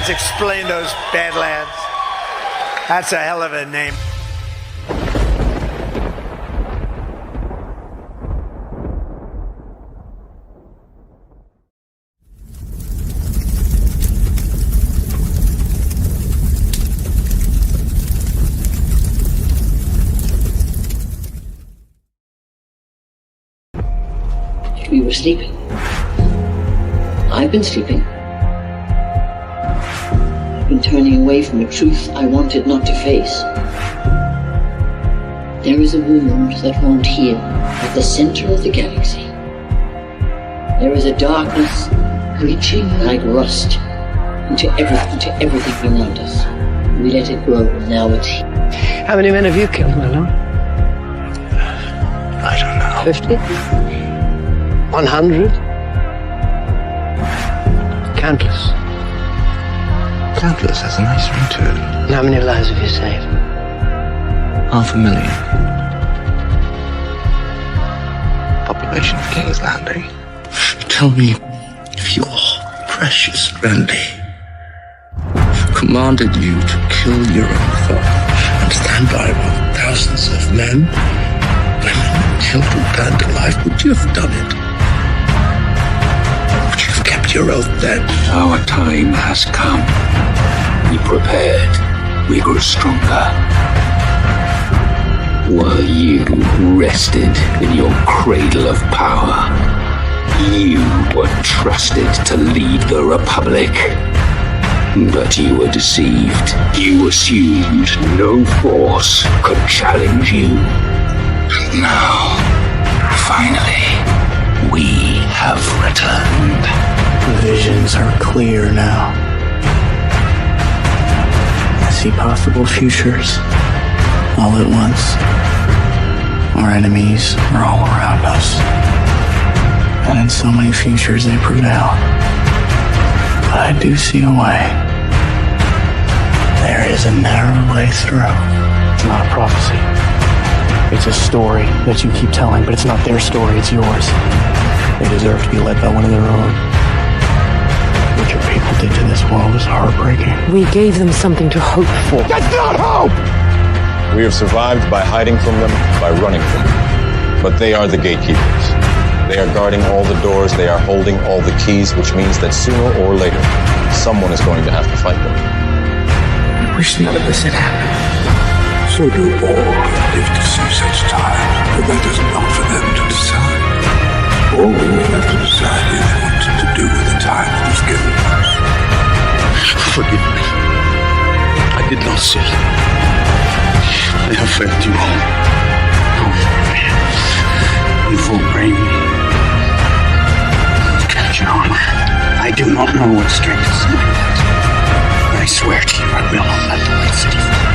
Badlands. Explain those Badlands. That's a hell of a name. We were sleeping. I've been sleeping. I've been turning away from a truth I wanted not to face. There is a wound that won't heal at the center of the galaxy. There is a darkness reaching like rust into everything around us. We let it grow, and now it's here. How many men have you killed, my lord? I don't know. 50? 100? Countless. Countless has a nice ring to it. And how many lives have you saved? 500,000. Population of King's Landing. Tell me if your precious Randy commanded you to kill your own father and stand by while thousands of men, women, and children burned alive, would you have done it? Would you have kept your oath then? Our time has come. We prepared. We grew stronger. Were you rested in your cradle of power? You were trusted to lead the Republic. But you were deceived. You assumed no force could challenge you. And now, finally, we have returned. The visions are clear now. I see possible futures all at once. Our enemies are all around us. And in so many futures they prevail. But I do see a way. There is a narrow way through. It's not a prophecy. It's a story that you keep telling, but it's not their story, it's yours. They deserve to be led by one of their own. What your people did to this world is heartbreaking. We gave them something to hope for. That's not hope! We have survived by hiding from them, by running from them. But they are the gatekeepers. They are guarding all the doors, they are holding all the keys, which means that sooner or later, someone is going to have to fight them. I wish none of this had happened. So do all who live to see such times, but that is not for them to decide. All we have to decide is what to do with the time that is given us. Forgive me. I did not see. I have failed you all. You fool brain. Captain Armor, I do not know what strength is in my blood. But I swear to you, I will not let the White City fall.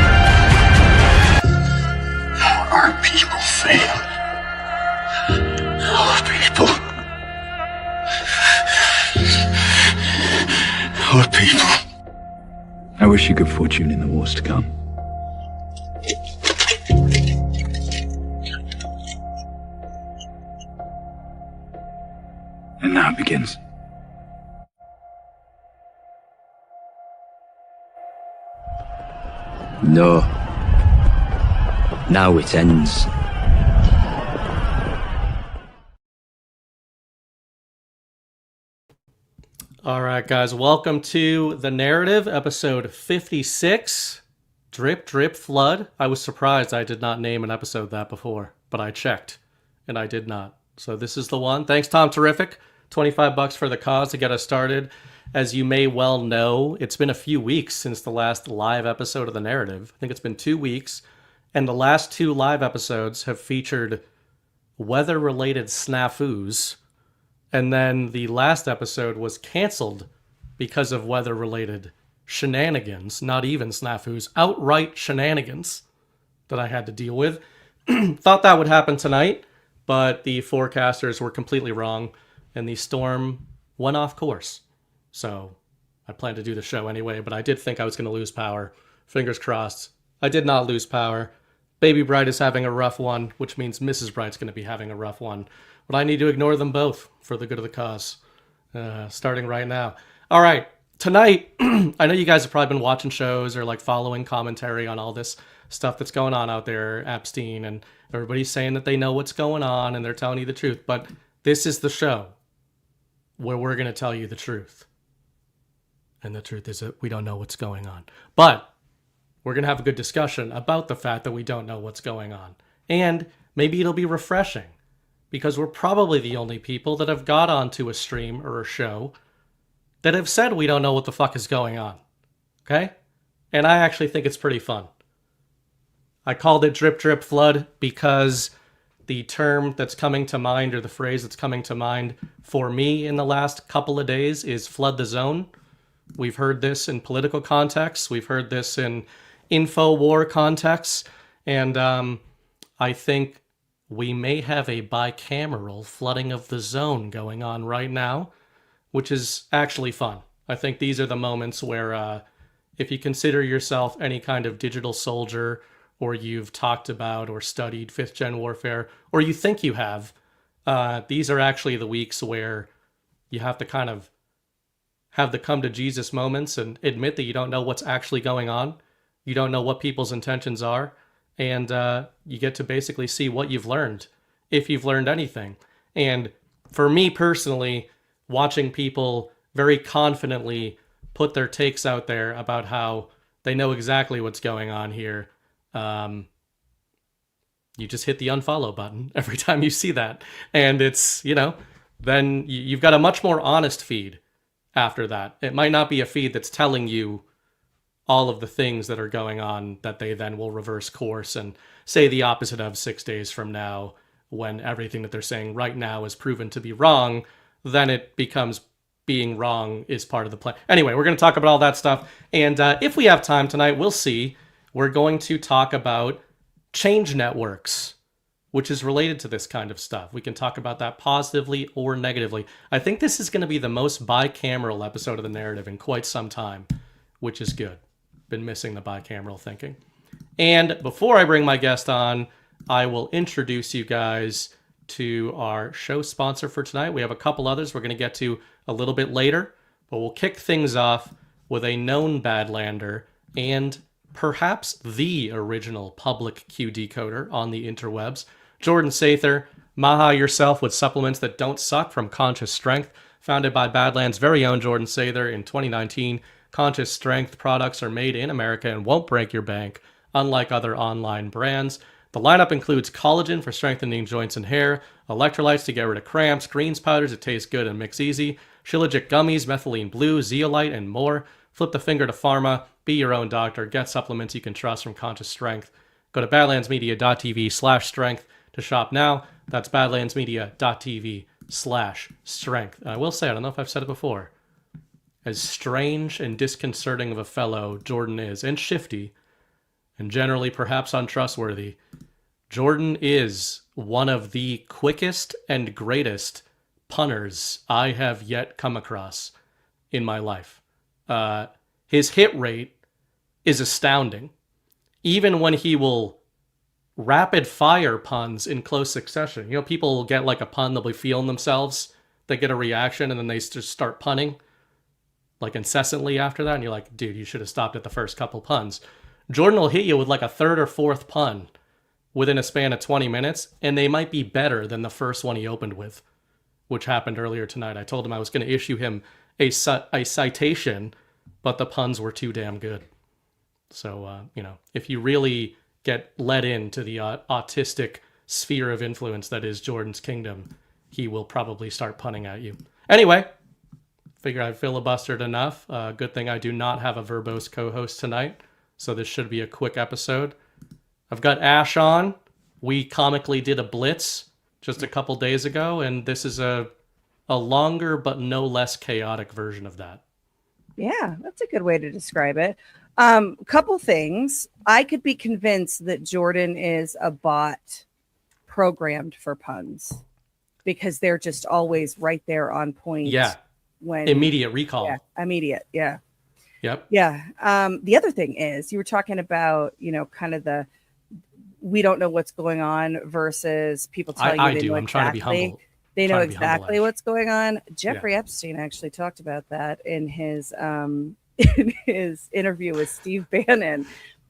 Our people fail. Our people. Our people. I wish you good fortune in the wars to come. And now it begins. No. Now it ends. All right, guys, welcome to The Narrative, episode 56, Drip, Drip, Flood. I was surprised I did not name an episode that before, but I checked, and I did not. So this is the one. Thanks, Tom Terrific. $25 for the cause to get us started. As you may well know, it's been a few weeks since the last live episode of The Narrative. I think it's been 2 weeks, and the last 2 live episodes have featured weather-related snafus. And then the last episode was canceled because of weather-related shenanigans, not even snafus, outright shenanigans that I had to deal with. Thought that would happen tonight, but the forecasters were completely wrong, and the storm went off course. So I planned to do the show anyway, but I did think I was going to lose power. Fingers crossed. I did not lose power. Baby Bright is having a rough one, which means Mrs. Bright's going to be having a rough one. But I need to ignore them both for the good of the cause. Starting right now. All right. tonight, I know you guys have probably been watching shows or like following commentary on all this stuff that's going on out there, Epstein, and everybody's saying that they know what's going on and they're telling you the truth. But this is the show where we're going to tell you the truth. And the truth is that we don't know what's going on. But we're going to have a good discussion about the fact that we don't know what's going on. And maybe it'll be refreshing because we're probably the only people that have got onto a stream or a show that have said we don't know what the fuck is going on. Okay? And I actually think it's pretty fun. I called it Drip Drip Flood because the term that's coming to mind, or the phrase that's coming to mind for me in the last couple of days, is flood the zone. We've heard this in political contexts. We've heard this in info war contexts. And I think we may have a bicameral flooding of the zone going on right now, which is actually fun. I think these are the moments where if you consider yourself any kind of digital soldier, or you've talked about or studied 5th gen warfare, or you think you have, these are actually the weeks where you have to kind of have the come to Jesus moments and admit that you don't know what's actually going on. You don't know what people's intentions are. And you get to basically see what you've learned, if you've learned anything. And for me personally, watching people very confidently put their takes out there about how they know exactly what's going on here, you just hit the unfollow button every time you see that. And it's, then you've got a much more honest feed after that. It might not be a feed that's telling you all of the things that are going on that they then will reverse course and say the opposite of 6 days from now, when everything that they're saying right now is proven to be wrong. Then it becomes being wrong is part of the plan. Anyway, we're going to talk about all that stuff. And if we have time tonight, we'll see. We're going to talk about change networks, which is related to this kind of stuff. We can talk about that positively or negatively. I think this is going to be the most bicameral episode of the narrative in quite some time, which is good. Been missing the bicameral thinking. And before I bring my guest on, I will introduce you guys to our show sponsor for tonight. We have a couple others we're going to get to a little bit later, but we'll kick things off with a known Badlander and perhaps the original public Q decoder on the interwebs, Jordan Sather. Maha yourself with supplements that don't suck from Conscious Strength, founded by Badlands' very own Jordan Sather in 2019. Conscious Strength products are made in America and won't break your bank, unlike other online brands. The lineup includes collagen for strengthening joints and hair, electrolytes to get rid of cramps, greens powders that taste good and mix easy, Shilajit gummies, methylene blue, zeolite, and more. Flip the finger to pharma. Be your own doctor. Get supplements you can trust from Conscious Strength. Go to badlandsmedia.tv/strength to shop now. That's badlandsmedia.tv/strength. And I will say, I don't know if I've said it before, as strange and disconcerting of a fellow Jordan is, and shifty, and generally perhaps untrustworthy, Jordan is one of the quickest and greatest punners I have yet come across in my life. His hit rate is astounding. Even when he will rapid fire puns in close succession. People will get like a pun, they'll be feeling themselves, they get a reaction, and then they just start punning like incessantly after that. And you're like, dude, you should have stopped at the first couple puns. Jordan will hit you with like a third or fourth pun within a span of 20 minutes, and they might be better than the first one he opened with, which happened earlier tonight. I told him I was going to issue him a citation, but the puns were too damn good. So, if you really get let into the autistic sphere of influence that is Jordan's kingdom, he will probably start punning at you. Anyway, figure I've filibustered enough. Good thing I do not have a verbose co-host tonight, so this should be a quick episode. I've got Ash on. We comically did a blitz just a couple days ago, and this is a longer but no less chaotic version of that. Yeah, that's a good way to describe it. Couple things. I could be convinced that Jordan is a bot programmed for puns because they're just always right there on point. Yeah. When immediate recall. Yeah, immediate. Yeah. Yep. Yeah. The other thing is you were talking about, kind of we don't know what's going on versus people telling you I they do. know I'm exactly. trying to be humble. They know Trying to be humble, exactly Ash. what's going on. Jeffrey Epstein actually talked about that in his in his interview with Steve Bannon.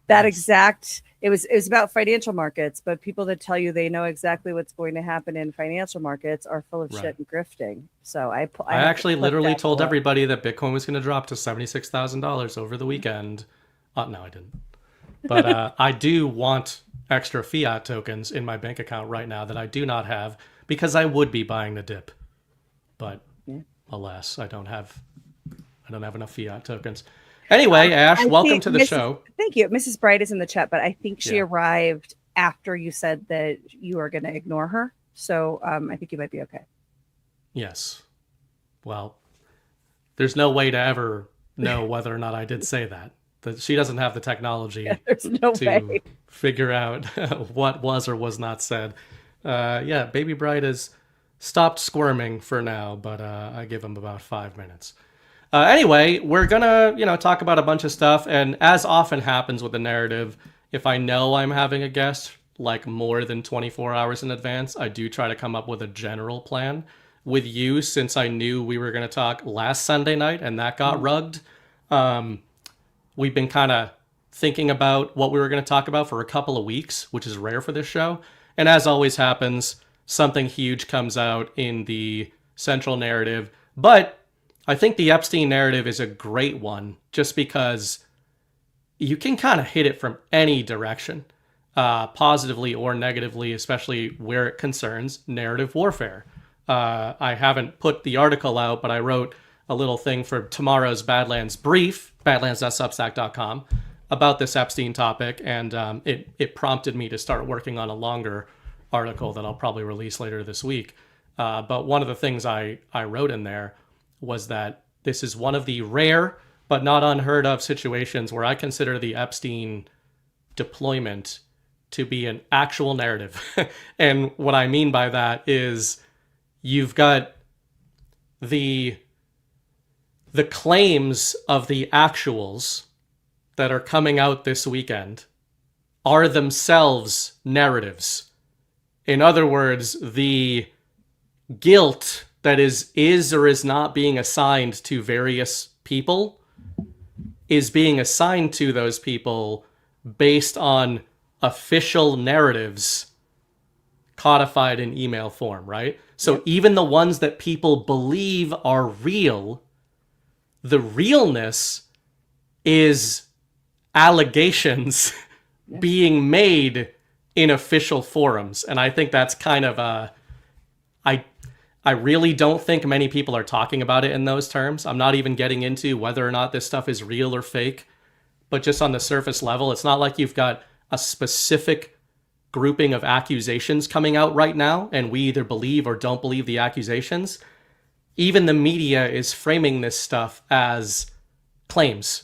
That Nice. exact it was about financial markets, but people that tell you they know exactly what's going to happen in financial markets are full of Right. shit and grifting. So I I have to actually clip literally that told below. everybody that Bitcoin was going to drop to $76,000 over the weekend. No, I didn't. But I do want extra fiat tokens in my bank account right now that I do not have because I would be buying the dip. But alas, I don't have enough fiat tokens. Anyway, Ash, I welcome think to the Mrs. show. Thank you. Mrs. Bright is in the chat, but I think she Yeah. arrived after you said that you are going to ignore her. So I think you might be okay. Yes. Well, there's no way to ever know whether or not I did say that. That she doesn't have the technology There's no to way. figure out what was or was not said. Yeah, Baby Bright has stopped squirming for now, but I give him about 5 minutes. Anyway, we're gonna, talk about a bunch of stuff, and as often happens with the narrative, if I know I'm having a guest like more than 24 hours in advance, I do try to come up with a general plan. With you, since I knew we were going to talk last Sunday night and that got rugged, we've been kind of thinking about what we were going to talk about for a couple of weeks, which is rare for this show. And as always happens, something huge comes out in the central narrative. But I think the Epstein narrative is a great one just because you can kind of hit it from any direction, positively or negatively, especially where it concerns narrative warfare. I haven't put the article out, but I wrote a little thing for tomorrow's Badlands brief, badlands.substack.com, about this Epstein topic, and it prompted me to start working on a longer article that I'll probably release later this week. But one of the things I wrote in there was that this is one of the rare but not unheard of situations where I consider the Epstein deployment to be an actual narrative. And what I mean by that is you've got the claims of the actuals that are coming out this weekend are themselves narratives. In other words, the guilt that is or is not being assigned to various people is being assigned to those people based on official narratives codified in email form, right? So even the ones that people believe are real, the realness is allegations being made in official forums. And I think that's kind of I really don't think many people are talking about it in those terms. I'm not even getting into whether or not this stuff is real or fake, but just on the surface level, it's not like you've got a specific grouping of accusations coming out right now, and we either believe or don't believe the accusations. Even the media is framing this stuff as claims.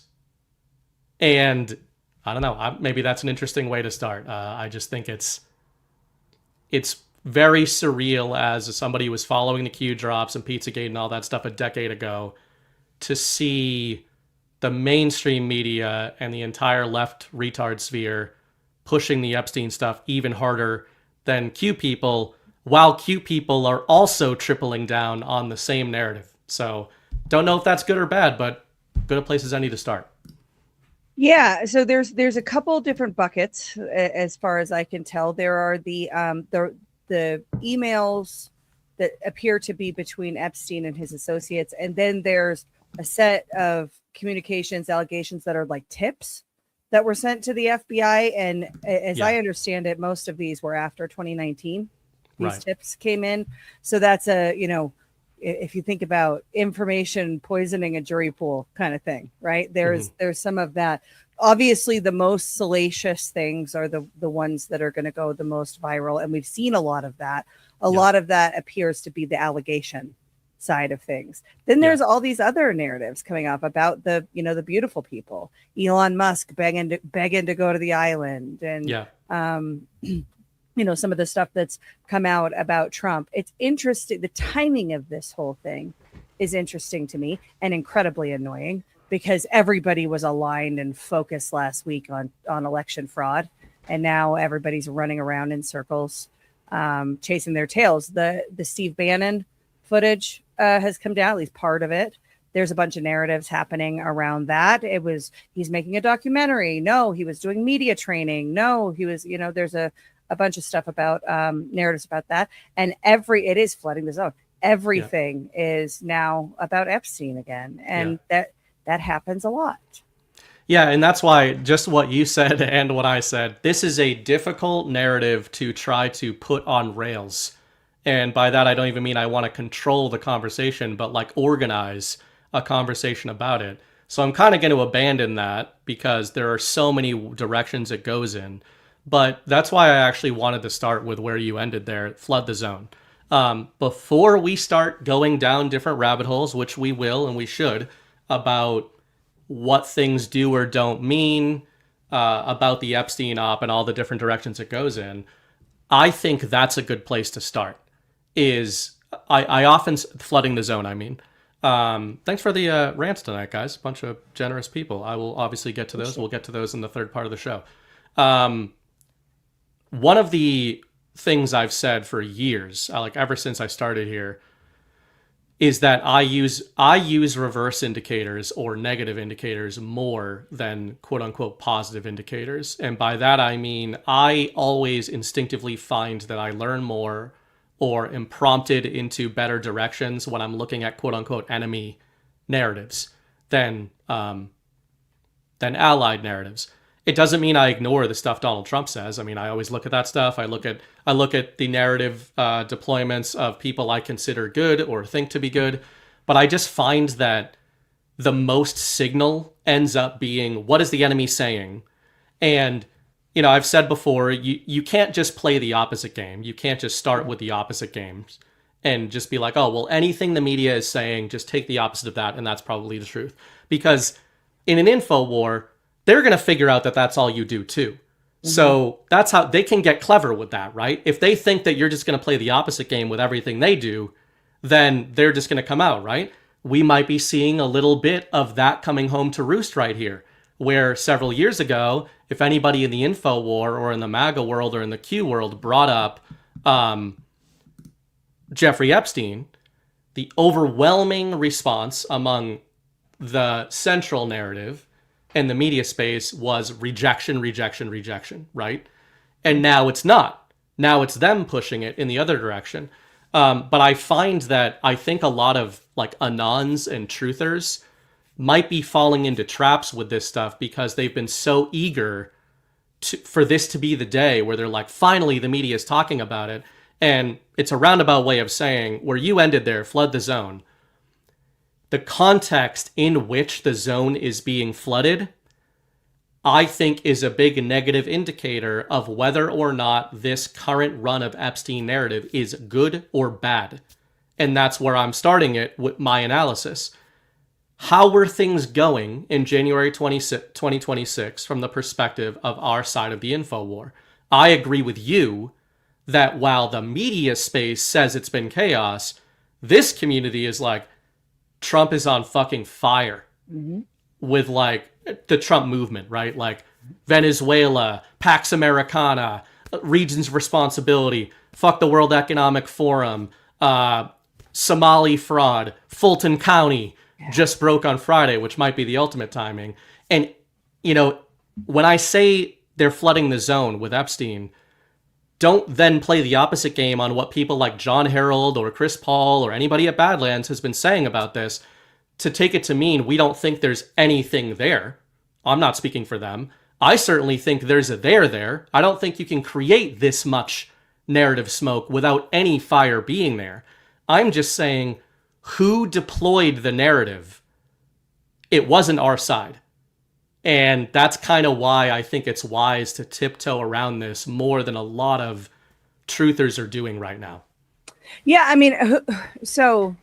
And I don't know, maybe that's an interesting way to start. I just think it's very surreal as somebody who was following the Q drops and Pizzagate and all that stuff a decade ago to see the mainstream media and the entire left retard sphere pushing the Epstein stuff even harder than Q people, while Q people are also tripling down on the same narrative. So don't know if that's good or bad, but good a place as any to start. Yeah, so there's a couple different buckets as far as I can tell. There are the emails that appear to be between Epstein and his associates, and then there's a set of communications allegations that are like tips that were sent to the FBI. And as I understand it, most of these were after 2019. These tips came in. So that's if you think about information poisoning a jury pool kind of thing, right? There's some of that. Obviously, the most salacious things are the ones that are going to go the most viral. And we've seen a lot of that. A lot of that appears to be the allegation side of things. Then there's all these other narratives coming up about the beautiful people, Elon Musk begging to go to the island, and some of the stuff that's come out about Trump. It's interesting. The timing of this whole thing is interesting to me and incredibly annoying because everybody was aligned and focused last week on election fraud. And now everybody's running around in circles. chasing their tails. The Steve Bannon footage has come down, at least part of it. There's a bunch of narratives happening around that. He's making a documentary. No, he was doing media training. No, he was, there's a bunch of stuff about narratives about that. And it is flooding the zone. Everything is now about Epstein again. And that happens a lot. Yeah, and that's why just what you said and what I said, this is a difficult narrative to try to put on rails. And by that, I don't even mean I want to control the conversation, but like organize a conversation about it. So I'm kind of going to abandon that because there are so many directions it goes in. But that's why I actually wanted to start with where you ended there, flood the zone. Before we start going down different rabbit holes, which we will and we should, about what things do or don't mean, about the Epstein op and all the different directions it goes in, I think that's a good place to start. I often flooding the zone. I mean, thanks for the rants tonight, guys. A bunch of generous people. I will obviously get to those. We'll get to those in the third part of the show. One of the things I've said for years, like ever since I started here, is that I use reverse indicators or negative indicators more than quote unquote positive indicators. And by that, I mean, I always instinctively find that I learn more or am prompted into better directions when I'm looking at quote unquote enemy narratives than allied narratives. It doesn't mean I ignore the stuff Donald Trump says. I mean, I always look at that stuff. I look at the narrative deployments of people I consider good or think to be good. But I just find that the most signal ends up being, what is the enemy saying? And, I've said before, you can't just play the opposite game. You can't just start with the opposite games and just be like, oh, well, anything the media is saying, just take the opposite of that. And that's probably the truth. Because in an info war, they're going to figure out that that's all you do too. Mm-hmm. So that's how they can get clever with that, right? If they think that you're just going to play the opposite game with everything they do, then they're just going to come out, right? We might be seeing a little bit of that coming home to roost right here, where several years ago, if anybody in the info war or in the MAGA world or in the Q world brought up Jeffrey Epstein, the overwhelming response among the central narrative and the media space was rejection, right? And now it's not. Now it's them pushing it in the other direction. But I find that I think a lot of like anons and truthers might be falling into traps with this stuff because they've been so eager for this to be the day where they're like, finally the media is talking about it. And it's a roundabout way of saying, where you ended there, flood the zone. The context in which the zone is being flooded, I think, is a big negative indicator of whether or not this current run of Epstein narrative is good or bad. And that's where I'm starting it with my analysis. How were things going in January 2026 from the perspective of our side of the info war? I agree with you that while the media space says it's been chaos, this community is like, Trump is on fucking fire with like the Trump movement, right? Like Venezuela, Pax Americana, region's responsibility, fuck the World Economic Forum, Somali fraud, Fulton County just broke on Friday, which might be the ultimate timing. And, when I say they're flooding the zone with Epstein, don't then play the opposite game on what people like John Harold or Chris Paul or anybody at Badlands has been saying about this to take it to mean we don't think there's anything there. I'm not speaking for them. I certainly think there's a there. I don't think you can create this much narrative smoke without any fire being there. I'm just saying, who deployed the narrative? It wasn't our side. And that's kind of why I think it's wise to tiptoe around this more than a lot of truthers are doing right now. Yeah, I mean, so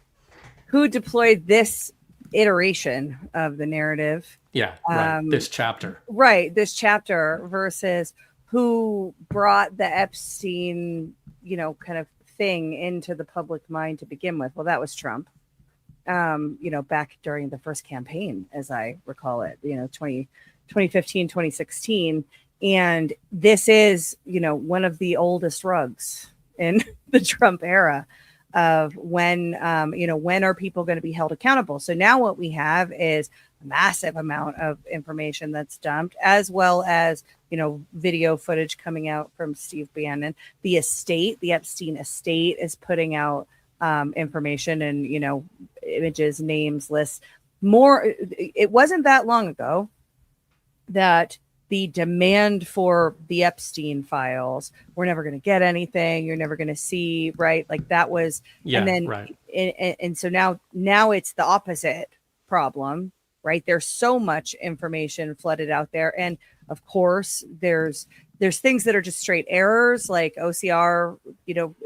who deployed this iteration of the narrative? Yeah, right. This chapter. Right, this chapter versus who brought the Epstein, kind of thing into the public mind to begin with. Well, that was Trump. Back during the first campaign, as I recall it, 2015, 2016. And this is, one of the oldest rugs in the Trump era of when, when are people going to be held accountable? So now what we have is a massive amount of information that's dumped, as well as, video footage coming out from Steve Bannon. The Epstein estate is putting out information and, images, names, lists. It wasn't that long ago that the demand for the Epstein files, we're never going to get anything, you're never going to see, right? Like that was, yeah, and then, right. And so now it's the opposite problem, right? There's so much information flooded out there. And of course there's things that are just straight errors, like OCR,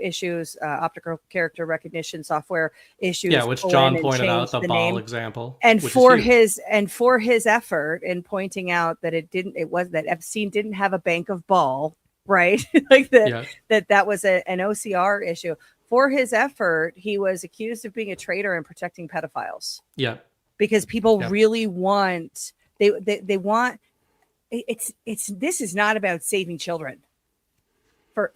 issues, optical character recognition software issues. Yeah, which John pointed out, the ball example. And for his effort in pointing out that that Epstein didn't have a bank of ball, right? Like that, yeah. that was an OCR issue. For his effort, he was accused of being a traitor and protecting pedophiles. Yeah. Because people really want, they want, this is not about saving children.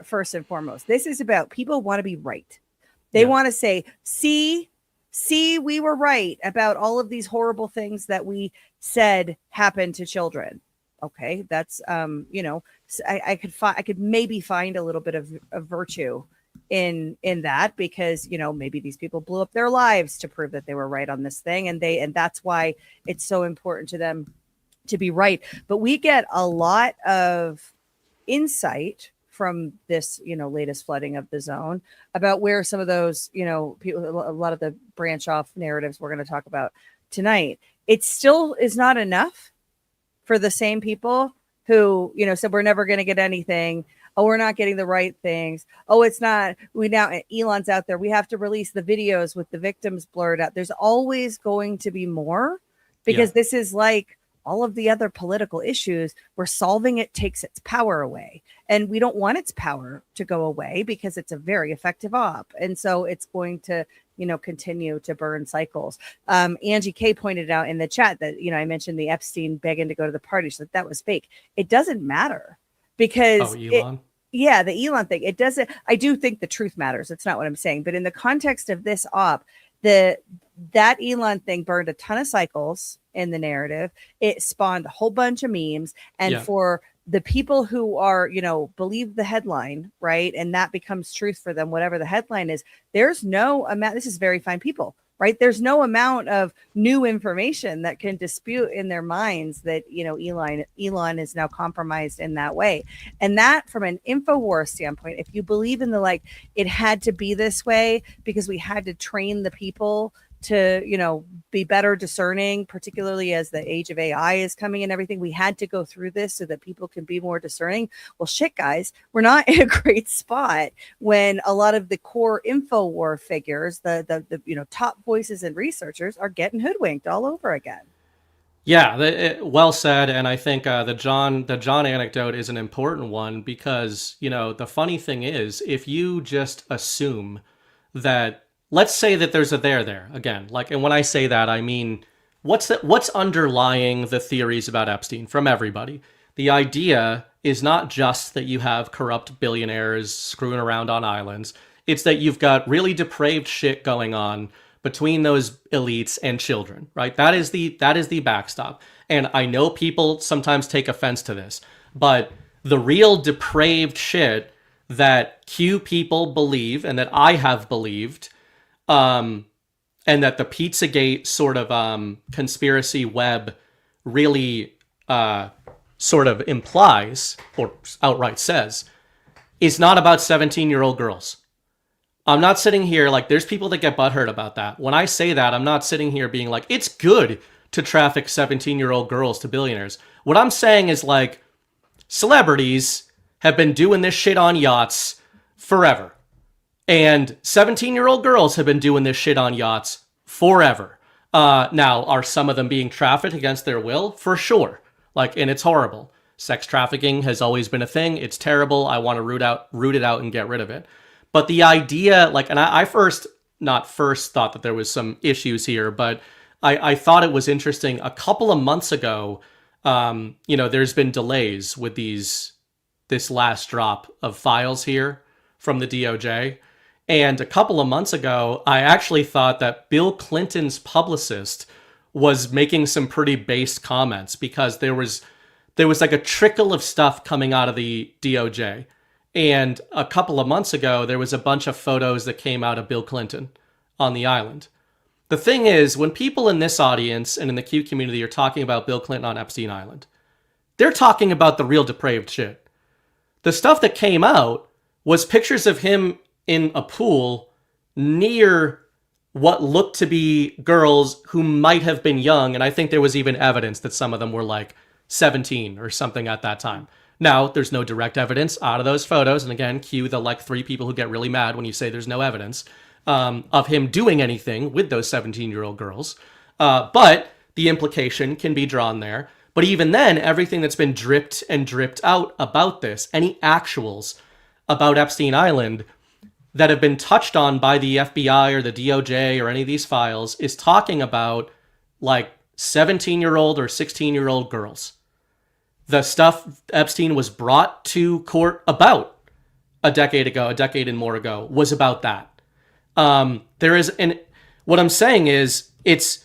First and foremost, this is about people want to be right. They want to say, see, we were right about all of these horrible things that we said happened to children. Okay, that's I could maybe find a little bit of virtue in that, because maybe these people blew up their lives to prove that they were right on this thing, and that's why it's so important to them to be right. But we get a lot of insight from this, latest flooding of the zone about where some of those, people, a lot of the branch off narratives we're going to talk about tonight. It still is not enough for the same people who, said we're never going to get anything. Oh, we're not getting the right things. Oh, it's not. Elon's out there. We have to release the videos with the victims blurred out. There's always going to be more, because this is like all of the other political issues where solving it takes its power away. And we don't want its power to go away, because it's a very effective op. And so it's going to, continue to burn cycles. Angie K pointed out in the chat that, I mentioned the Epstein begging to go to the party. So that was fake. It doesn't matter, because Elon? The Elon thing, it doesn't. I do think the truth matters. It's not what I'm saying. But in the context of this op, that Elon thing burned a ton of cycles in the narrative. It spawned a whole bunch of memes. And for the people who are, believe the headline, right? And that becomes truth for them, whatever the headline is. There's no amount. This is very fine people, right? There's no amount of new information that can dispute in their minds that, Elon is now compromised in that way. And that, from an InfoWars standpoint, if you believe in it had to be this way because we had to train the people to, be better discerning, particularly as the age of AI is coming and everything. We had to go through this so that people can be more discerning. Well, shit, guys, we're not in a great spot when a lot of the core InfoWar figures, the top voices and researchers, are getting hoodwinked all over again. Yeah, well said. And I think the John anecdote is an important one, because, the funny thing is, if you just assume that, let's say that there's a there again, and when I say that, I mean, what's underlying the theories about Epstein from everybody? The idea is not just that you have corrupt billionaires screwing around on islands. It's that you've got really depraved shit going on between those elites and children, right? That is the backstop. And I know people sometimes take offense to this, but the real depraved shit that Q people believe, and that I have believed, and that the Pizzagate sort of conspiracy web really sort of implies, or outright says, is not about 17-year-old girls. I'm not sitting here there's people that get butthurt about that. When I say that, I'm not sitting here being like, it's good to traffic 17-year-old girls to billionaires. What I'm saying is celebrities have been doing this shit on yachts forever. And 17-year-old girls have been doing this shit on yachts forever. Now, are some of them being trafficked against their will? For sure. And it's horrible. Sex trafficking has always been a thing. It's terrible. I want to root it out and get rid of it. But the idea, and I first thought that there was some issues here, but I thought it was interesting. A couple of months ago, there's been delays with this last drop of files here from the DOJ. And a couple of months ago, I actually thought that Bill Clinton's publicist was making some pretty based comments because there was like a trickle of stuff coming out of the DOJ. And a couple of months ago, there was a bunch of photos that came out of Bill Clinton on the island. The thing is, when people in this audience and in the Q community are talking about Bill Clinton on Epstein Island, they're talking about the real depraved shit. The stuff that came out was pictures of him in a pool near what looked to be girls who might have been young. And I think there was even evidence that some of them were like 17 or something at that time. Now, there's no direct evidence out of those photos. And again, cue the like 3 people who get really mad when you say there's no evidence of him doing anything with those 17-year-old girls. But the implication can be drawn there. But even then, everything that's been dripped and dripped out about this, any actuals about Epstein Island that have been touched on by the FBI or the DOJ or any of these files is talking about like 17-year-old or 16-year-old girls. The stuff Epstein was brought to court about a decade and more ago, was about that. What I'm saying is, it's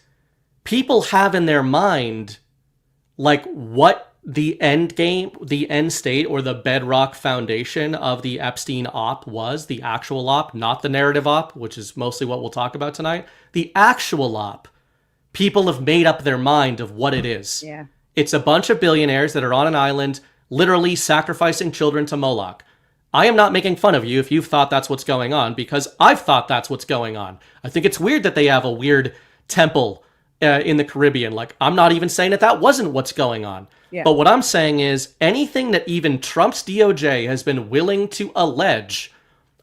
people have in their mind like what the end game, the end state, or the bedrock foundation of the Epstein op was, the actual op, not the narrative op, which is mostly what we'll talk about tonight. The actual op, people have made up their mind of what it is. Yeah. It's a bunch of billionaires that are on an island, literally sacrificing children to Moloch. I am not making fun of you if you've thought that's what's going on, because I've thought that's what's going on. I think it's weird that they have a weird temple in the Caribbean. Like, I'm not even saying that wasn't what's going on. Yeah. But what I'm saying is anything that even Trump's DOJ has been willing to allege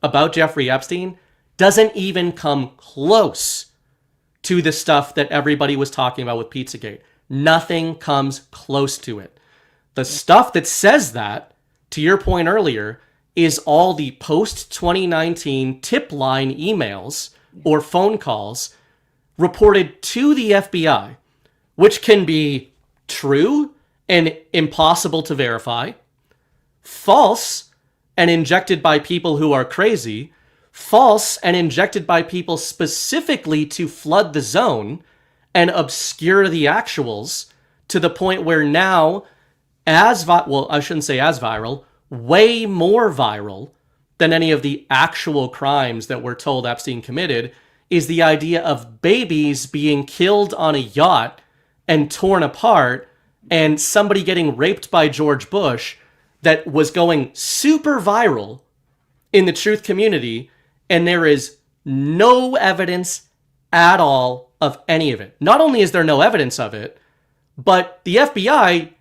about Jeffrey Epstein doesn't even come close to the stuff that everybody was talking about with Pizzagate. Nothing comes close to it. The stuff that says that, to your point earlier, is all the post-2019 tip line emails or phone calls reported to the FBI, which can be true and impossible to verify, false and injected by people who are crazy, false and injected by people specifically to flood the zone and obscure the actuals to the point where now, I shouldn't say as viral, way more viral than any of the actual crimes that we're told Epstein committed, is the idea of babies being killed on a yacht and torn apart, and somebody getting raped by George Bush that was going super viral in the truth community, and there is no evidence at all of any of it. Not only is there no evidence of it, but the FBI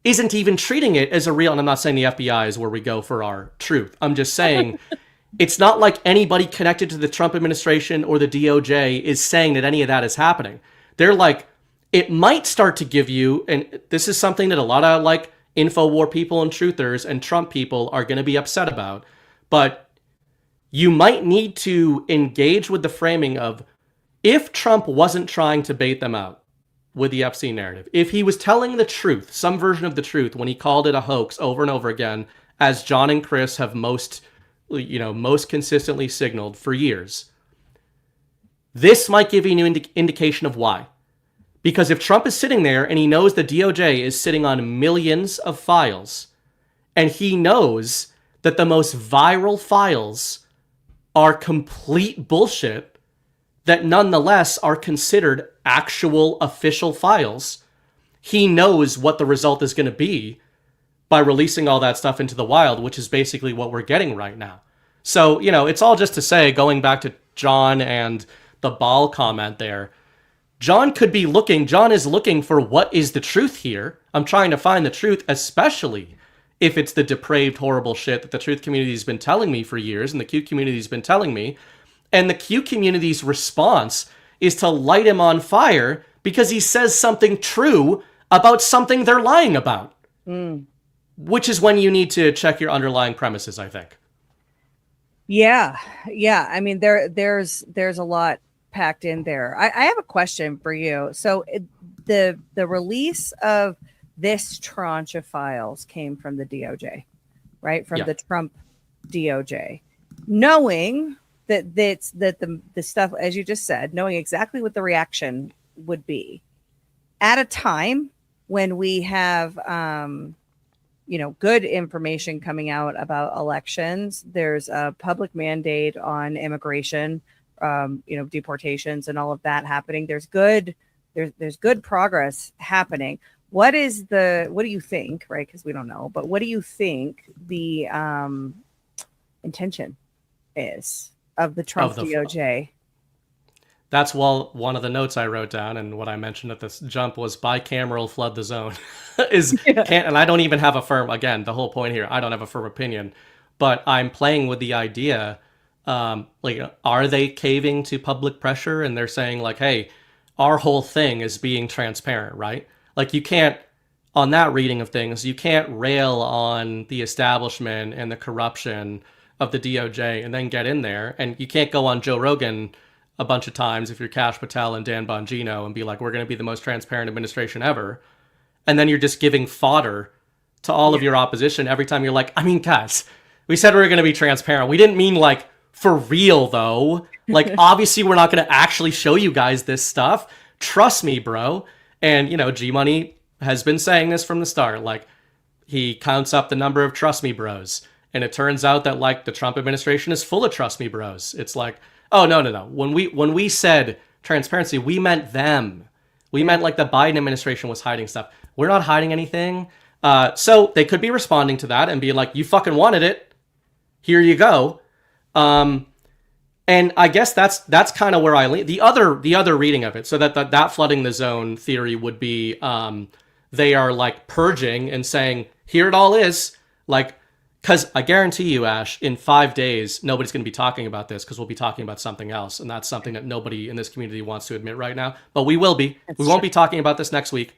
isn't even treating it as a real, and I'm not saying the FBI is where we go for our truth. I'm just saying it's not like anybody connected to the Trump administration or the DOJ is saying that any of that is happening. They're like, it might start to give you, and this is something that a lot of like InfoWar people and truthers and Trump people are going to be upset about, but you might need to engage with the framing of, if Trump wasn't trying to bait them out with the Epstein narrative, if he was telling the truth, some version of the truth, when he called it a hoax over and over again, as John and Chris have most consistently signaled for years, this might give you an indication of why. Because if Trump is sitting there and he knows the DOJ is sitting on millions of files, and he knows that the most viral files are complete bullshit that nonetheless are considered actual official files, he knows what the result is going to be by releasing all that stuff into the wild, which is basically what we're getting right now. So, it's all just to say, going back to John and the ball comment there, John is looking for what is the truth here. I'm trying to find the truth, especially if it's the depraved, horrible shit that the truth community has been telling me for years and the Q community has been telling me. And the Q community's response is to light him on fire because he says something true about something they're lying about. Which is when you need to check your underlying premises, I think. Yeah. I mean, there's a lot packed in there. I have a question for you. So the release of this tranche of files came from the DOJ, right? From the Trump DOJ. knowing that the stuff, as you just said, knowing exactly what the reaction would be at a time when we have good information coming out about elections. There's a public mandate on immigration, deportations and all of that happening. There's good progress happening. What do you think, right? Because we don't know, but what do you think the intention is of the Trump DOJ? That's one of the notes I wrote down, and what I mentioned at this jump was bicameral flood the zone. And I don't even have a firm, again, the whole point here, I don't have a firm opinion, but I'm playing with the idea, are they caving to public pressure? And they're saying like, hey, our whole thing is being transparent, right? Like you can't, on that reading of things, you can't rail on the establishment and the corruption of the DOJ and then get in there, and you can't go on Joe Rogan a bunch of times if you're Kash Patel and Dan Bongino and be like, we're going to be the most transparent administration ever. And then you're just giving fodder to all of your opposition every time you're like, I mean, guys, we said we were going to be transparent. We didn't mean like for real though. Like, obviously we're not going to actually show you guys this stuff. Trust me, bro. And, G-Money has been saying this from the start. Like, he counts up the number of trust me bros. And it turns out that like the Trump administration is full of trust me bros. It's like, oh, no. When we said transparency, we meant them. We meant like the Biden administration was hiding stuff. We're not hiding anything. So they could be responding to that and be like, you fucking wanted it. Here you go. And I guess that's kind of where I lean. The other reading of it, so that flooding the zone theory would be they are like purging and saying, here it all is. Like, because I guarantee you, Ash, in 5 days, nobody's going to be talking about this because we'll be talking about something else. And that's something that nobody in this community wants to admit right now. But we will be. We won't be talking about this next week,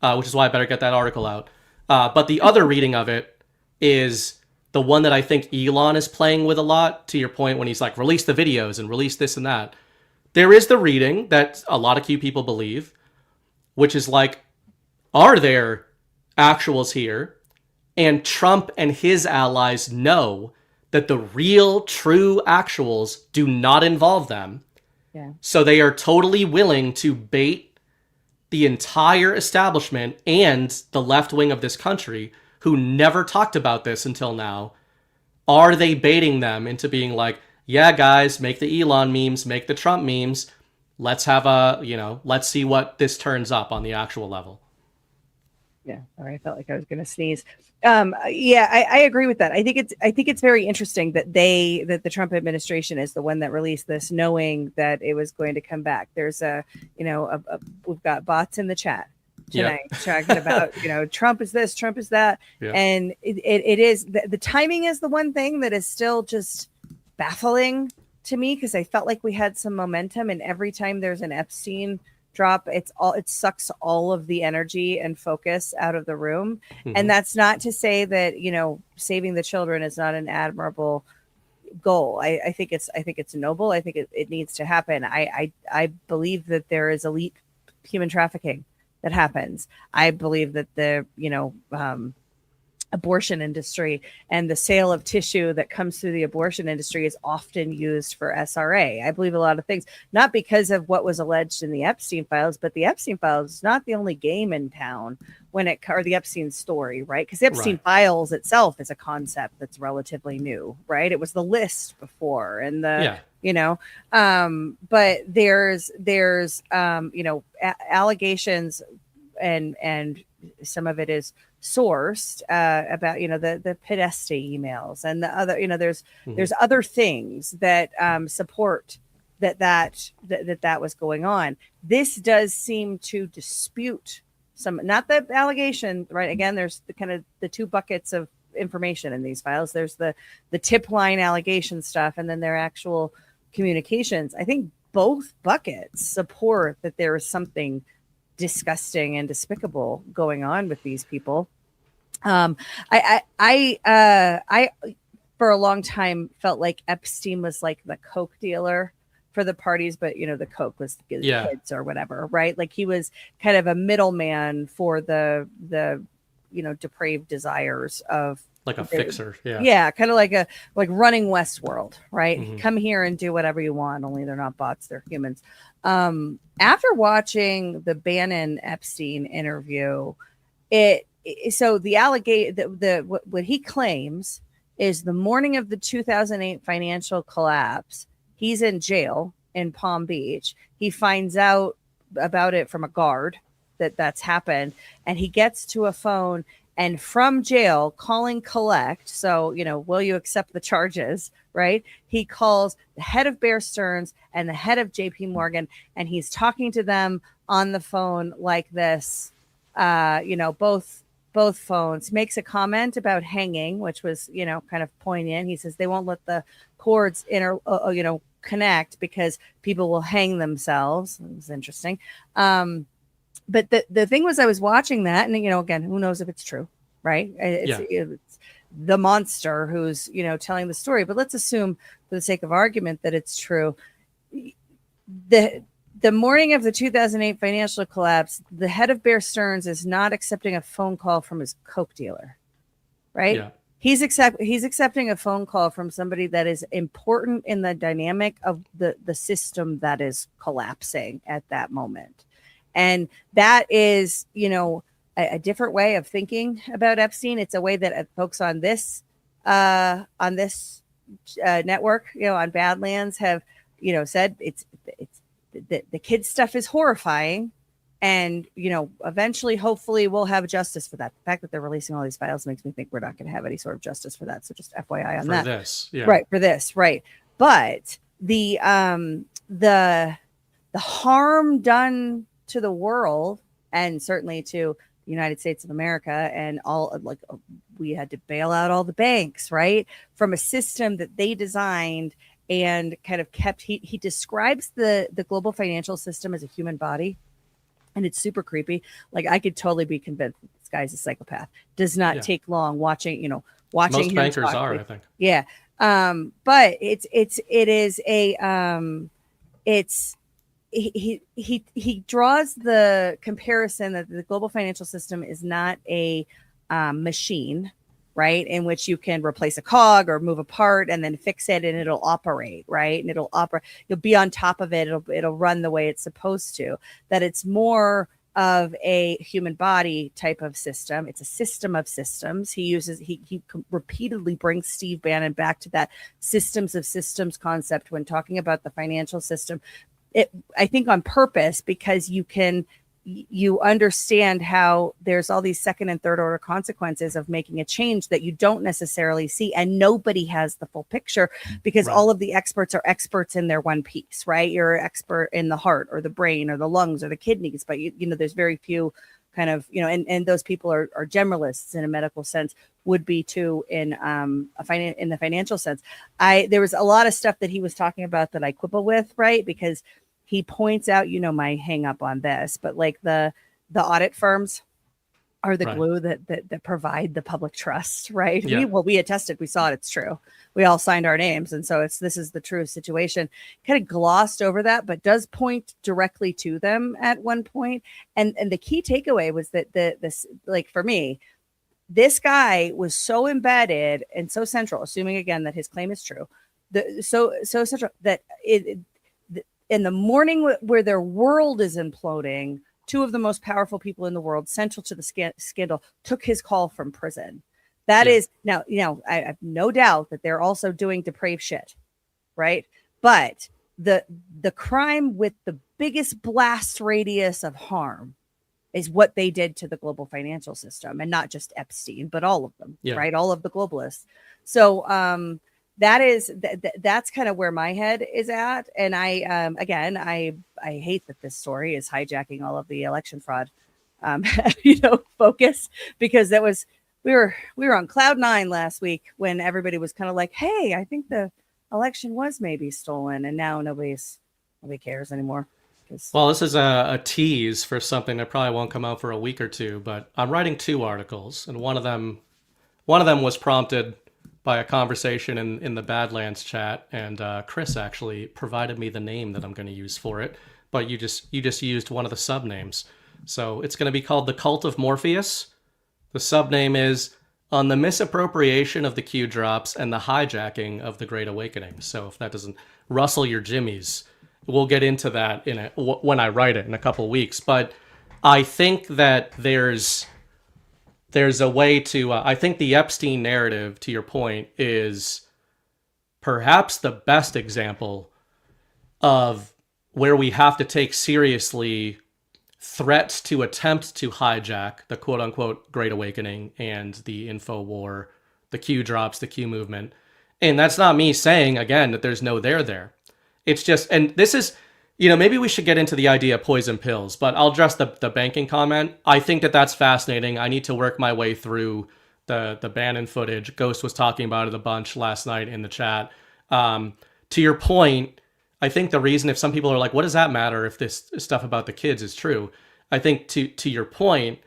which is why I better get that article out. But the other reading of it is the one that I think Elon is playing with a lot, to your point, when he's like, release the videos and release this and that. There is the reading that a lot of Q people believe, which is like, are there actuals here? And Trump and his allies know that the real, true actuals do not involve them. Yeah. So they are totally willing to bait the entire establishment and the left wing of this country, who never talked about this until now. Are they baiting them into being like, yeah, guys, make the Elon memes, make the Trump memes. Let's have let's see what this turns up on the actual level. Yeah. All right. I felt like I was going to sneeze. I agree with that. I think it's very interesting that the Trump administration is the one that released this, knowing that it was going to come back. There's we've got bots in the chat tonight talking about, Trump is this, Trump is that. Yeah. And it is the timing is the one thing that is still just baffling to me, because I felt like we had some momentum, and every time there's an Epstein drop, it sucks all of the energy and focus out of the room. Mm-hmm. And that's not to say that, saving the children is not an admirable goal. I think it's noble. I think it needs to happen. I believe that there is elite human trafficking that happens. I believe that the, abortion industry and the sale of tissue that comes through the abortion industry is often used for SRA. I believe a lot of things, not because of what was alleged in the Epstein files, but the Epstein files is not the only game in town or the Epstein story, right? Because the Epstein files itself is a concept that's relatively new, right? It was the list before and but there's allegations and some of it is sourced about the Podesta emails and the other there's other things that support that was going on. This does seem to dispute some, not the allegation, right? Again, there's the kind of the two buckets of information in these files. There's the tip line allegation stuff, and then their actual communications. I think both buckets support that there is something disgusting and despicable going on with these people. I for a long time felt like Epstein was like the coke dealer for the parties, but the coke was the kids or whatever, right? Like he was kind of a middleman for the depraved desires of Like a fixer. Yeah. Yeah, kind of like running Westworld, right? Mhm. Come here and do whatever you want, only they're not bots, they're humans. After watching the Bannon Epstein interview, so the what he claims is the morning of the 2008 financial collapse, he's in jail in Palm Beach. He finds out about it from a guard that's happened, and he gets to a phone, and from jail calling collect. So, will you accept the charges? Right. He calls the head of Bear Stearns and the head of JP Morgan, and he's talking to them on the phone like this, both phones, makes a comment about hanging, which was, kind of poignant. He says they won't let the cords connect because people will hang themselves. It was interesting. But the thing was, I was watching that, and again, who knows if it's true, right? It's the monster who's telling the story. But let's assume, for the sake of argument, that it's true. The morning of the 2008 financial collapse, the head of Bear Stearns is not accepting a phone call from his coke dealer, right? Yeah. He's accepting a phone call from somebody that is important in the dynamic of the system that is collapsing at that moment. And that is, a different way of thinking about Epstein. It's a way that folks on this network, on Badlands, have, said it's the kids stuff is horrifying, and eventually, hopefully, we'll have justice for that. The fact that they're releasing all these files makes me think we're not going to have any sort of justice for that. So just FYI on that. For this, yeah. Right, for this, right. But the harm done to the world, and certainly to the United States of America, and we had to bail out all the banks, right, from a system that they designed and kind of kept. He describes the global financial system as a human body, and it's super creepy. Like, I could totally be convinced that this guy's a psychopath. Does not take long watching Most him bankers talk. are, I think. Yeah. But he draws the comparison that the global financial system is not a machine, right, in which you can replace a cog or move a part and then fix it and it'll operate, right, and you'll be on top of it, it'll run the way it's supposed to. That it's more of a human body type of system. It's a system of systems. He repeatedly brings Steve Bannon back to that systems of systems concept when talking about the financial system. I think on purpose, because you understand how there's all these second and third order consequences of making a change that you don't necessarily see, and nobody has the full picture, because all of the experts are experts in their one piece, right? You're an expert in the heart or the brain or the lungs or the kidneys, but there's very few kind of, and those people are generalists in a medical sense, would be too in the financial sense. There was a lot of stuff that he was talking about that I quibble with, right? Because he points out, my hang up on this, but like the audit firms are the glue that provide the public trust, right? Yeah. We attested, we saw it, it's true. We all signed our names. And so this is the true situation. Kind of glossed over that, but does point directly to them at one point. And the key takeaway was that this, like, for me, this guy was so embedded and so central, assuming again that his claim is true, so central that in the morning where their world is imploding, two of the most powerful people in the world, central to the scandal, took his call from prison. That is now, I have no doubt that they're also doing depraved shit, right? But the crime with the biggest blast radius of harm is what they did to the global financial system, and not just Epstein, but all of them, right? All of the globalists. So that's kind of where my head is at. And I hate that this story is hijacking all of the election fraud, focus, because we were on cloud nine last week when everybody was kind of like, hey, I think the election was maybe stolen, and now nobody cares anymore. Well, this is a tease for something that probably won't come out for a week or two, but I'm writing 2 articles, and one of them was prompted by a conversation in the Badlands chat, and Chris actually provided me the name that I'm going to use for it, but you just used one of the subnames. So it's going to be called The Cult of Morpheus. The subname is on the misappropriation of the Q drops and the hijacking of the Great Awakening. So if that doesn't rustle your jimmies, we'll get into that when I write it in a couple weeks. But I think that there's a way to, I think the Epstein narrative, to your point, is perhaps the best example of where we have to take seriously threats to attempt to hijack the quote-unquote Great Awakening and the info war, the Q drops, the Q movement. And that's not me saying, again, that there's no there. It's just, and this is, maybe we should get into the idea of poison pills, but I'll address the banking comment. I think that that's fascinating. I need to work my way through the Bannon footage. Ghost was talking about it a bunch last night in the chat. To your point, I think the reason, if some people are like, what does that matter if this stuff about the kids is true? I think to your point,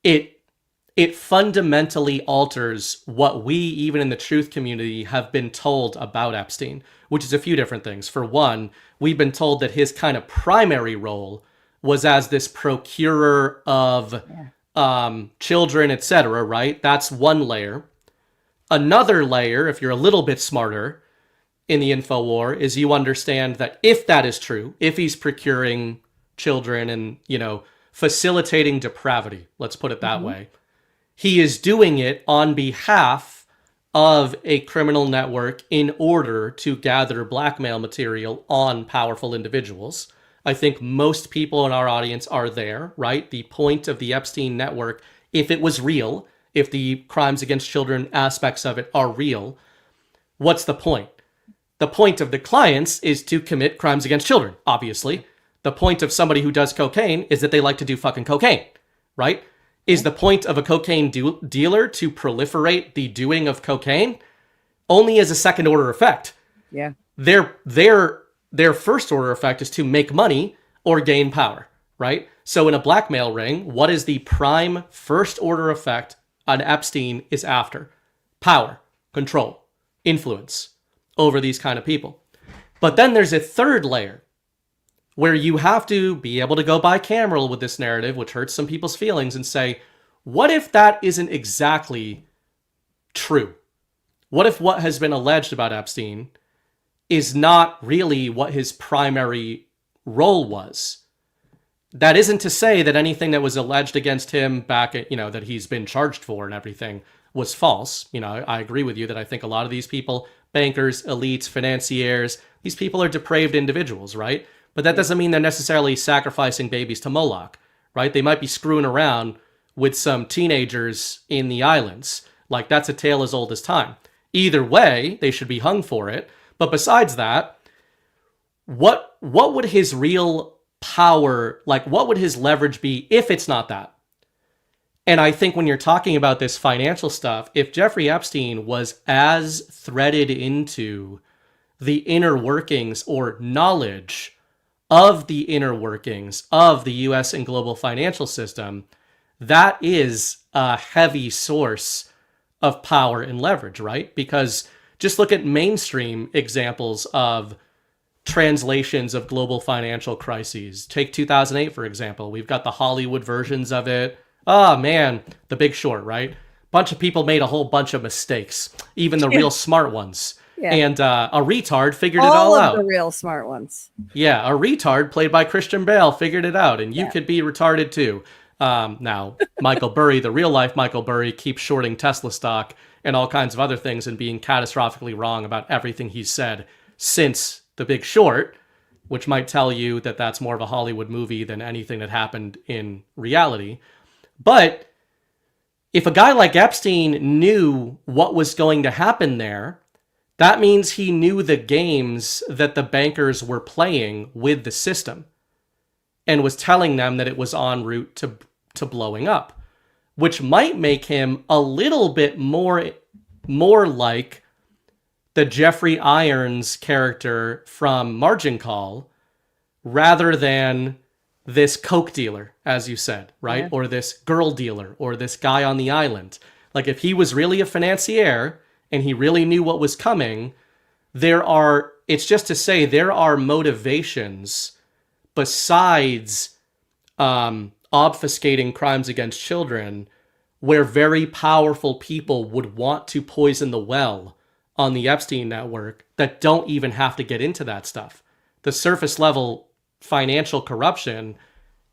it fundamentally alters what we, even in the truth community, have been told about Epstein, which is a few different things. For one, we've been told that his kind of primary role was as this procurer of children, etc., right? That's one layer. Another layer, if you're a little bit smarter in the info war, is you understand that if that is true, if he's procuring children and, facilitating depravity, let's put it that way, he is doing it on behalf of a criminal network in order to gather blackmail material on powerful individuals. I think most people in our audience are there, right? The point of the Epstein network, if it was real, if the crimes against children aspects of it are real, what's the point? The point of the clients is to commit crimes against children, obviously. The point of somebody who does cocaine is that they like to do fucking cocaine, right? Is the point of a cocaine dealer to proliferate the doing of cocaine? Only as a second order effect. Yeah. Their first order effect is to make money or gain power, right? So in a blackmail ring, what is the prime first order effect on Epstein is after? Power, control, influence over these kind of people. But then there's a third layer where you have to be able to go bicameral with this narrative, which hurts some people's feelings, and say, what if that isn't exactly true? What if what has been alleged about Epstein is not really what his primary role was? That isn't to say that anything that was alleged against him back at, that he's been charged for and everything was false. I agree with you that I think a lot of these people, bankers, elites, financiers, these people are depraved individuals, right? But that doesn't mean they're necessarily sacrificing babies to Moloch, right? They might be screwing around with some teenagers in the islands. Like, that's a tale as old as time. Either way, they should be hung for it. But besides that, what would his real power, what would his leverage be if it's not that? And I think when you're talking about this financial stuff, if Jeffrey Epstein was as threaded into the inner workings or knowledge of the inner workings of the US and global financial system, that is a heavy source of power and leverage, right? Because just look at mainstream examples of translations of global financial crises. Take 2008, for example. We've got the Hollywood versions of it. Oh man, The Big Short, right? Bunch of people made a whole bunch of mistakes, even the real smart ones. Yeah. And a retard figured it all out. All of the real smart ones. Yeah, a retard played by Christian Bale figured it out, and you could be retarded too. Now, Michael Burry, the real life Michael Burry, keeps shorting Tesla stock and all kinds of other things and being catastrophically wrong about everything he's said since The Big Short, which might tell you that that's more of a Hollywood movie than anything that happened in reality. But if a guy like Epstein knew what was going to happen there, that means he knew the games that the bankers were playing with the system and was telling them that it was en route to blowing up, which might make him a little bit more like the Jeffrey Irons character from Margin Call rather than this coke dealer, as you said, right? Yeah. Or this girl dealer or this guy on the island. Like, if he was really a financier and he really knew what was coming, it's just to say there are motivations besides obfuscating crimes against children where very powerful people would want to poison the well on the Epstein network that don't even have to get into that stuff. The surface level financial corruption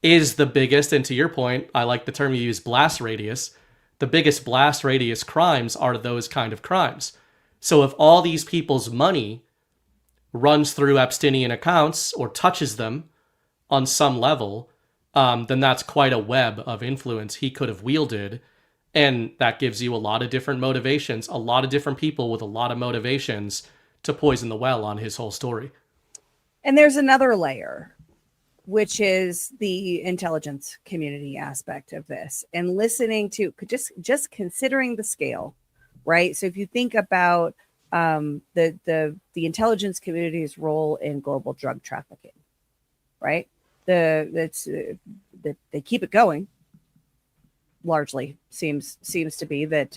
is the biggest, and to your point, I like the term you use, blast radius. The biggest blast radius crimes are those kind of crimes. So if all these people's money runs through Epsteinian accounts or touches them on some level, then that's quite a web of influence he could have wielded. And that gives you a lot of different motivations, a lot of different people with a lot of motivations to poison the well on his whole story. And there's another layer, which is the intelligence community aspect of this, and listening to just considering the scale, right? So if you think about the intelligence community's role in global drug trafficking, right? They keep it going. Largely seems to be that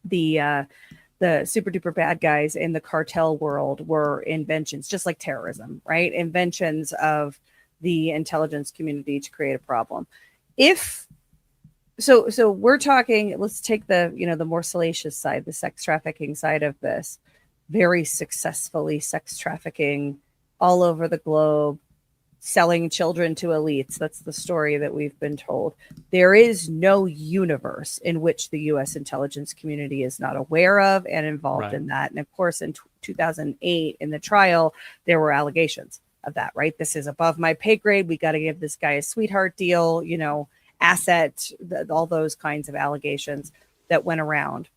the super duper bad guys in the cartel world were inventions, just like terrorism, right? Inventions of the intelligence community to create a problem. So we're talking, let's take the more salacious side, the sex trafficking side of this. Very successfully sex trafficking all over the globe, selling children to elites. That's the story that we've been told. There is no universe in which the U.S. intelligence community is not aware of and involved in that. And of course, in 2008, in the trial, there were allegations of that, right? This is above my pay grade. We got to give this guy a sweetheart deal, asset, all those kinds of allegations that went around.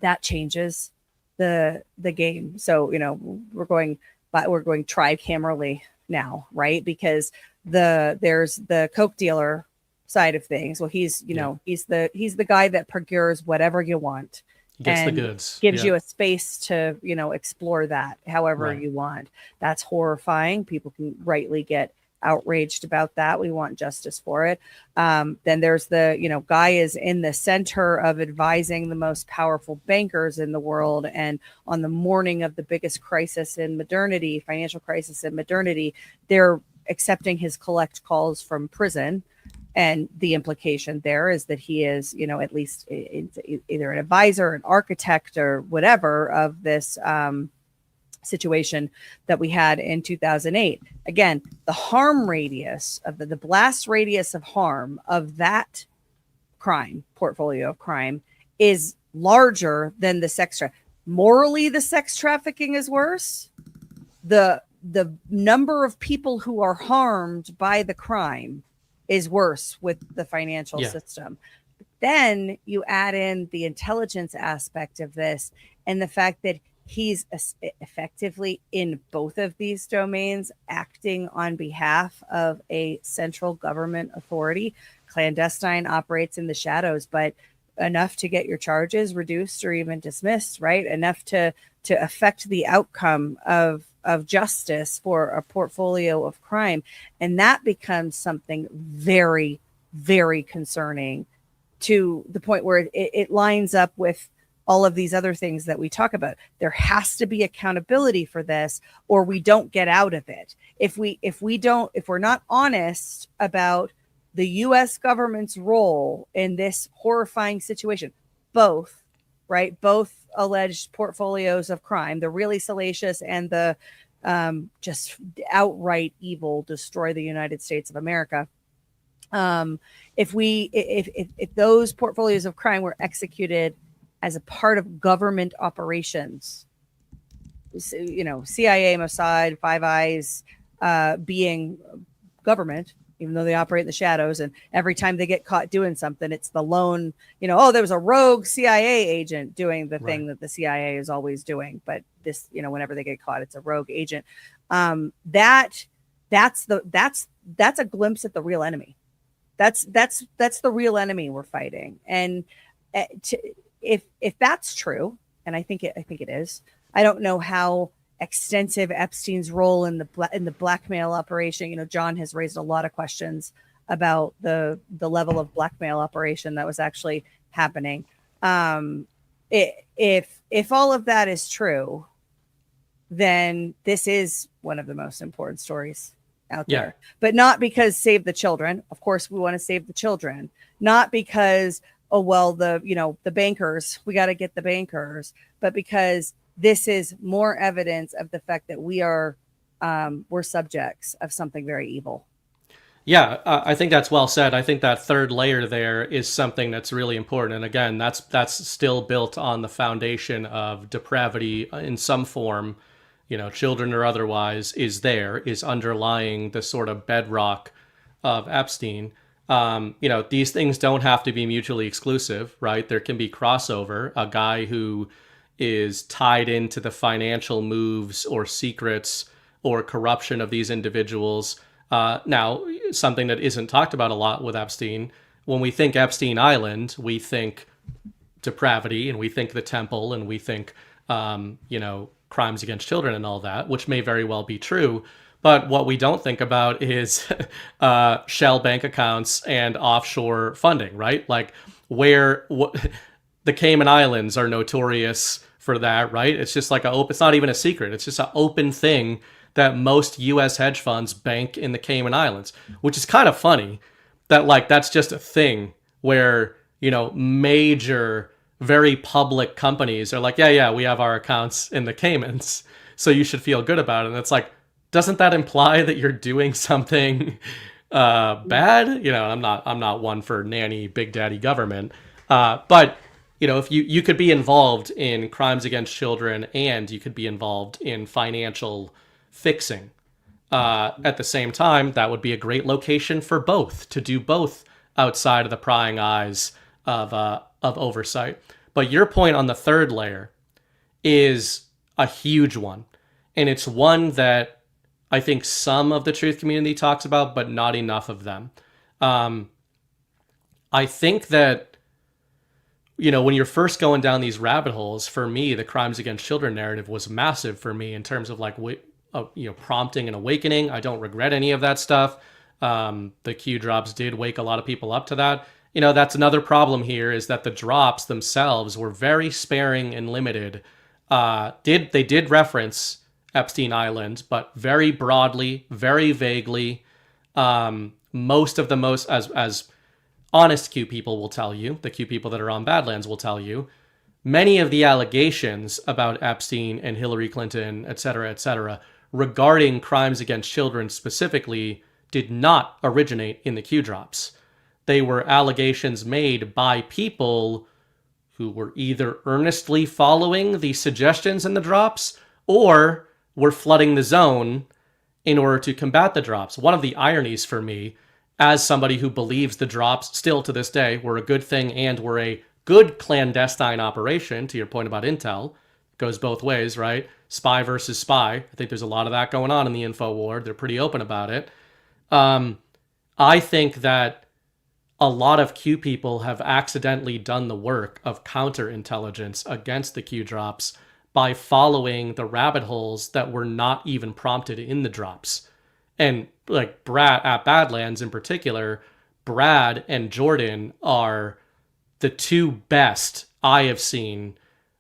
That changes the game. So, we're going tricamerally now, right? Because there's the coke dealer side of things. Well, he's the guy that procures whatever you want. Gets and the goods. Gives you a space to, explore that however you want. That's horrifying. People can rightly get outraged about that. We want justice for it. Then there's the, guy is in the center of advising the most powerful bankers in the world. And on the morning of the biggest crisis in modernity, financial crisis in modernity, they're accepting his collect calls from prison. And the implication there is that he is, at least either an advisor, an architect, or whatever of this situation that we had in 2008. Again, the harm radius of the blast radius of harm of that crime, portfolio of crime, is larger than the sex trafficking. Morally, the sex trafficking is worse. The number of people who are harmed by the crime is worse with the financial system. Then you add in the intelligence aspect of this and the fact that he's effectively in both of these domains acting on behalf of a central government authority. Clandestine operates in the shadows, but enough to get your charges reduced or even dismissed, right? Enough to affect the outcome of justice for a portfolio of crime. And that becomes something very, very concerning, to the point where it lines up with all of these other things that we talk about. There has to be accountability for this, or we don't get out of it. If we're not honest about the US government's role in this horrifying situation, both alleged portfolios of crime, the really salacious and the just outright evil, destroy the United States of America. If those portfolios of crime were executed as a part of government operations, CIA, Mossad, Five Eyes, being government, even though they operate in the shadows, and every time they get caught doing something, it's the lone, there was a rogue CIA agent doing the thing that the CIA is always doing. But this, whenever they get caught, it's a rogue agent. That's a glimpse at the real enemy. That's the real enemy we're fighting. And if that's true, and I think it is, I don't know how extensive Epstein's role in the blackmail operation. John has raised a lot of questions about the level of blackmail operation that was actually happening. If all of that is true, then this is one of the most important stories out there. But not because save the children. Of course, we want to save the children. Not because, oh, well, the bankers, we got to get the bankers, but because this is more evidence of the fact that we're subjects of something very evil. Yeah, I think that's well said. I think that third layer there is something that's really important. And again, that's still built on the foundation of depravity in some form, children or otherwise, is underlying the sort of bedrock of Epstein. These things don't have to be mutually exclusive, right? There can be crossover. A guy who is tied into the financial moves or secrets or corruption of these individuals. Now, something that isn't talked about a lot with Epstein, when we think Epstein Island, we think depravity and we think the temple and we think, crimes against children and all that, which may very well be true. But what we don't think about is shell bank accounts and offshore funding, right? Like the Cayman Islands are notorious for that, right? It's just like it's not even a secret. It's just an open thing that most U.S. hedge funds bank in the Cayman Islands, which is kind of funny that that's just a thing where, major, very public companies are like, yeah, we have our accounts in the Caymans, so you should feel good about it. And it's like, doesn't that imply that you're doing something bad? I'm not one for nanny Big Daddy government, but if you could be involved in crimes against children and you could be involved in financial fixing at the same time, that would be a great location for both, to do both outside of the prying eyes of oversight. But your point on the third layer is a huge one, and it's one that I think some of the truth community talks about, but not enough of them. I think that when you're first going down these rabbit holes, for me, the crimes against children narrative was massive for me in terms of prompting an awakening. I don't regret any of that stuff. The Q drops did wake a lot of people up to that. That's another problem here, is that the drops themselves were very sparing and limited. They did reference Epstein Island, but very broadly, very vaguely. Most as honest Q people will tell you, the Q people that are on Badlands will tell you, many of the allegations about Epstein and Hillary Clinton, et cetera, regarding crimes against children specifically, did not originate in the Q drops. They were allegations made by people who were either earnestly following the suggestions in the drops or were flooding the zone in order to combat the drops. One of the ironies for me, as somebody who believes the drops still to this day were a good thing and were a good clandestine operation, to your point about intel, goes both ways, right? Spy versus spy. I think there's a lot of that going on in the info war. They're pretty open about it. I think that a lot of Q people have accidentally done the work of counterintelligence against the Q drops by following the rabbit holes that were not even prompted in the drops. And Brad at Badlands in particular, Brad and Jordan are the two best I have seen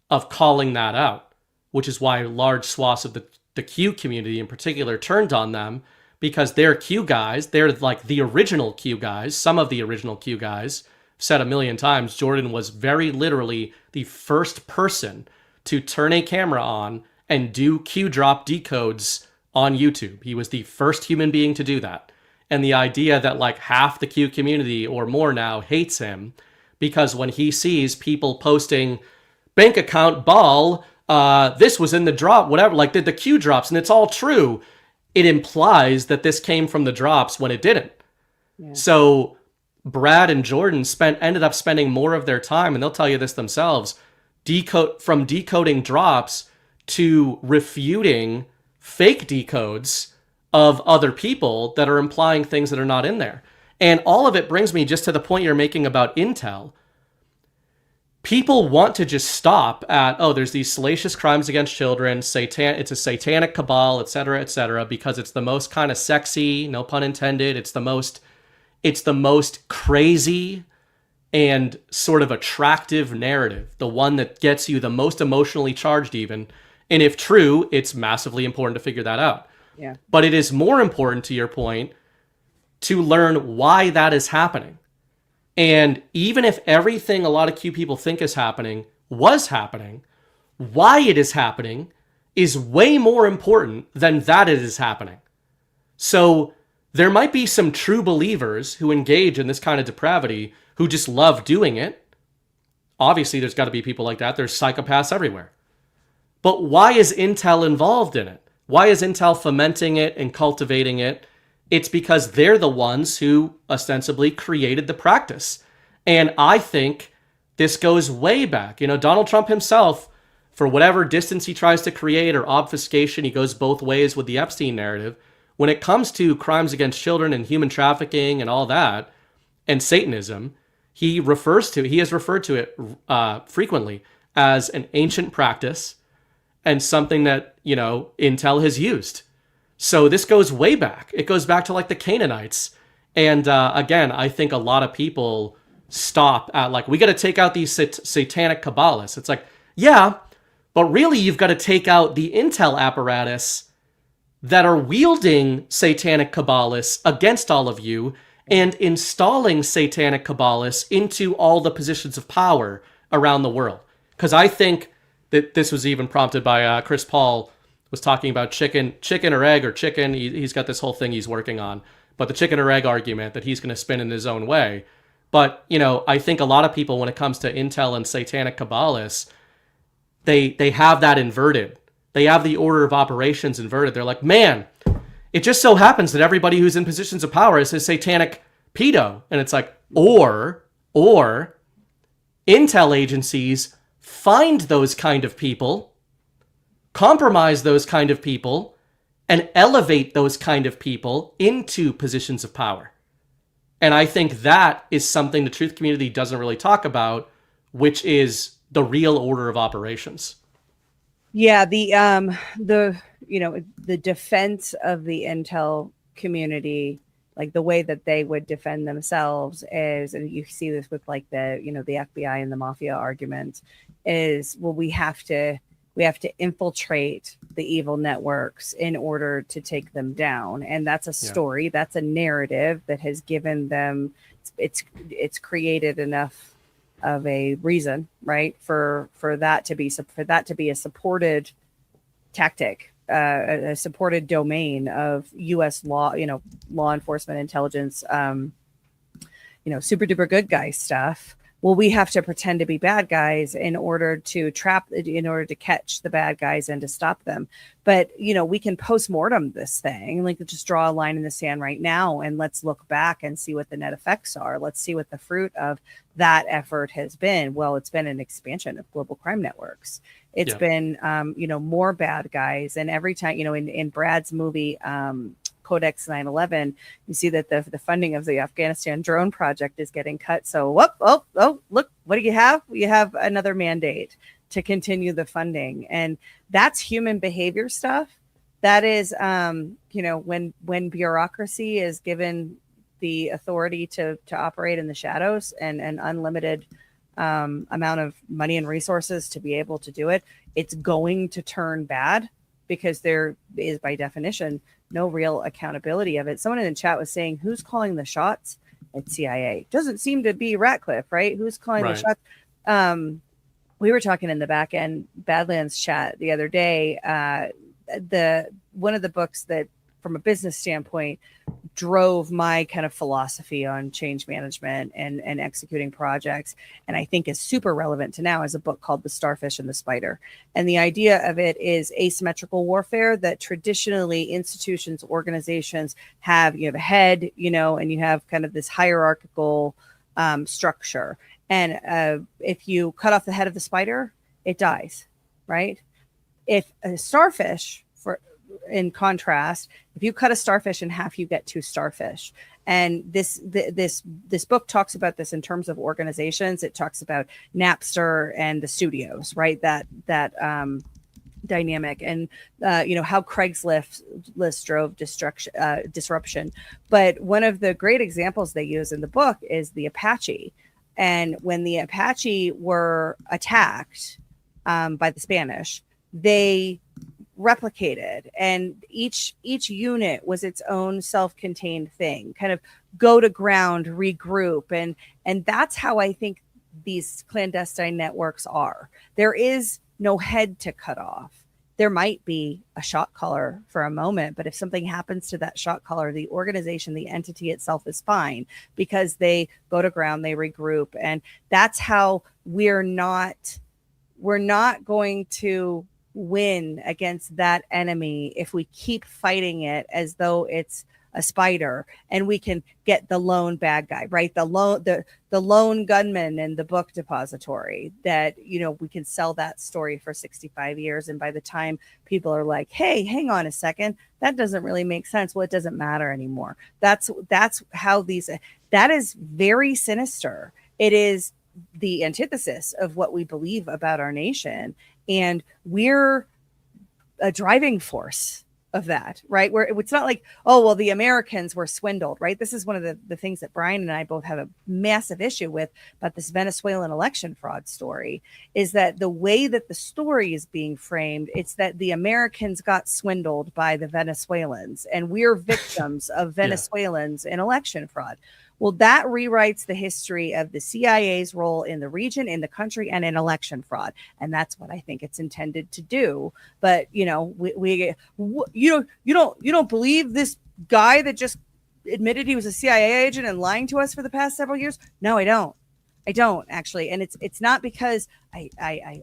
of calling that out, which is why large swaths of the Q community in particular turned on them, because they're Q guys. They're like the original Q guys. Some of the original Q guys, said a million times, Jordan was very literally the first person to turn a camera on and do Q drop decodes on YouTube. He was the first human being to do that. And the idea that half the Q community or more now hates him because when he sees people posting bank account ball, this was in the drop, whatever, the Q drops, and it's all true, it implies that this came from the drops when it didn't. Yeah. So Brad and Jordan ended up spending more of their time, and they'll tell you this themselves, decoding drops to refuting fake decodes of other people that are implying things that are not in there. And all of it brings me just to the point you're making about intel. People want to just stop at, there's these salacious crimes against children, it's a satanic cabal, et cetera, because it's the most kind of sexy, no pun intended, it's the most crazy and sort of attractive narrative, the one that gets you the most emotionally charged even. And if true, it's massively important to figure that out. Yeah. But it is more important, to your point, to learn why that is happening. And even if everything a lot of Q people think is happening was happening, why it is happening is way more important than that it is happening. So there might be some true believers who engage in this kind of depravity who just love doing it. Obviously, there's got to be people like that. There's psychopaths everywhere. But why is Intel involved in it? Why is Intel fomenting it and cultivating it? It's because they're the ones who ostensibly created the practice. And I think this goes way back. You know, Donald Trump himself, for whatever distance he tries to create or obfuscation, he goes both ways with the Epstein narrative. When it comes to crimes against children and human trafficking and all that, and Satanism, he has referred to it frequently as an ancient practice and something that, you know, Intel has used. So this goes way back. It goes back to like the Canaanites. And again, I think a lot of people stop at like, we got to take out these satanic Kabbalists. It's like, yeah, but really you've got to take out the Intel apparatus that are wielding satanic Kabbalists against all of you and installing satanic Kabbalists into all the positions of power around the world. Because I think that this was even prompted by Chris Paul was talking about chicken or egg or chicken. He's got this whole thing he's working on, but the chicken or egg argument that he's going to spin in his own way. But, you know, I think a lot of people, when it comes to Intel and satanic Kabbalists, they have that inverted. They have the order of operations inverted. They're like, man, it just so happens that everybody who's in positions of power is a satanic pedo. And it's like, or Intel agencies find those kind of people, compromise those kind of people, and elevate those kind of people into positions of power. And I think that is something the truth community doesn't really talk about, which is the real order of operations. Yeah, the defense of the Intel community, like the way that they would defend themselves is, and you see this with like the FBI and the mafia argument, is, well, we have to infiltrate the evil networks in order to take them down. And that's a story, that's a narrative that has given them, it's created enough of a reason, right, for that to be a supported tactic, a supported domain of U.S. law, law enforcement, intelligence, super duper good guy stuff. Well, we have to pretend to be bad guys in order to catch the bad guys and to stop them. But, we can post-mortem this thing, like just draw a line in the sand right now and let's look back and see what the net effects are. Let's see what the fruit of that effort has been. Well, it's been an expansion of global crime networks. It's been, more bad guys. And every time, in Brad's movie, Codex 9/11, you see that the funding of the Afghanistan drone project is getting cut. So, look, what do you have? You have another mandate to continue the funding. And that's human behavior stuff. That is, when bureaucracy is given the authority to operate in the shadows and an unlimited amount of money and resources to be able to do it, it's going to turn bad because there is, by definition, no real accountability of it. Someone in the chat was saying, who's calling the shots at CIA? Doesn't seem to be Ratcliffe, right? Who's calling the shots? We were talking in the back end Badlands chat the other day. One of the books that, from a business standpoint, drove my kind of philosophy on change management and executing projects, and I think is super relevant to now, is a book called The Starfish and the Spider. And the idea of it is asymmetrical warfare that traditionally institutions, organizations have. You have a head, and you have kind of this hierarchical structure. And if you cut off the head of the spider, it dies, right? If a starfish, in contrast, if you cut a starfish in half, you get two starfish. And this book talks about this in terms of organizations. It talks about Napster and the studios, right? That dynamic, and how Craigslist drove disruption. But one of the great examples they use in the book is the Apache. And when the Apache were attacked by the Spanish, they replicated, and each unit was its own self-contained thing, kind of go to ground, regroup, and that's how I think these clandestine networks are. There is no head to cut off. There might be a shot caller for a moment, but if something happens to that shot caller, the organization, the entity itself is fine, because they go to ground, they regroup. And that's how we're not going to win against that enemy if we keep fighting it as though it's a spider and we can get the lone bad guy, right? The lone gunman in the book depository that, we can sell that story for 65 years. And by the time people are like, hey, hang on a second, that doesn't really make sense. Well, it doesn't matter anymore. That's how that is very sinister. It is the antithesis of what we believe about our nation. And we're a driving force of that, right? Where it's not like, oh, well, the Americans were swindled, right? This is one of the things that Brian and I both have a massive issue with about this Venezuelan election fraud story, is that the way that the story is being framed, it's that the Americans got swindled by the Venezuelans and we're victims of Venezuelans in election fraud. Well, that rewrites the history of the CIA's role in the region, in the country, and in election fraud. And that's what I think it's intended to do. But, you don't believe this guy that just admitted he was a CIA agent and lying to us for the past several years? No, I don't. I don't actually. And it's not because I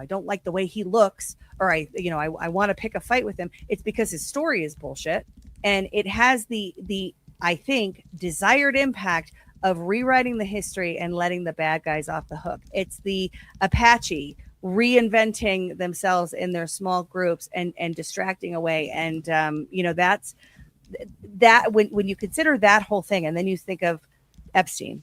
don't like the way he looks, or I want to pick a fight with him. It's because his story is bullshit. And it has the I think, desired impact of rewriting the history and letting the bad guys off the hook. It's the Apache reinventing themselves in their small groups and distracting away. And, that's that when you consider that whole thing, and then you think of Epstein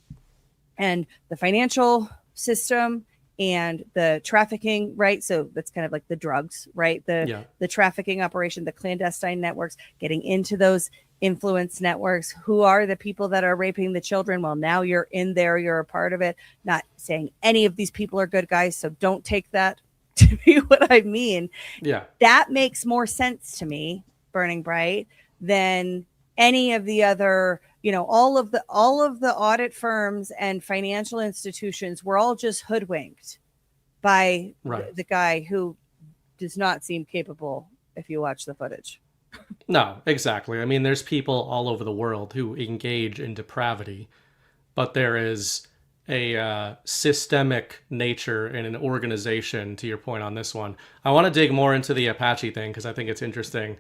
and the financial system and the trafficking, right? So that's kind of like the drugs, right? The trafficking operation, the clandestine networks, getting into those influence networks. Who are the people that are raping the children? Well, now you're in there, you're a part of it. Not saying any of these people are good guys, so don't take that to be what I mean. Yeah. That makes more sense to me, Burning Bright, than any of the other, all of the audit firms and financial institutions were all just hoodwinked by the guy who does not seem capable if you watch the footage. No, exactly. I mean, there's people all over the world who engage in depravity, but there is a systemic nature in an organization, to your point on this one. I want to dig more into the Apache thing because I think it's interesting,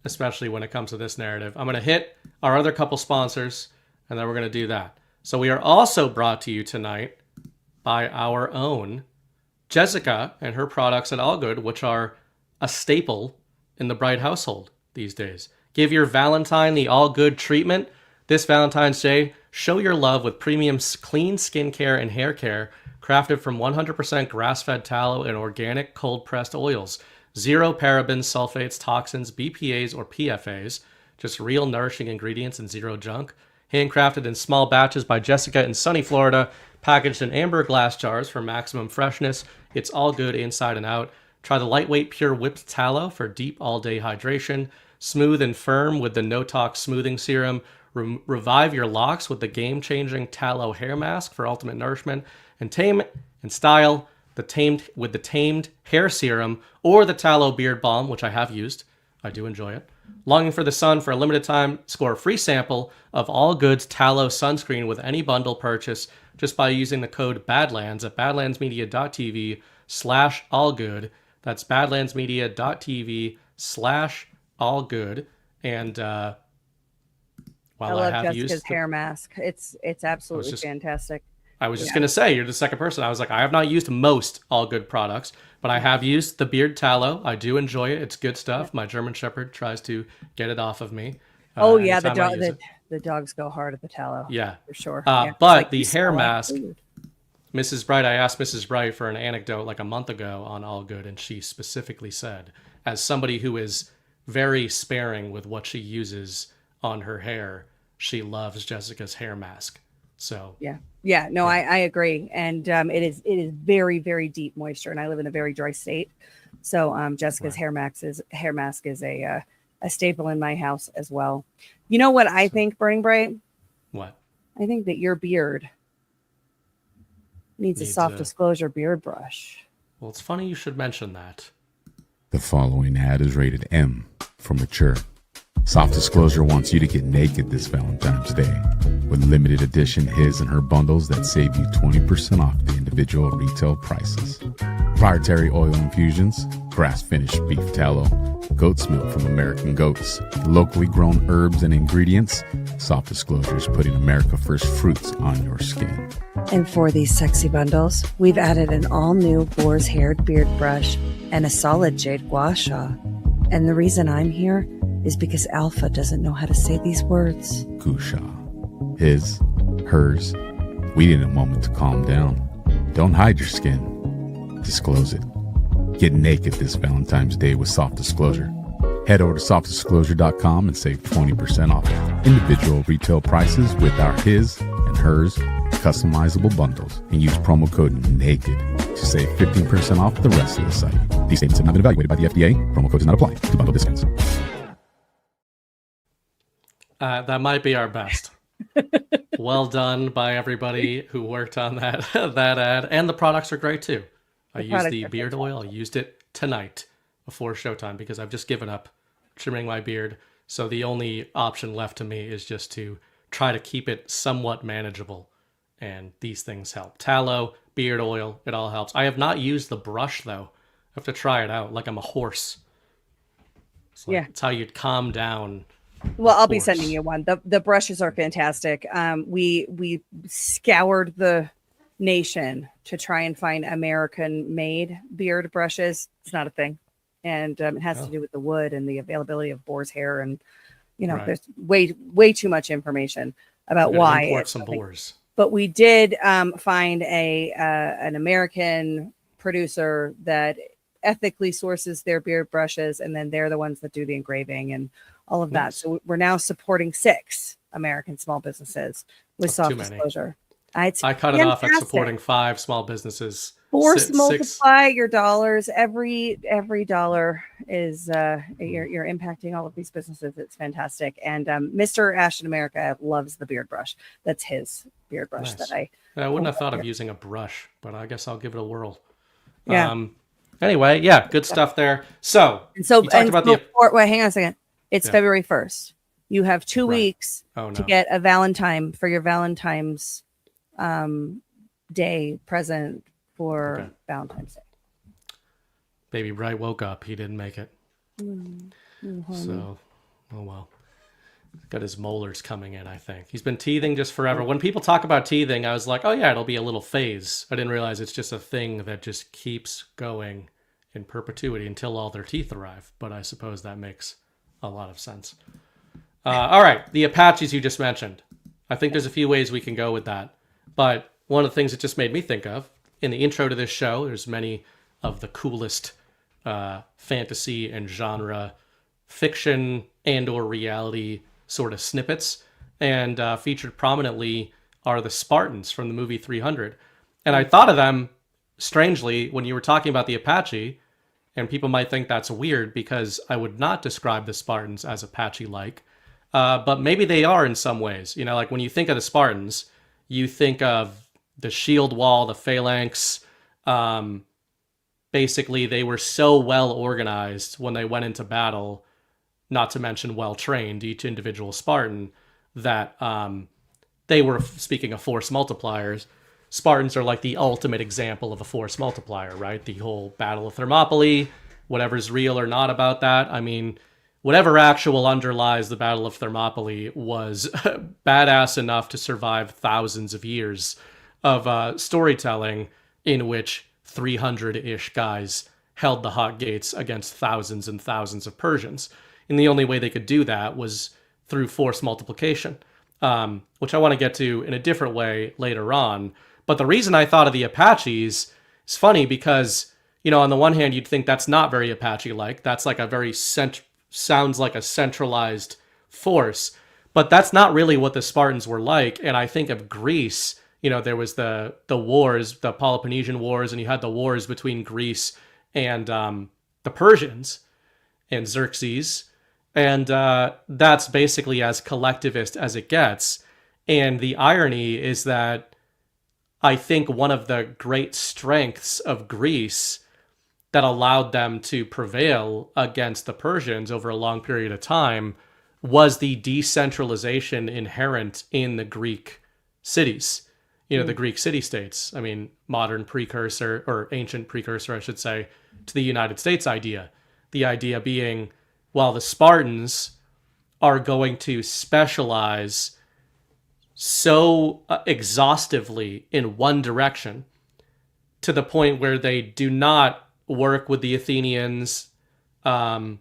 especially when it comes to this narrative. I'm going to hit our other couple sponsors, and then we're going to do that. So we are also brought to you tonight by our own Jessica and her products at All Good, which are a staple in the Bright household these days. Give your Valentine the All Good treatment this Valentine's Day. Show your love with premium clean skincare and hair care crafted from 100% grass-fed tallow and organic cold-pressed oils. Zero parabens, sulfates, toxins, BPAs, or PFAs. Just real nourishing ingredients and zero junk. Handcrafted in small batches by Jessica in sunny Florida. Packaged in amber glass jars for maximum freshness. It's all good inside and out. Try the lightweight pure whipped tallow for deep all-day hydration. Smooth and firm with the No-Tox smoothing serum. Revive your locks with the game-changing tallow hair mask for ultimate nourishment. And tame and style the tamed hair serum or the tallow beard balm, which I have used. I do enjoy it. Longing for the sun? For a limited time, score a free sample of All Good's tallow sunscreen with any bundle purchase just by using the code BADLANDS at badlandsmedia.tv/allgood. That's badlandsmedia.tv/allgood. And while I love have Jessica's used hair mask. It's absolutely fantastic. I was just going to say, you're the second person. I was like, I have not used most All Good products, but I have used the beard tallow. I do enjoy it. It's good stuff. My German Shepherd tries to get it off of me. The dogs go hard at the tallow. Yeah. For sure. But like the hair mask, Mrs. Bright, I asked Mrs. Bright for an anecdote like a month ago on All Good, and she specifically said, as somebody who is very sparing with what she uses on her hair, she loves Jessica's hair mask. So No, I agree. And it is very, very deep moisture. And I live in a very dry state. So Jessica's hair mask is a staple in my house as well. You know what I think, Burning Bright? What? I think that your beard needs a soft disclosure beard brush. Well, it's funny you should mention that. The following ad is rated M for mature. Soft Disclosure wants you to get naked this Valentine's Day with limited edition his and her bundles that save you 20% off the individual retail prices. Proprietary oil infusions, grass-finished beef tallow, goat's milk from American goats, locally grown herbs and ingredients. Soft Disclosure is putting America First fruits on your skin. And for these sexy bundles, we've added an all-new boar's haired beard brush and a solid jade gua sha. And the reason I'm here is because Alpha doesn't know how to say these words. Gusha. His, hers. We need a moment to calm down. Don't hide your skin. Disclose it. Get naked this Valentine's Day with Soft Disclosure. Head over to softdisclosure.com and save 20% off individual retail prices with our his and hers customizable bundles, and use promo code NAKED to save 15% off the rest of the site. These statements have not been evaluated by the FDA. Promo code does not apply to bundle discounts. That might be our best. Well done by everybody who worked on that ad. And the products are great too. I used the beard oil. I used it tonight before showtime because I've just given up trimming my beard. So the only option left to me is just to try to keep it somewhat manageable. And these things help. Tallow, beard oil, it all helps. I have not used the brush though. I have to try it out like I'm a horse. It's how you'd calm down. Well, I'll be sending you one. The brushes are fantastic. We scoured the nation to try and find American-made beard brushes. It's not a thing, and it has to do with the wood and the availability of boar's hair, and there's way too much information about why. Import some boars. But we did find an American producer that ethically sources their beard brushes, and then they're the ones that do the engraving and all of that. So we're now supporting 6 American small businesses with Soft Disclosure. I cut it off at supporting 5 small businesses. Force multiply your dollars. Every dollar is you're impacting all of these businesses. It's fantastic. And Mr. Ashe in America loves the beard brush. That's his beard brush that I wouldn't have thought of using a brush, but I guess I'll give it a whirl. Yeah. Anyway, good stuff there. So wait, hang on a second. It's February 1st. You have 2 weeks to get a Valentine for your Valentine's Day present for Valentine's Day. Baby Bright woke up. He didn't make it. So, oh well. Got his molars coming in, I think. He's been teething just forever. When people talk about teething, I was like, oh yeah, it'll be a little phase. I didn't realize it's just a thing that just keeps going in perpetuity until all their teeth arrive. But I suppose that makes a lot of sense. All right, the Apaches you just mentioned. I think there's a few ways we can go with that. But one of the things it just made me think of, in the intro to this show, there's many of the coolest fantasy and genre fiction and or reality sort of snippets. And featured prominently are the Spartans from the movie 300. And I thought of them, strangely, when you were talking about the Apache, and people might think that's weird because I would not describe the Spartans as Apache-like. But maybe they are in some ways. Like when you think of the Spartans, you think of the shield wall, the phalanx. Basically, they were so well organized when they went into battle, not to mention well trained, each individual Spartan, that they were, speaking of force multipliers, Spartans are like the ultimate example of a force multiplier, right? The whole Battle of Thermopylae, whatever's real or not about that. I mean, whatever actual underlies the Battle of Thermopylae was badass enough to survive thousands of years of storytelling in which 300-ish guys held the hot gates against thousands and thousands of Persians. And the only way they could do that was through force multiplication, which I want to get to in a different way later on. But the reason I thought of the Apaches is funny because, on the one hand, you'd think that's not very Apache-like. That's like a very sounds like a centralized force. But that's not really what the Spartans were like. And I think of Greece, there was the wars, the Peloponnesian Wars, and you had the wars between Greece and the Persians and Xerxes. And that's basically as collectivist as it gets. And the irony is that I think one of the great strengths of Greece that allowed them to prevail against the Persians over a long period of time was the decentralization inherent in the Greek cities, the Greek city-states. I mean, modern precursor, or ancient precursor, I should say, to the United States idea. The idea being, while the Spartans are going to specialize so exhaustively in one direction to the point where they do not work with the Athenians and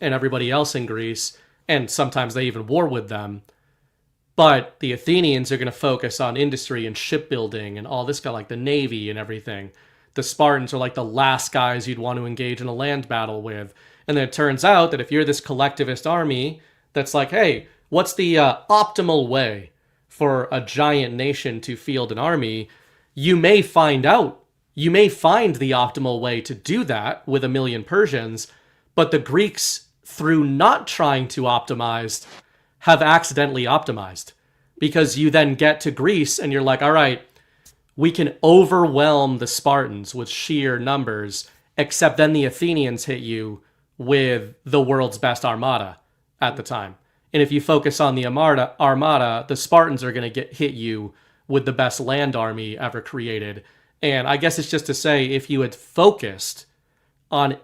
everybody else in Greece, and sometimes they even war with them. But the Athenians are going to focus on industry and shipbuilding and all this kind of like the Navy and everything. The Spartans are like the last guys you'd want to engage in a land battle with. And then it turns out that if you're this collectivist army that's like, hey, what's the optimal way for a giant nation to field an army? You may find the optimal way to do that with 1 million Persians, but the Greeks, through not trying to optimize, have accidentally optimized. Because you then get to Greece and you're like, all right, we can overwhelm the Spartans with sheer numbers, except then the Athenians hit you with the world's best armada at the time. And if you focus on the armada, the Spartans are going to hit you with the best land army ever created. And I guess it's just to say, if you had focused on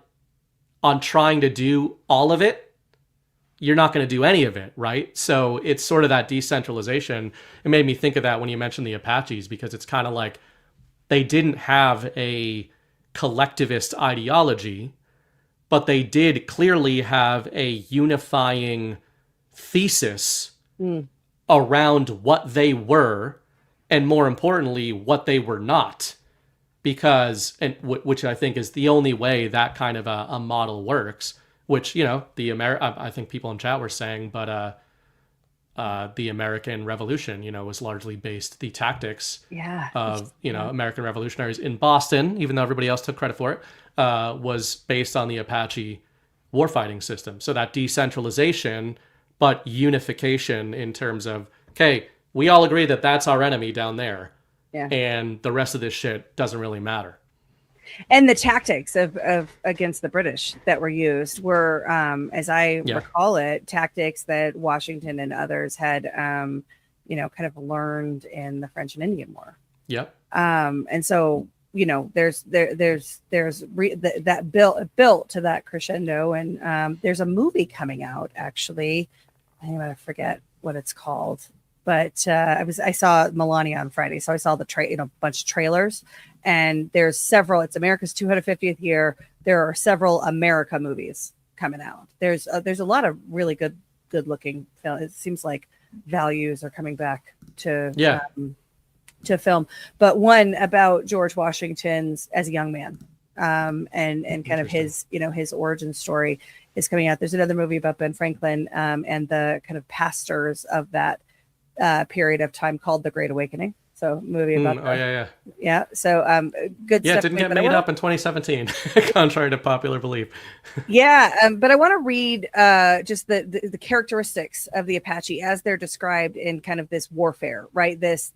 trying to do all of it, you're not going to do any of it, right? So it's sort of that decentralization. It made me think of that when you mentioned the Apaches, because it's kind of like they didn't have a collectivist ideology, but they did clearly have a unifying thesis around what they were, and more importantly, what they were not. Because, and which I think is the only way that kind of a model works, which, I think people in chat were saying, but the American Revolution, was largely based, the tactics of, American revolutionaries in Boston, even though everybody else took credit for it, was based on the Apache warfighting system. So that decentralization, but unification in terms of, okay, we all agree that that's our enemy down there. Yeah. And the rest of this shit doesn't really matter. And the tactics of against the British that were used were, as I recall it, tactics that Washington and others had, kind of learned in the French and Indian War. Yep. And so, there's that built to that crescendo, and there's a movie coming out actually. I'm gonna forget what it's called. But I saw Melania on Friday, so I saw the bunch of trailers, and there's several. It's America's 250th year. There are several America movies coming out. There's a lot of really good looking film. It seems like values are coming back to film. But one about George Washington's as a young man, and kind of his his origin story is coming out. There's another movie about Ben Franklin and the kind of pastors of that period of time called The Great Awakening. So movie about yeah. So good stuff. It didn't get made up in 2017, contrary to popular belief. But I want to read just the characteristics of the Apache as they're described in kind of this warfare, right? This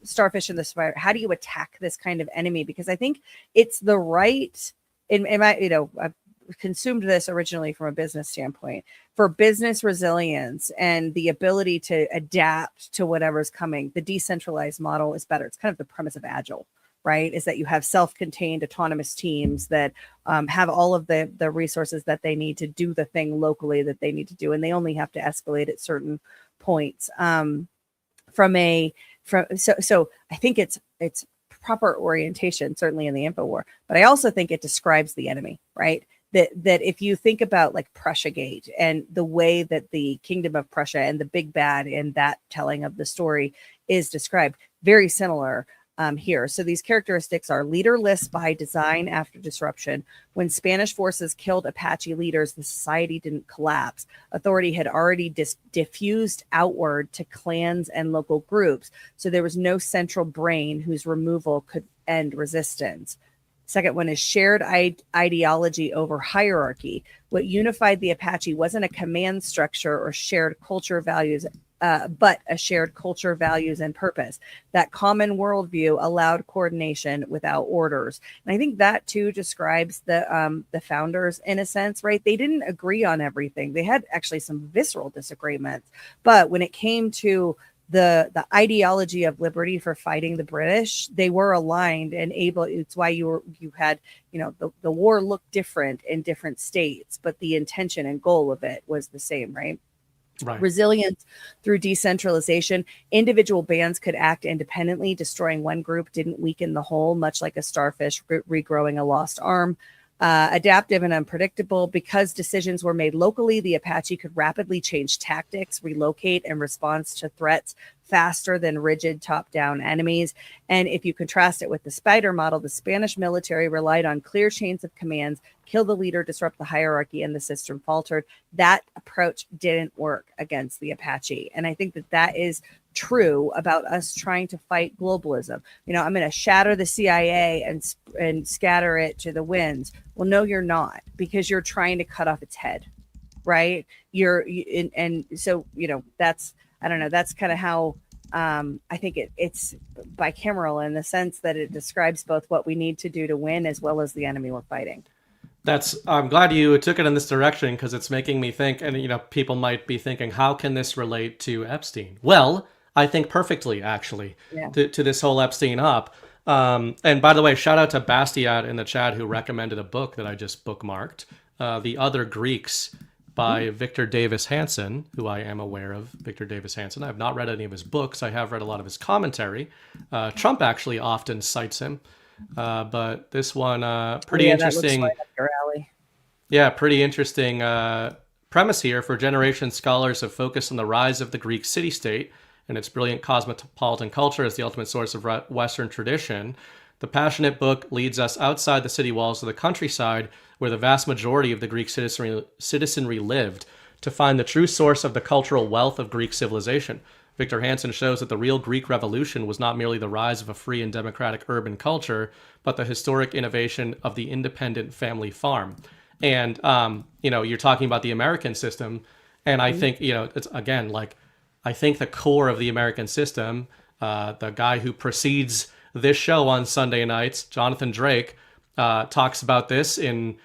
starfish and the spider. How do you attack this kind of enemy? Because I think it's the right in my I've consumed this originally from a business standpoint for business resilience and the ability to adapt to whatever's coming. The decentralized model is better. It's kind of the premise of Agile, right? Is that you have self-contained autonomous teams that have all of the resources that they need to do the thing locally that they need to do. And they only have to escalate at certain points. So I think it's proper orientation, certainly in the info war, but I also think it describes the enemy, right? That if you think about like Prussiagate and the way that the Kingdom of Prussia and the big bad in that telling of the story is described, very similar. here. So these characteristics are leaderless by design after disruption. When Spanish forces killed Apache leaders, the society didn't collapse. Authority had already diffused outward to clans and local groups. So there was no central brain whose removal could end resistance. Second one is shared ideology over hierarchy. What unified the Apache wasn't a command structure or shared culture values, but a shared culture, values, and purpose. That common worldview allowed coordination without orders. And I think that too describes the founders in a sense, right? They didn't agree on everything. They had actually some visceral disagreements, but when it came to the ideology of liberty for fighting the British, they were aligned and able. It's why you had, the war looked different in different states, but the intention and goal of it was the same, right? Right. Resilience through decentralization. Individual bands could act independently. Destroying one group didn't weaken the whole, much like a starfish regrowing a lost arm. Adaptive and unpredictable. Because decisions were made locally, the Apache could rapidly change tactics, relocate, and respond to threats faster than rigid top-down enemies. And if you contrast it with the spider model, the Spanish military relied on clear chains of commands, kill the leader, disrupt the hierarchy, and the system faltered. That approach didn't work against the Apache. And I think that is true about us trying to fight globalism. I'm going to shatter the CIA and scatter it to the winds. Well, no, you're not, because you're trying to cut off its head, right? So that's, I don't know, that's kind of how I think it's bicameral in the sense that it describes both what we need to do to win as well as the enemy we're fighting. I'm glad you took it in this direction, because it's making me think, and people might be thinking, how can this relate to Epstein? Well, I think perfectly, actually, to this whole Epstein up. And by the way, shout out to Bastiat in the chat, who recommended a book that I just bookmarked, The Other Greeks by Victor Davis Hanson, who I am aware of. Victor Davis Hanson. I have not read any of his books. I have read a lot of his commentary. Trump actually often cites him. But this one, pretty interesting. That looks right up your alley. Yeah, pretty interesting premise here. For generations, scholars have focused on the rise of the Greek city-state and its brilliant cosmopolitan culture as the ultimate source of Western tradition. The passionate book leads us outside the city walls of the countryside, where the vast majority of the Greek citizenry lived, to find the true source of the cultural wealth of Greek civilization. Victor Hanson shows that the real Greek Revolution was not merely the rise of a free and democratic urban culture, but the historic innovation of the independent family farm. And, you're talking about the American system. And I think, it's again, like, I think the core of the American system, the guy who precedes this show on Sunday nights, Jonathan Drake, talks about this in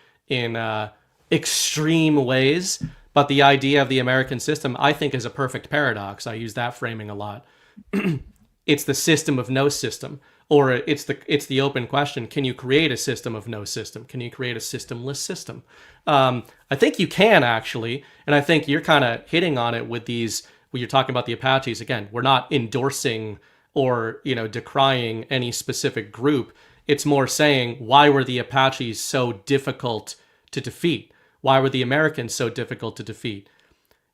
extreme ways. But the idea of the American system, I think, is a perfect paradox. I use that framing a lot. It's the system of no system, or it's the open question: can you create a system of no system? Can you create a systemless system? I think you can, actually, and I think you're kind of hitting on it with these. When you're talking about the Apaches, again, we're not endorsing or decrying any specific group. It's more saying, why were the Apaches so difficult to defeat? Why were the Americans so difficult to defeat?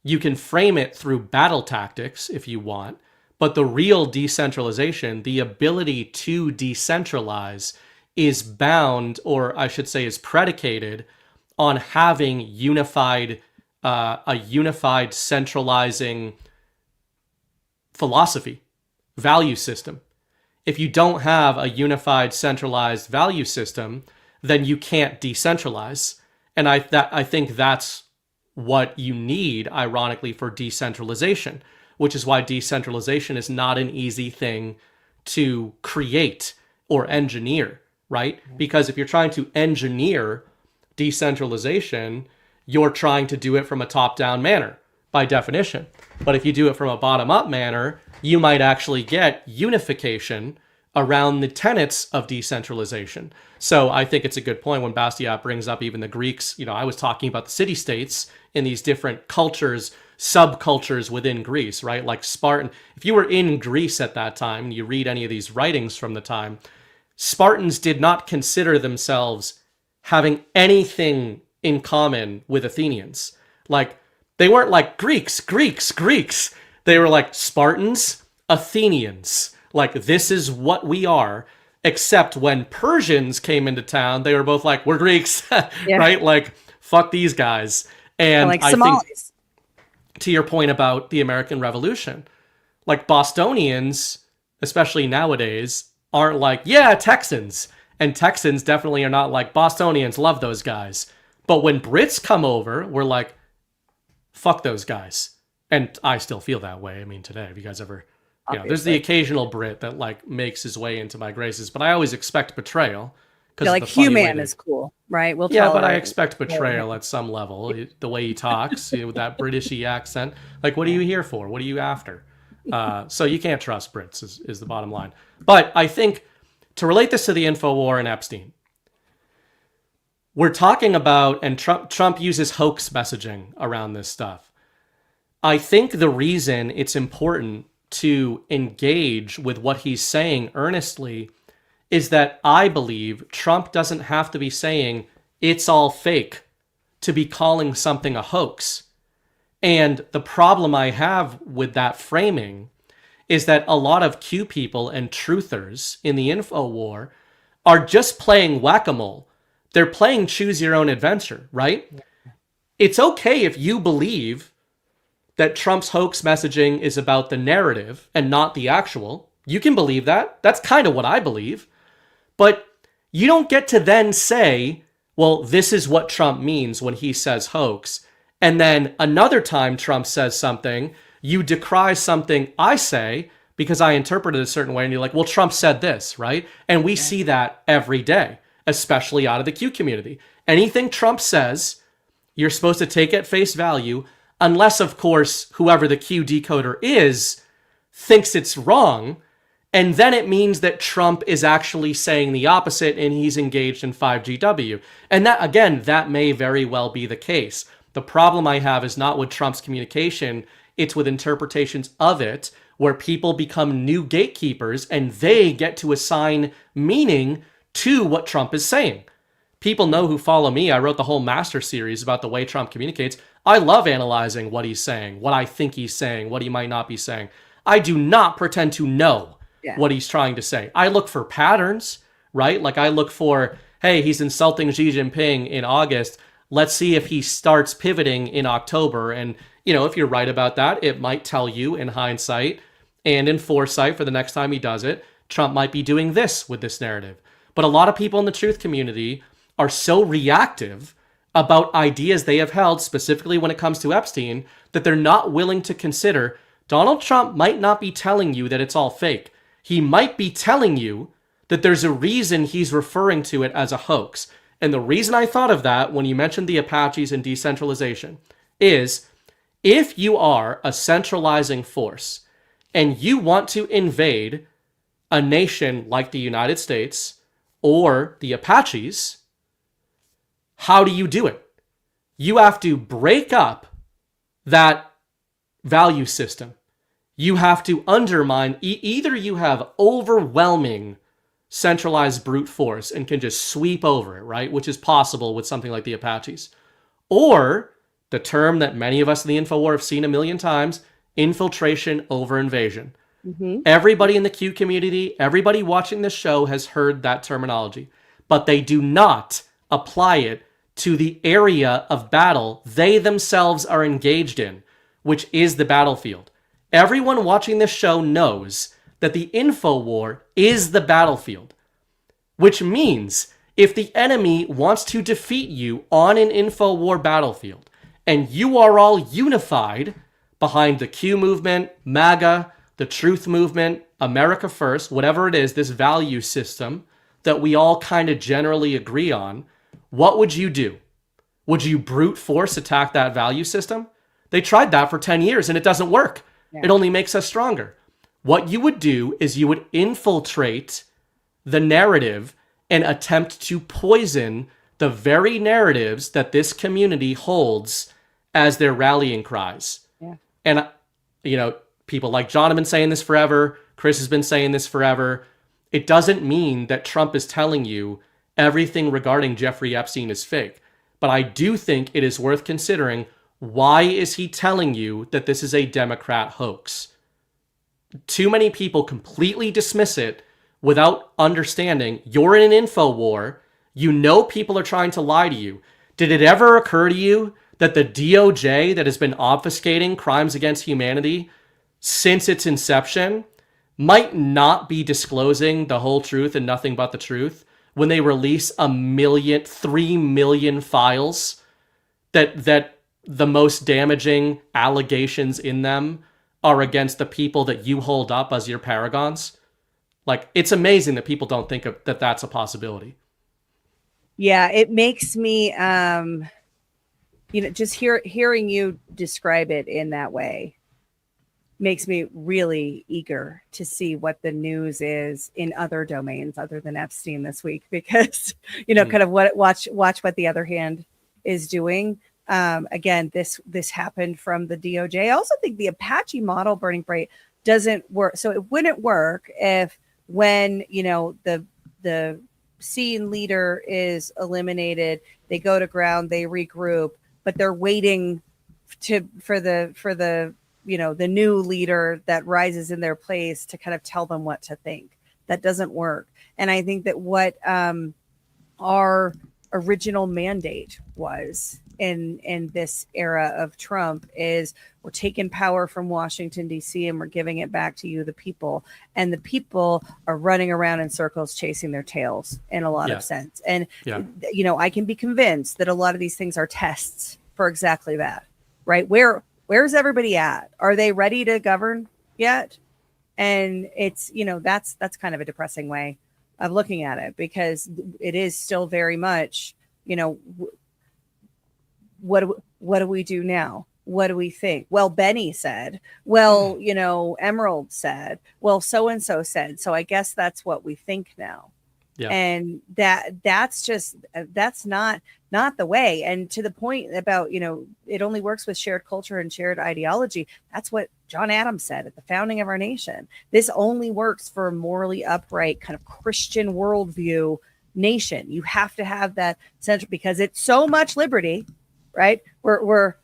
You can frame it through battle tactics if you want, but the real decentralization, the ability to decentralize, is bound, or I should say is predicated on having a unified centralizing philosophy, value system. If you don't have a unified centralized value system, then you can't decentralize. And I think that's what you need, ironically, for decentralization, which is why decentralization is not an easy thing to create or engineer, right? Because if you're trying to engineer decentralization, you're trying to do it from a top-down manner, by definition. But if you do it from a bottom-up manner, you might actually get unification around the tenets of decentralization. So I think it's a good point when Bastiat brings up even the Greeks. I was talking about the city-states in these different cultures, subcultures within Greece, right? Like Spartan. If you were in Greece at that time, and you read any of these writings from the time, Spartans did not consider themselves having anything in common with Athenians. Like, they weren't like Greeks. They were like Spartans, Athenians. Like, this is what we are. Except when Persians came into town, they were both like, we're Greeks, right? Like, fuck these guys. And like I Somalis. think, to your point about the American Revolution, like Bostonians, especially nowadays, aren't like, yeah, Texans. And Texans definitely are not like, Bostonians love those guys. But when Brits come over, we're like, fuck those guys. And I still feel that way. I mean, today, have you guys ever... You know, there's the occasional Brit that like makes his way into my graces, but I always expect betrayal. Like Hugh-Man is cool, right? We'll but I expect betrayal at some level. The way he talks, with that Britishy accent. Like, what are you here for? What are you after? So you can't trust Brits is the bottom line. But I think to relate this to the InfoWar and Epstein, we're talking about, and Trump uses hoax messaging around this stuff. I think the reason it's important to engage with what he's saying earnestly is that I believe Trump doesn't have to be saying it's all fake to be calling something a hoax. And the problem I have with that framing is that a lot of Q people and truthers in the info war are just playing whack-a-mole. They're playing choose your own adventure, right? It's okay if you believe that Trump's hoax messaging is about the narrative and not the actual. You can believe that. That's kind of what I believe. But you don't get to then say, well, this is what Trump means when he says hoax. And then another time Trump says something, you decry something I say because I interpret it a certain way. And you're like, well, Trump said this, right? And we see that every day, especially out of the Q community. Anything Trump says, you're supposed to take at face value, unless, of course, whoever the Q decoder is thinks it's wrong. And then it means that Trump is actually saying the opposite and he's engaged in 5GW. And that, again, that may very well be the case. The problem I have is not with Trump's communication, it's with interpretations of it, where people become new gatekeepers and they get to assign meaning to what Trump is saying. People know who follow me. I wrote the whole master series about the way Trump communicates. I love analyzing what he's saying, what I think he's saying, what he might not be saying. I do not pretend to know what he's trying to say. I look for patterns, right? Like I look for, hey, he's insulting Xi Jinping in August. Let's see if he starts pivoting in October. And, you know, if you're right about that, it might tell you in hindsight and in foresight for the next time he does it, Trump might be doing this with this narrative. But a lot of people in the truth community are so reactive about ideas they have held, specifically when it comes to Epstein, that they're not willing to consider Donald Trump might not be telling you that it's all fake. He might be telling you that there's a reason he's referring to it as a hoax. And the reason I thought of that when you mentioned the Apaches and decentralization is if you are a centralizing force and you want to invade a nation like the United States or the Apaches, how do you do it? You have to break up that value system. You have to undermine, either you have overwhelming centralized brute force and can just sweep over it, right? Which is possible with something like the Apaches. Or the term that many of us in the InfoWar have seen a million times, infiltration over invasion. Mm-hmm. Everybody in the Q community, everybody watching this show has heard that terminology, but they do not apply it to the area of battle they themselves are engaged in, which is the battlefield. Everyone watching this show knows that the InfoWar is the battlefield, which means if the enemy wants to defeat you on an InfoWar battlefield, and you are all unified behind the Q movement, MAGA, the truth movement, America First, whatever it is, this value system that we all kind of generally agree on, what would you do? Would you brute force attack that value system? They tried that for 10 years and it doesn't work. Yeah. It only makes us stronger. What you would do is you would infiltrate the narrative and attempt to poison the very narratives that this community holds as their rallying cries. Yeah. And, you know, people like John have been saying this forever. Chris has been saying this forever. It doesn't mean that Trump is telling you everything regarding Jeffrey Epstein is fake. But I do think it is worth considering, why is he telling you that this is a Democrat hoax? too many people completely dismiss it without understanding you're in an info war. You know people are trying to lie to you. Did it ever occur to you that the DOJ that has been obfuscating crimes against humanity since its inception might not be disclosing the whole truth and nothing but the truth when they release 3 million files that the most damaging allegations in them are against the people that you hold up as your paragons? Like, it's amazing that people don't think that that's a possibility. Yeah, it makes me, just hearing you describe it in that way makes me really eager to see what the news is in other domains other than Epstein this week, because, kind of watch what the other hand is doing. Again, this happened from the DOJ. I also think the Apache model, Burning Bright, doesn't work. So it wouldn't work if when, the scene leader is eliminated, they go to ground, they regroup, but they're waiting for the the new leader that rises in their place to kind of tell them what to think. That doesn't work. And I think that what our original mandate was in this era of Trump is we're taking power from Washington, D.C., and we're giving it back to you, the people. And the people are running around in circles chasing their tails in a lot of sense. And, I can be convinced that a lot of these things are tests for exactly that, right? Where's everybody at? Are they ready to govern yet? And it's, that's kind of a depressing way of looking at it, because it is still very much, what do we do now? What do we think? Well, Benny said, well, Emerald said, well, so-and-so said. So I guess that's what we think now. Yeah. And that's not the way. And to the point about, it only works with shared culture and shared ideology. That's what John Adams said at the founding of our nation. This only works for a morally upright kind of Christian worldview nation. You have to have that central, because it's so much liberty, right? We're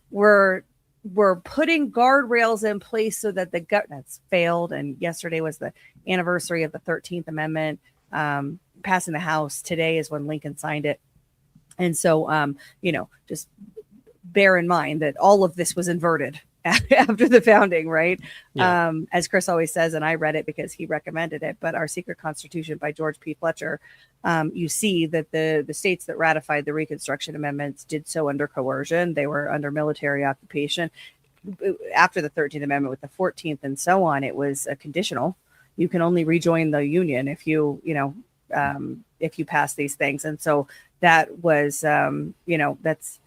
putting guardrails in place so that the government's failed. And yesterday was the anniversary of the 13th Amendment passing the House. Today is when Lincoln signed it. And so, just bear in mind that all of this was inverted after the founding, right? Yeah. As Chris always says, and I read it because he recommended it, but Our Secret Constitution by George P. Fletcher, you see that the states that ratified the Reconstruction Amendments did so under coercion. They were under military occupation. After the 13th Amendment with the 14th and so on, it was a conditional. You can only rejoin the Union if you pass these things. And so that was, that's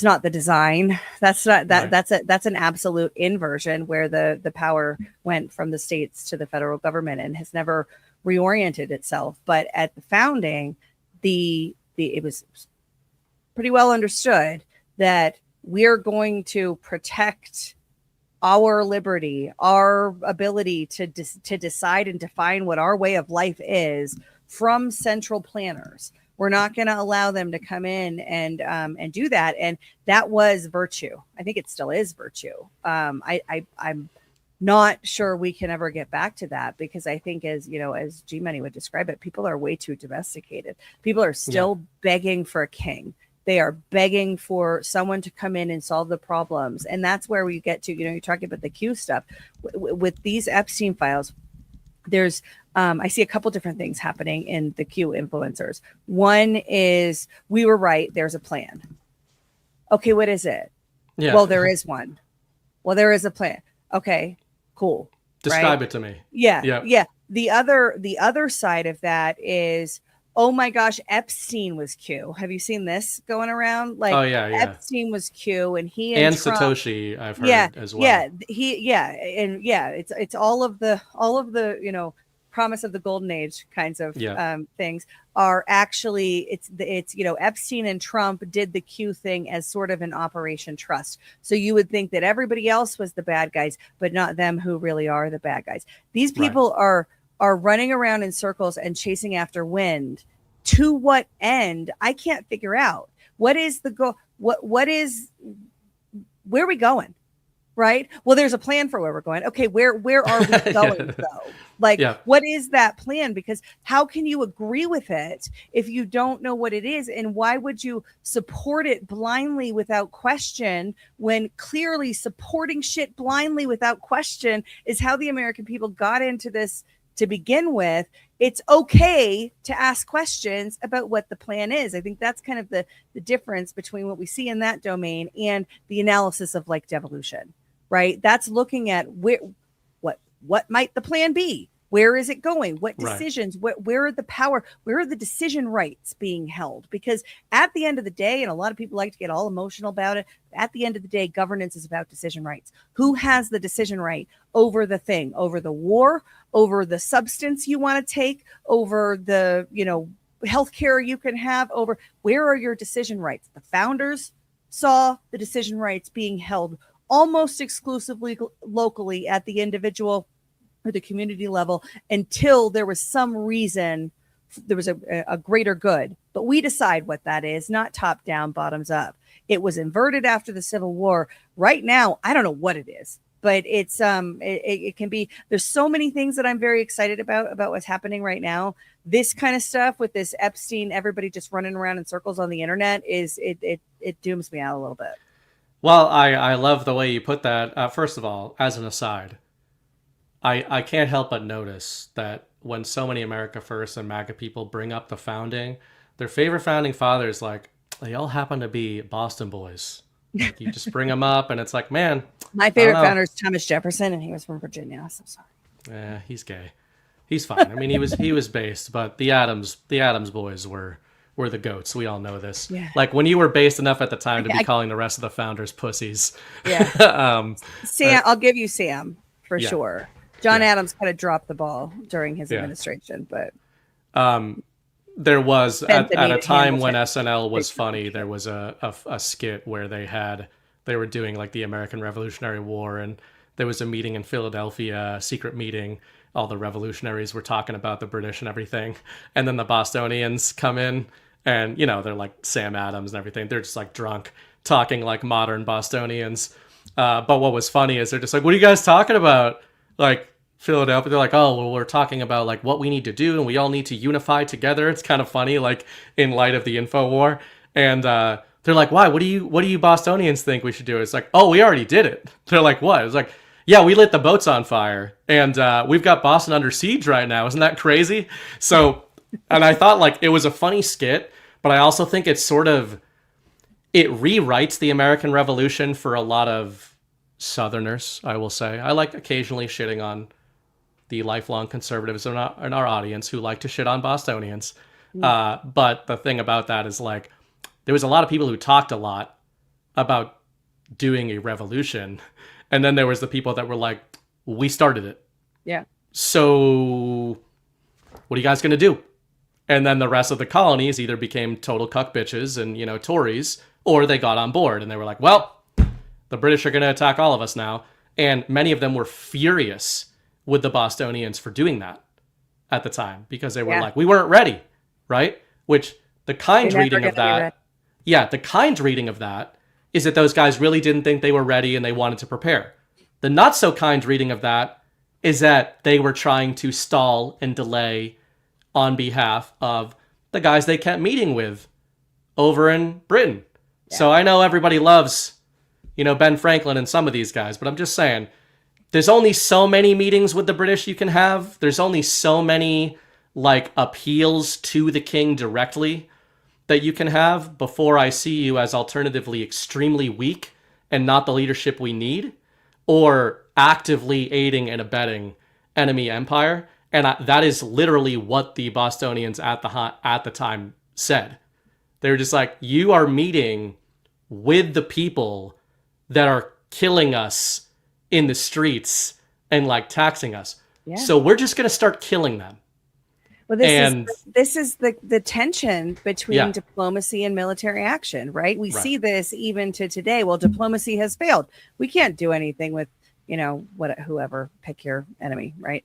not the design. That's not that. Right. That's an absolute inversion where the power went from the states to the federal government and has never reoriented itself. But at the founding, it was pretty well understood that we're going to protect our liberty, our ability to decide and define what our way of life is from central planners. We're not going to allow them to come in and do that. And that was virtue. I think it still is virtue. I'm not sure we can ever get back to that, because I think, as G-Money would describe it, people are way too domesticated. People are still begging for a king. They are begging for someone to come in and solve the problems. And that's where we get to, you're talking about the Q stuff with these Epstein files. There's, I see a couple different things happening in the Q influencers. One is, we were right, there's a plan. Okay, what is it? Yeah. Well, there is one. Well, there is a plan. Okay, cool. Describe it to me. Yeah. The other side of that is, oh my gosh, Epstein was Q. Have you seen this going around? Like, Epstein was Q, and he and Trump, Satoshi, I've heard as well. It's all of the promise of the golden age kinds of things are actually it's Epstein and Trump did the Q thing as sort of an Operation Trust. So you would think that everybody else was the bad guys, but not them who really are the bad guys. These people are running around in circles and chasing after wind. To what end? I can't figure out. What is the goal? Where are we going? right? Well, there's a plan for where we're going. Okay, where are we going though? Like, what is that plan? Because how can you agree with it if you don't know what it is? And why would you support it blindly without question when clearly supporting shit blindly without question is how the American people got into this to begin with? It's okay to ask questions about what the plan is. I think that's kind of the difference between what we see in that domain and the analysis of like devolution, right? That's looking at what might the plan be? Where is it going? What decisions? Where are the power? Where are the decision rights being held? Because at the end of the day, and a lot of people like to get all emotional about it, at the end of the day, governance is about decision rights. Who has the decision right over the thing, over the war, over the substance you want to take, over the, healthcare you can have, over where are your decision rights? The founders saw the decision rights being held almost exclusively locally at the individual or the community level until there was some reason, there was a greater good. But we decide what that is, not top down, bottoms up. It was inverted after the Civil War. Right now, I don't know what it is, but it's it can be. There's so many things that I'm very excited about what's happening right now. This kind of stuff with this Epstein, everybody just running around in circles on the internet it dooms me out a little bit. Well, I love the way you put that. First of all, as an aside, I can't help but notice that when so many America First and MAGA people bring up the founding, their favorite founding fathers, like, they all happen to be Boston boys. Like, you just bring them up, and it's like, man. My favorite founder is Thomas Jefferson, and he was from Virginia. So sorry. Yeah, he's gay. He's fine. I mean, he was based, but the Adams boys were the goats. We all know this. Yeah. Like, when you were based enough at the time to be calling the rest of the founders pussies. Yeah. Sam, I'll give you Sam for sure. John Adams kind of dropped the ball during his administration, but there was at a time when SNL was funny, there was a skit where they were doing like the American Revolutionary War, and there was a meeting in Philadelphia, a secret meeting. All the revolutionaries were talking about the British and everything, and then the Bostonians come in, and they're like Sam Adams and everything. They're just like drunk, talking like modern Bostonians. But what was funny is they're just like, "What are you guys talking about?" Like, Philadelphia, they're like, "Oh, well, we're talking about like what we need to do, and we all need to unify together." It's kind of funny, like in light of the info war. And they're like, "Why? What do you Bostonians think we should do?" It's like, "Oh, we already did it." They're like, "What?" It's like, "Yeah, we lit the boats on fire, and we've got Boston under siege right now. Isn't that crazy?" So, and I thought like it was a funny skit, but I also think it rewrites the American Revolution for a lot of Southerners, I will say. I like occasionally shitting on the lifelong conservatives in our audience who like to shit on Bostonians. But the thing about that is, like, there was a lot of people who talked a lot about doing a revolution, and then there was the people that were like, "We started it. Yeah. So what are you guys going to do?" And then the rest of the colonies either became total cuck bitches and, Tories, or they got on board and they were like, "Well, the British are going to attack all of us now." And many of them were furious with the Bostonians for doing that at the time, because they were like, "We weren't ready," right? Which the kind reading of that, the kind reading of that is that those guys really didn't think they were ready and they wanted to prepare. The not so kind reading of that is that they were trying to stall and delay on behalf of the guys they kept meeting with over in Britain. Yeah. So I know everybody loves, Ben Franklin and some of these guys, but I'm just saying, there's only so many meetings with the British you can have. There's only so many like appeals to the king directly that you can have before I see you as alternatively extremely weak and not the leadership we need, or actively aiding and abetting enemy empire. And that is literally what the Bostonians at the time said. They were just like, "You are meeting with the people that are killing us in the streets and like taxing us. Yeah. So we're just going to start killing them." Well, this is the tension between diplomacy and military action, right? We see this even to today. Well, diplomacy has failed. We can't do anything with, whoever, pick your enemy, right?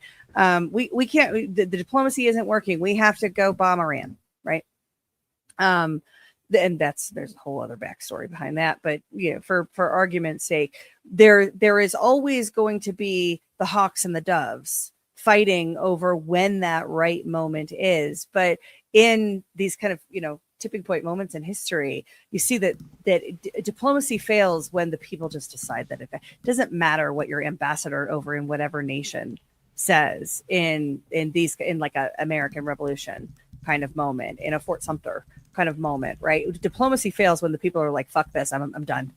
We can't, the diplomacy isn't working. We have to go bomb Iran, right? and there's a whole other backstory behind that, but for argument's sake, there is always going to be the hawks and the doves fighting over when that right moment is. But in these kind of tipping point moments in history, you see that diplomacy fails when the people just decide that it doesn't matter what your ambassador over in whatever nation says in like a American Revolution kind of moment, in a Fort Sumter kind of moment, right? Diplomacy fails when the people are like, "Fuck this, I'm done."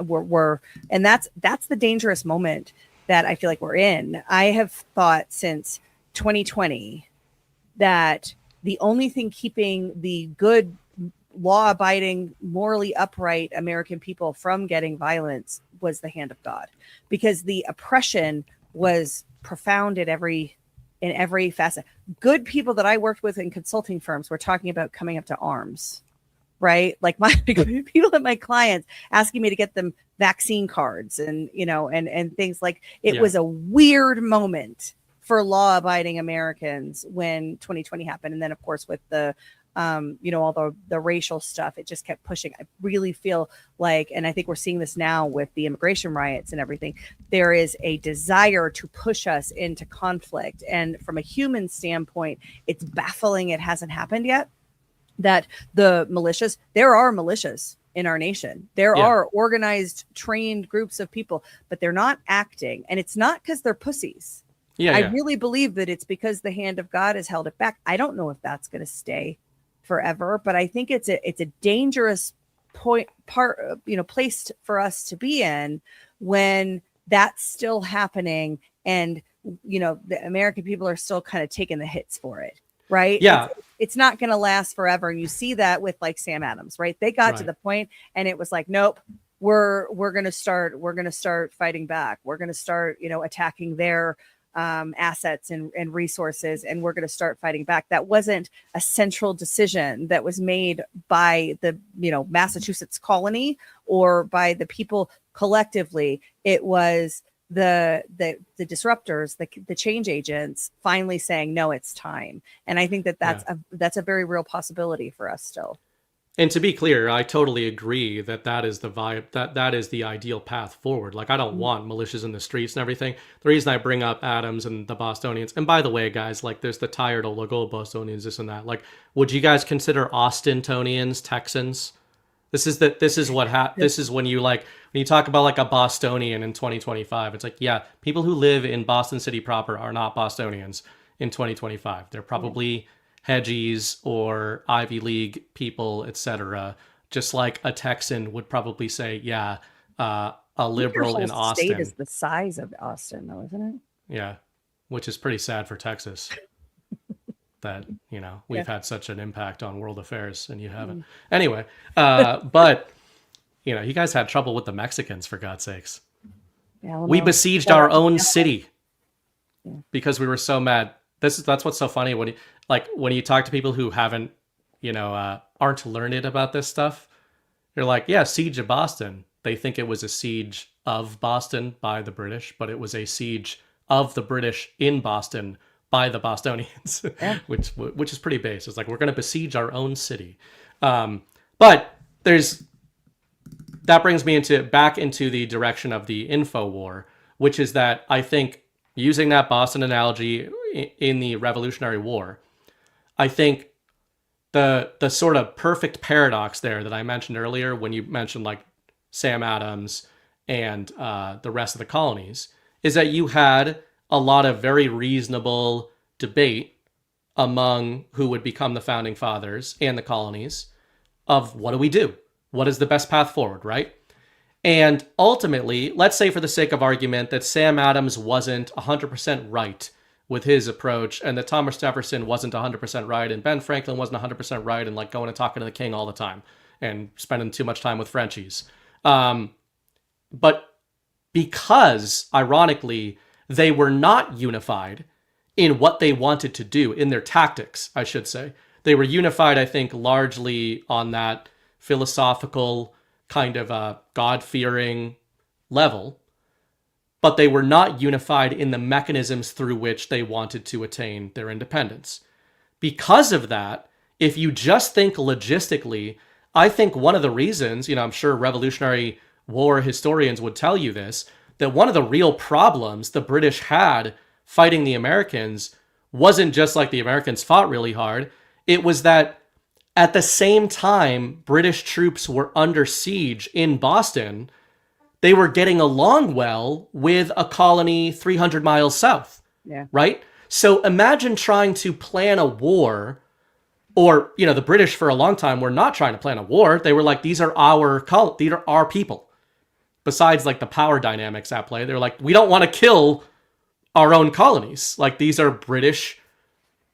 We're and that's the dangerous moment that I feel like we're in. I have thought since 2020 that the only thing keeping the good, law-abiding, morally upright American people from getting violence was the hand of God, because the oppression was profound in every facet. Good people that I worked with in consulting firms were talking about coming up to arms, right? Like my people that my clients asking me to get them vaccine cards and and things like it was a weird moment for law-abiding Americans when 2020 happened. And then of course with the all the racial stuff, it just kept pushing. I really feel like, and I think we're seeing this now with the immigration riots and everything, there is a desire to push us into conflict. And from a human standpoint, it's baffling it hasn't happened yet. That the militias, there are militias in our nation. There are organized, trained groups of people, but they're not acting. And it's not because they're pussies. I really believe that it's because the hand of God has held it back. I don't know if that's going to stay forever, but I think it's a dangerous place for us to be in when that's still happening, and the American people are still kind of taking the hits for it, right? It's not going to last forever, and you see that with like Sam Adams, right? They got to the point and it was like, nope, we're going to start fighting back. We're going to start attacking their assets and resources, and we're going to start fighting back. That wasn't a central decision that was made by the Massachusetts colony or by the people collectively. It was the disruptors, the change agents finally saying, no, it's time. And I think that's a very real possibility for us still. And to be clear, I totally agree that is the vibe, that is the ideal path forward. Like, I don't want militias in the streets and everything. The reason I bring up Adams and the Bostonians, and by the way, guys, like, there's the tired old Bostonians, this and that. Like, would you guys consider Austintonians Texans? This is when you when you talk about like a Bostonian in 2025, it's like, yeah, people who live in Boston City proper are not Bostonians in 2025. They're probably hedgies or Ivy League people, etc. Just like a Texan would probably say, a liberal in Austin. State is the size of Austin, though, isn't it? Yeah, which is pretty sad for Texas. That we've had such an impact on world affairs, and you haven't. Anyway, but you guys had trouble with the Mexicans, for God's sakes. We besieged our own city because we were so mad. That's what's so funny when you talk to people who haven't, aren't learned about this stuff. You're like, yeah, siege of Boston. They think it was a siege of Boston by the British, but it was a siege of the British in Boston by the Bostonians, which is pretty base. It's like, we're going to besiege our own city. But that brings me back into the direction of the info war, which is that I think, using that Boston analogy in the Revolutionary War, I think the sort of perfect paradox there that I mentioned earlier when you mentioned like Sam Adams and the rest of the colonies is that you had a lot of very reasonable debate among who would become the founding fathers and the colonies of what do we do? What is the best path forward, right? And ultimately, let's say for the sake of argument that Sam Adams wasn't 100% right with his approach, and that Thomas Jefferson wasn't 100% right, and Ben Franklin wasn't 100% right, and like going and talking to the king all the time and spending too much time with Frenchies. But because, ironically, they were not unified in what they wanted to do, in their tactics, I should say. They were unified, I think, largely on that philosophical kind of God-fearing level, but they were not unified in the mechanisms through which they wanted to attain their independence. Because of that, if you just think logistically I think one of the reasons, I'm sure Revolutionary War historians would tell you this, that one of the real problems the British had fighting the Americans wasn't just like the Americans fought really hard. It was that at the same time British troops were under siege in Boston, they were getting along well with a colony 300 miles south. Yeah. Right? So imagine trying to plan a war, or, the British for a long time were not trying to plan a war. They were like, these are our people. Besides like the power dynamics at play, they're like, we don't want to kill our own colonies. Like, these are British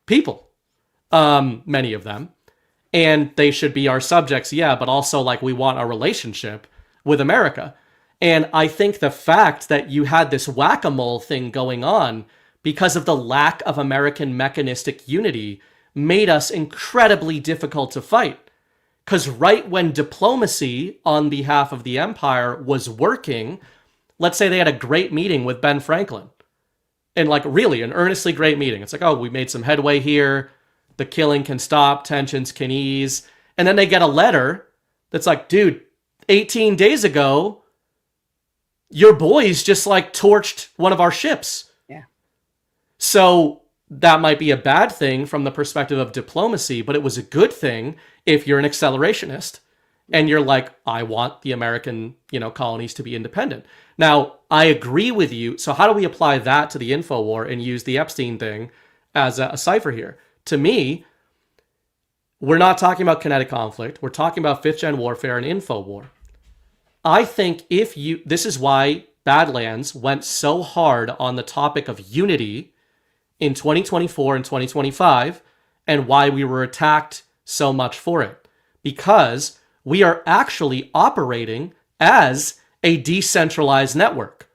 people, many of them, and they should be our subjects. Yeah. But also like, we want a relationship with America. And I think the fact that you had this whack-a-mole thing going on because of the lack of American mechanistic unity made us incredibly difficult to fight. Because right when diplomacy on behalf of the empire was working, let's say they had a great meeting with Ben Franklin, and like really an earnestly great meeting. It's like, oh, we made some headway here. The killing can stop, tensions can ease. And then they get a letter that's like, dude, 18 days ago, your boys just like torched one of our ships. Yeah. So that might be a bad thing from the perspective of diplomacy, but it was a good thing if you're an accelerationist and you're like, I want the American, colonies to be independent. Now, I agree with you. So how do we apply that to the info war and use the Epstein thing as a cipher here? To me, we're not talking about kinetic conflict. We're talking about 5th gen warfare and info war. I think this is why Badlands went so hard on the topic of unity in 2024 and 2025, and why we were attacked so much for it. Because we are actually operating as a decentralized network,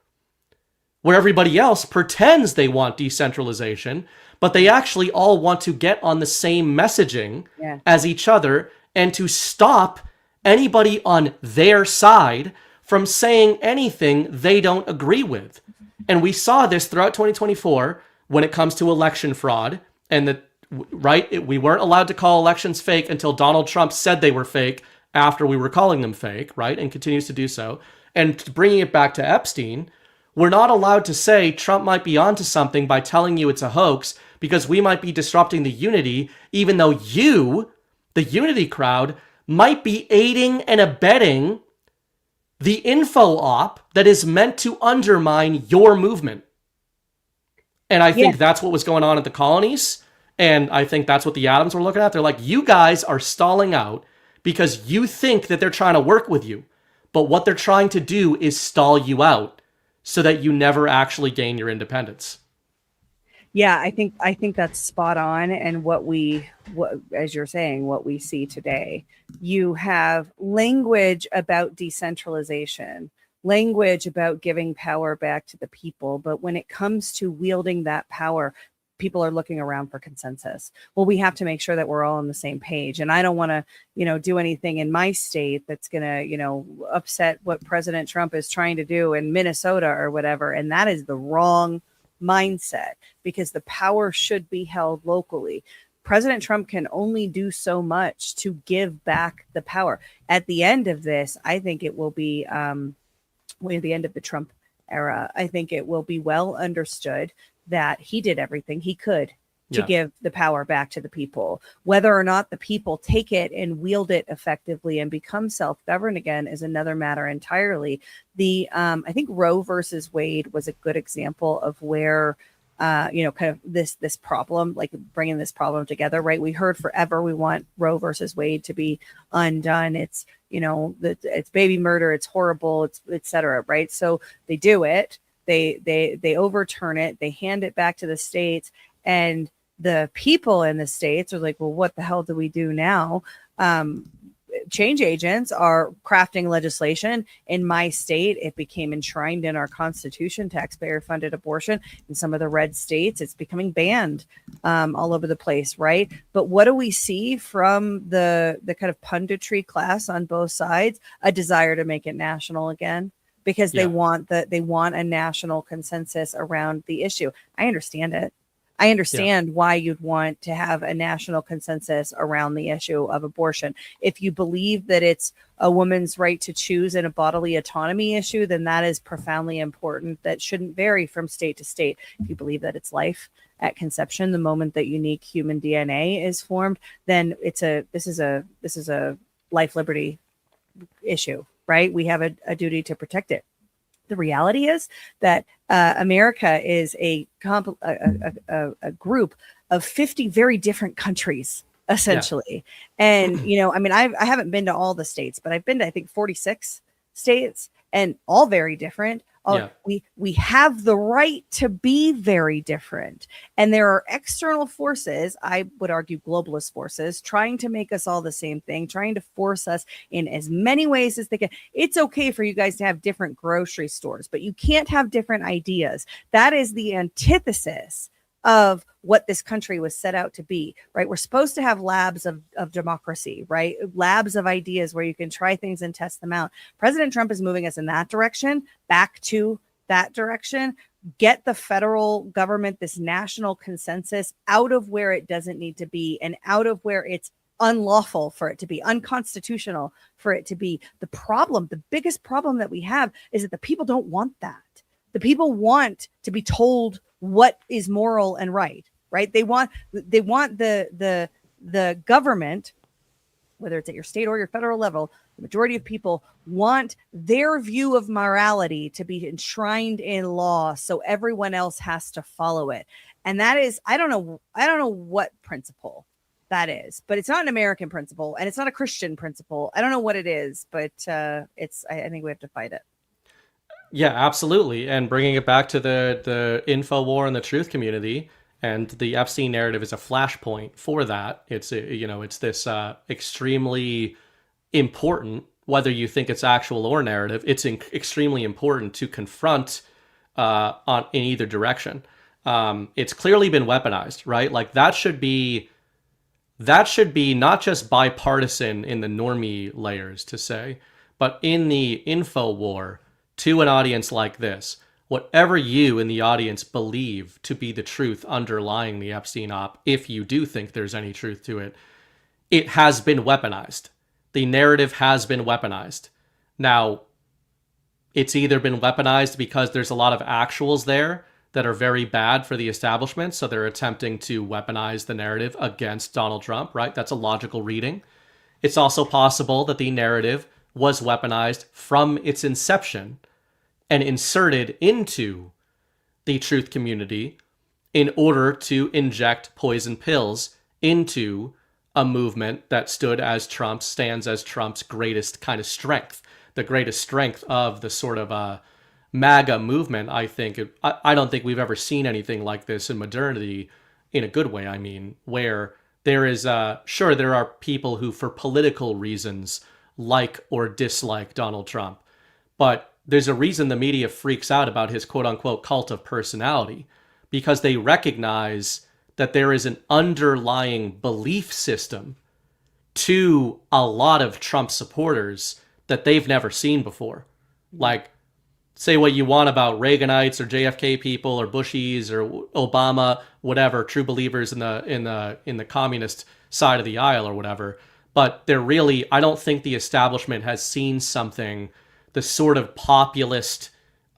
where everybody else pretends they want decentralization, but they actually all want to get on the same messaging as each other and to stop anybody on their side from saying anything they don't agree with. And we saw this throughout 2024 when it comes to election fraud, and we weren't allowed to call elections fake until Donald Trump said they were fake after we were calling them fake, right? And continues to do so. And bringing it back to Epstein, we're not allowed to say Trump might be onto something by telling you it's a hoax, because we might be disrupting the unity, even though you, the unity crowd, might be aiding and abetting the info op that is meant to undermine your movement. And I think that's what was going on at the colonies. And I think that's what the Adams were looking at. They're like, you guys are stalling out because you think that they're trying to work with you. But what they're trying to do is stall you out so that you never actually gain your independence. Yeah, I think that's spot on. And what as you're saying, what we see today, you have language about decentralization, language about giving power back to the people. But when it comes to wielding that power, people are looking around for consensus. Well, we have to make sure that we're all on the same page. And I don't want to, do anything in my state that's going to, upset what President Trump is trying to do in Minnesota or whatever. And that is the wrong mindset, because the power should be held locally. President Trump can only do so much to give back the power. At the end of this, I think it will be at the end of the Trump era, I think it will be well understood that he did everything he could to give the power back to the people. Whether or not the people take it and wield it effectively and become self-governed again is another matter entirely. I think Roe versus Wade was a good example of where, kind of this problem, like bringing this problem together, right? We heard forever we want Roe versus Wade to be undone. It's, it's baby murder, it's horrible, it's et cetera, right? So they do it. They overturn it, they hand it back to the states, and the people in the states are like, well, what the hell do we do now? Change agents are crafting legislation. In my state, it became enshrined in our constitution, taxpayer-funded abortion. In some of the red states, it's becoming banned all over the place, right? But what do we see from the kind of punditry class on both sides? A desire to make it national again, because they want a national consensus around the issue. I understand it. I understand why you'd want to have a national consensus around the issue of abortion. If you believe that it's a woman's right to choose and a bodily autonomy issue, then that is profoundly important. That shouldn't vary from state to state. If you believe that it's life at conception, the moment that unique human DNA is formed, then this is a life liberty issue, right? We have a duty to protect it. The reality is that America is a group of 50 very different countries, essentially. And, I haven't been to all the states, but I've been to, I think, 46 states, and all very different. We have the right to be very different. And there are external forces, I would argue globalist forces, trying to make us all the same thing, trying to force us in as many ways as they can. It's okay for you guys to have different grocery stores, but you can't have different ideas. That is the antithesis of what this country was set out to be, right? We're supposed to have labs of democracy, right? Labs of ideas where you can try things and test them out. President Trump is moving us in that direction, back to that direction. Get the federal government, this national consensus, out of where it doesn't need to be and out of where it's unlawful for it to be, unconstitutional for it to be. The biggest problem that we have is that the people don't want that. The people want to be told what is moral and right? They want the government, whether it's at your state or your federal level, the majority of people want their view of morality to be enshrined in law, so everyone else has to follow it. And that is, I don't know what principle that is, but it's not an American principle, and it's not a Christian principle. I don't know what it is, but I think we have to fight it. Yeah, absolutely. And bringing it back to the info war and the truth community, and the Epstein narrative is a flashpoint for that. It's this extremely important, whether you think it's actual or narrative, it's extremely important to confront in either direction. It's clearly been weaponized, right? Like that should be not just bipartisan in the normie layers to say, but in the info war, to an audience like this, whatever you in the audience believe to be the truth underlying the Epstein op, if you do think there's any truth to it, it has been weaponized. The narrative has been weaponized. Now, it's either been weaponized because there's a lot of actuals there that are very bad for the establishment, so they're attempting to weaponize the narrative against Donald Trump, right? That's a logical reading. It's also possible that the narrative was weaponized from its inception and inserted into the truth community in order to inject poison pills into a movement that stands as Trump's greatest kind of strength, the greatest strength of the sort of MAGA movement. I don't think we've ever seen anything like this in modernity in a good way. I mean, where there is, sure, there are people who, for political reasons, like or dislike Donald Trump, but there's a reason the media freaks out about his quote-unquote cult of personality, because they recognize that there is an underlying belief system to a lot of Trump supporters that they've never seen before. Like, say what you want about Reaganites or JFK people or Bushies or Obama, whatever, true believers in the communist side of the aisle or whatever, but they're really, I don't think the establishment has seen something the sort of populist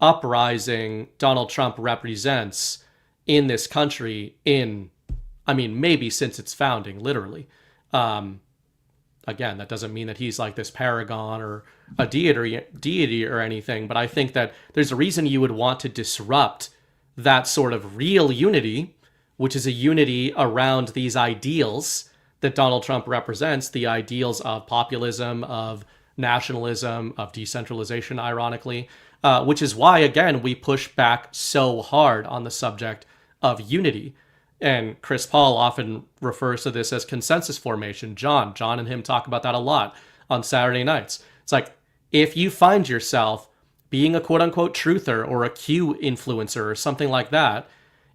uprising Donald Trump represents in this country maybe since its founding, literally. Again, that doesn't mean that he's like this paragon or a deity or anything, but I think that there's a reason you would want to disrupt that sort of real unity, which is a unity around these ideals that Donald Trump represents, the ideals of populism, of nationalism, of decentralization, ironically, which is why, again, we push back so hard on the subject of unity. And Chris Paul often refers to this as consensus formation. John and him talk about that a lot on Saturday nights. It's like, if you find yourself being a quote-unquote truther or a Q influencer or something like that,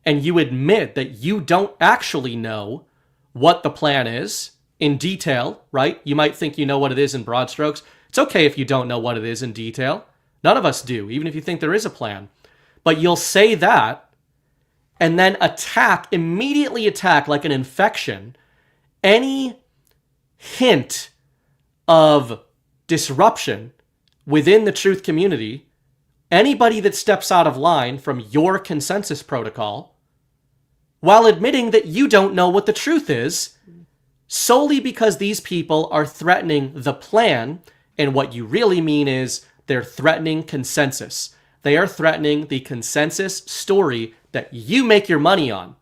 and you admit that you don't actually know what the plan is in detail, right? You might think you know what it is in broad strokes. It's okay if you don't know what it is in detail. None of us do, even if you think there is a plan. But you'll say that, and then immediately attack like an infection, any hint of disruption within the truth community, anybody that steps out of line from your consensus protocol, while admitting that you don't know what the truth is, solely because these people are threatening the plan, and what you really mean is they're threatening consensus. They are threatening the consensus story that you make your money on.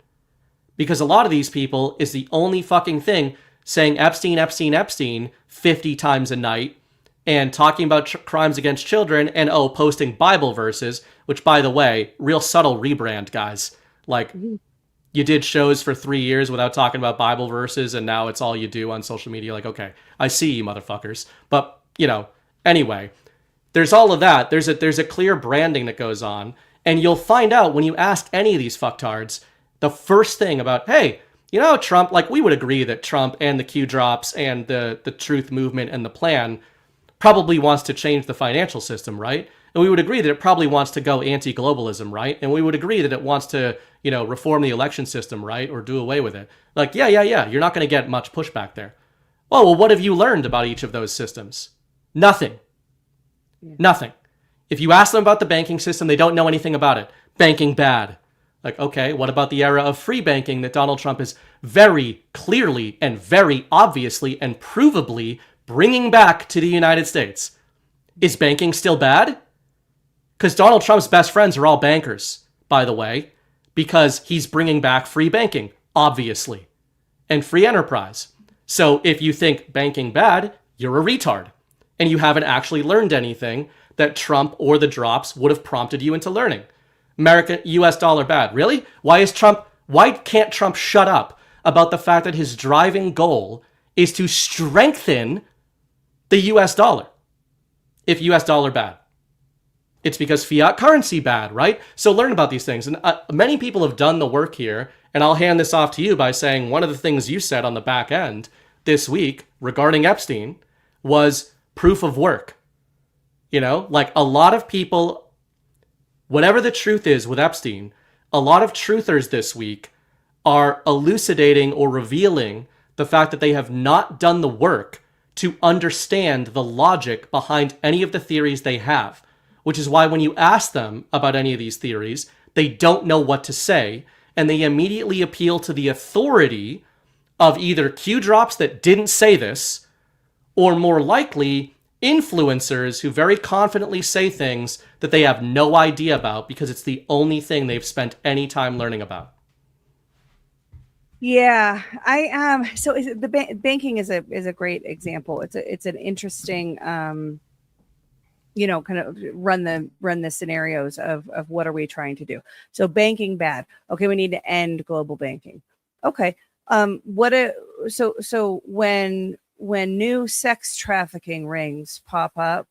Because a lot of these people is the only fucking thing saying Epstein, Epstein, Epstein 50 times a night and talking about crimes against children and, posting Bible verses, which, by the way, real subtle rebrand, guys. Like, you did shows for 3 years without talking about Bible verses, and now it's all you do on social media. Like, okay, I see you motherfuckers. But, anyway, there's all of that. There's a clear branding that goes on. And you'll find out when you ask any of these fucktards, the first thing about, hey, Trump, like, we would agree that Trump and the Q drops and the truth movement and the plan probably wants to change the financial system, right? And we would agree that it probably wants to go anti-globalism, right? And we would agree that it wants to, reform the election system, right? Or do away with it. Like, yeah. You're not going to get much pushback there. Well, what have you learned about each of those systems? Nothing. Yeah. Nothing. If you ask them about the banking system, they don't know anything about it. Banking bad. Like, okay, what about the era of free banking that Donald Trump is very clearly and very obviously and provably bringing back to the United States? Is banking still bad? Because Donald Trump's best friends are all bankers, by the way, because he's bringing back free banking, obviously, and free enterprise. So if you think banking bad, you're a retard, and you haven't actually learned anything that Trump or the drops would have prompted you into learning. American US dollar bad. Really? Why can't Trump shut up about the fact that his driving goal is to strengthen the US dollar? If US dollar bad. It's because fiat currency bad, right? So learn about these things. And many people have done the work here, and I'll hand this off to you by saying one of the things you said on the back end this week regarding Epstein was proof of work. Like a lot of people, whatever the truth is with Epstein, a lot of truthers this week are elucidating or revealing the fact that they have not done the work to understand the logic behind any of the theories they have, which is why when you ask them about any of these theories, they don't know what to say, and they immediately appeal to the authority of either Q drops that didn't say this, or more likely, influencers who very confidently say things that they have no idea about because it's the only thing they've spent any time learning about. Yeah, so banking is a great example. It's an interesting kind of run the scenarios of what are we trying to do. So banking bad. Okay, we need to end global banking. Okay. So when new sex trafficking rings pop up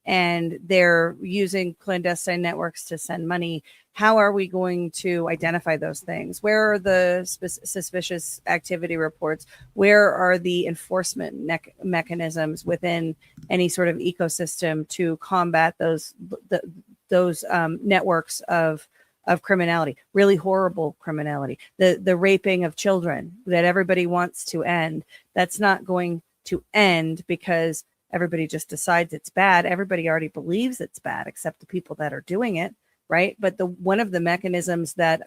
and they're using clandestine networks to send money, how are we going to identify those things? Where are the suspicious activity reports? Where are the enforcement mechanisms within any sort of ecosystem to combat those networks of criminality, really horrible criminality, the raping of children that everybody wants to end? That's not going to end because everybody just decides it's bad. Everybody already believes it's bad, except the people that are doing it, right? But one of the mechanisms that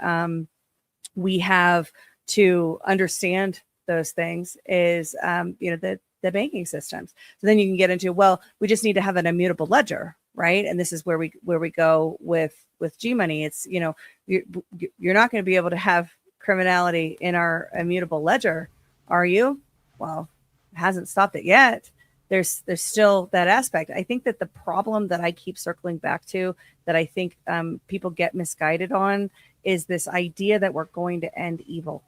we have to understand those things is, the banking systems. So then you can get into, well, we just need to have an immutable ledger, right? And this is where we go with G money. It's, you're not going to be able to have criminality in our immutable ledger, are you? Well, it hasn't stopped it yet. There's still that aspect. I think that the problem that I keep circling back to, that I think people get misguided on, is this idea that we're going to end evil,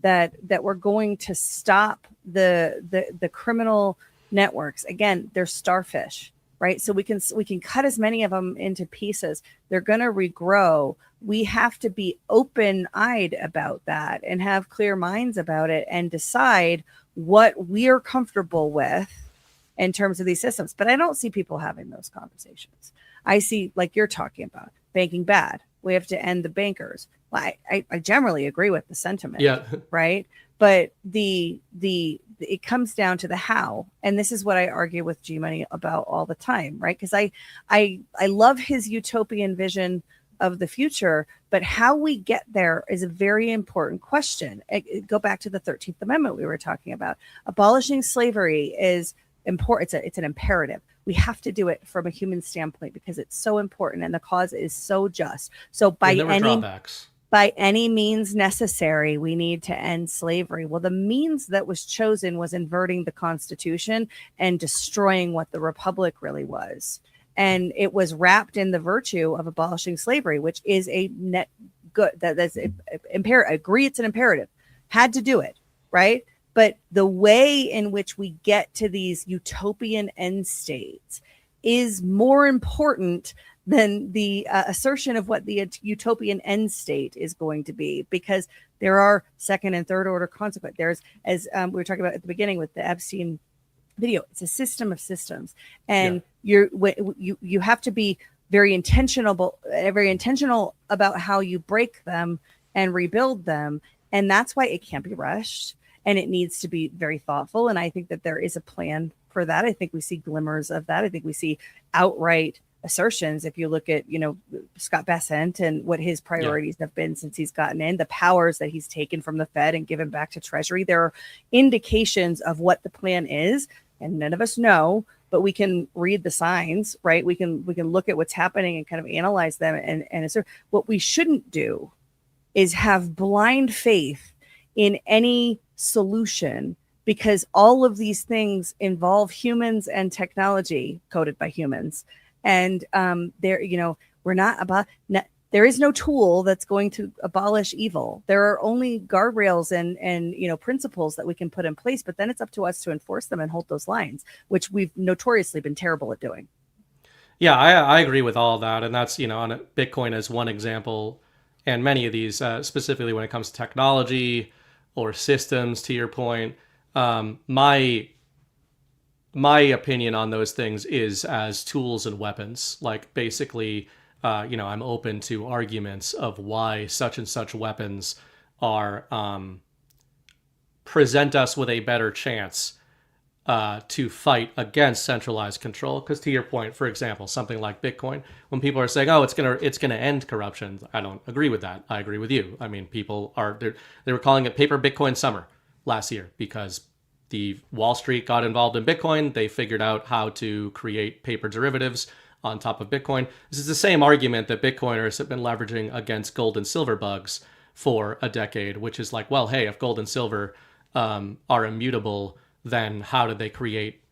that we're going to stop the criminal networks. Again, they're starfish, right? So we can cut as many of them into pieces. They're going to regrow. We have to be open-eyed about that and have clear minds about it and decide what we're comfortable with in terms of these systems. But I don't see people having those conversations. I see, like you're talking about, banking bad. We have to end the bankers. Well, I generally agree with the sentiment. Yeah. Right. But it comes down to the how. And this is what I argue with G Money about all the time. Right. Because I love his utopian vision of the future, but how we get there is a very important question. Go back to the 13th Amendment we were talking about. Abolishing slavery is important. It's an imperative. We have to do it from a human standpoint because it's so important and the cause is so just. So by any means necessary, we need to end slavery. Well, the means that was chosen was inverting the Constitution and destroying what the Republic really was. And it was wrapped in the virtue of abolishing slavery, which is a net good. That's imperative. Agree, it's an imperative. Had to do it, right? But the way in which we get to these utopian end states is more important than the assertion of what the utopian end state is going to be, because there are second and third order consequences. There's, as we were talking about at the beginning with the Epstein video, it's a system of systems, and you have to be very intentional about how you break them and rebuild them, and that's why it can't be rushed. And it needs to be very thoughtful. And I think that there is a plan for that. I think we see glimmers of that. I think we see outright assertions. If you look at, Scott Bessent and what his priorities have been since he's gotten in, the powers that he's taken from the Fed and given back to Treasury, there are indications of what the plan is. And none of us know, but we can read the signs, right? We can look at what's happening and kind of analyze them. And assert. What we shouldn't do is have blind faith in any solution, because all of these things involve humans and technology coded by humans. And there is no tool that's going to abolish evil. There are only guardrails and principles that we can put in place, but then it's up to us to enforce them and hold those lines, which we've notoriously been terrible at doing. Yeah, I agree with all of that. And that's, on Bitcoin as one example, and many of these, specifically when it comes to technology or systems, to your point. My opinion on those things is as tools and weapons. Like, basically, I'm open to arguments of why such and such weapons are present us with a better chance to fight against centralized control. Because to your point, for example, something like Bitcoin, when people are saying, "Oh, it's gonna end corruption," I don't agree with that. I agree with you. I mean, people they were calling it paper Bitcoin summer last year because the Wall Street got involved in Bitcoin. They figured out how to create paper derivatives on top of Bitcoin. This is the same argument that Bitcoiners have been leveraging against gold and silver bugs for a decade, which is like, well, hey, if gold and silver are immutable, then how did they create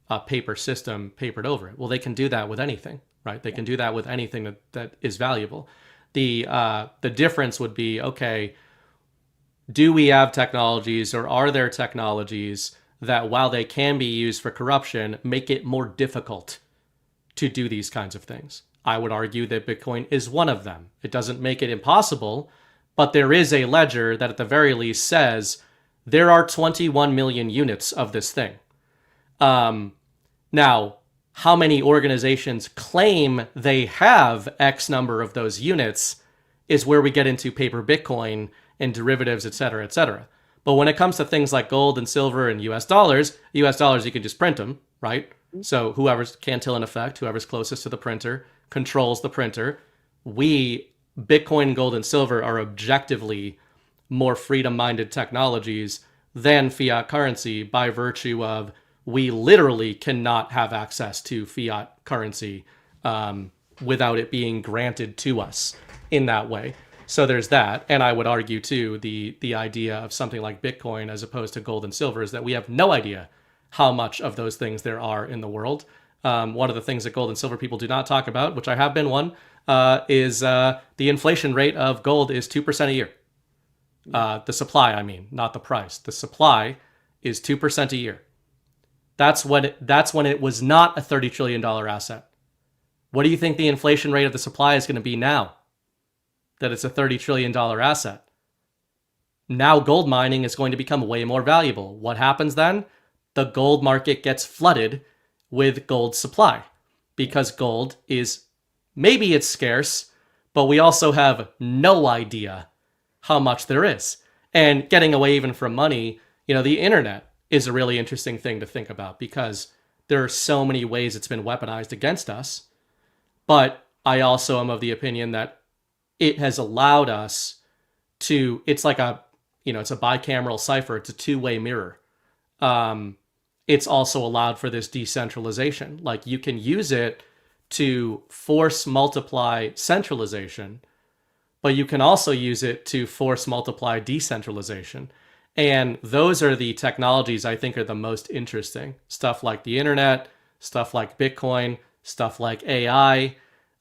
a paper system papered over it? Well, they can do that with anything, right? They can do that with anything that is valuable. The difference would be, okay, do we have technologies, or are there technologies that, while they can be used for corruption, make it more difficult to do these kinds of things? I would argue that Bitcoin is one of them. It doesn't make it impossible, but there is a ledger that at the very least says there are 21 million units of this thing. Now, how many organizations claim they have X number of those units is where we get into paper Bitcoin and derivatives, et cetera, et cetera. But when it comes to things like gold and silver and US dollars, you can just print them, right? So whoever's Cantillon effect, whoever's closest to the printer, controls the printer. Bitcoin, gold, and silver are objectively more freedom-minded technologies than fiat currency by virtue of we literally cannot have access to fiat currency without it being granted to us in that way. So there's that. And I would argue, too, the idea of something like Bitcoin as opposed to gold and silver is that we have no idea how much of those things there are in the world. One of the things that gold and silver people do not talk about, which I have been one, is the inflation rate of gold is 2% a year. The supply, I mean, not the price. The supply is 2% a year. That's when it was not a $30 trillion asset. What do you think the inflation rate of the supply is going to be now that it's a $30 trillion asset? Now gold mining is going to become way more valuable. What happens then? The gold market gets flooded with gold supply because gold is, maybe it's scarce, but we also have no idea how much there is. And getting away even from money, the internet is a really interesting thing to think about because there are so many ways it's been weaponized against us. But I also am of the opinion that it has allowed us to, it's like it's a bicameral cipher. It's a two-way mirror. It's also allowed for this decentralization. Like you can use it to force multiply centralization, but you can also use it to force multiply decentralization. And those are the technologies I think are the most interesting. Stuff like the internet, stuff like Bitcoin, stuff like AI.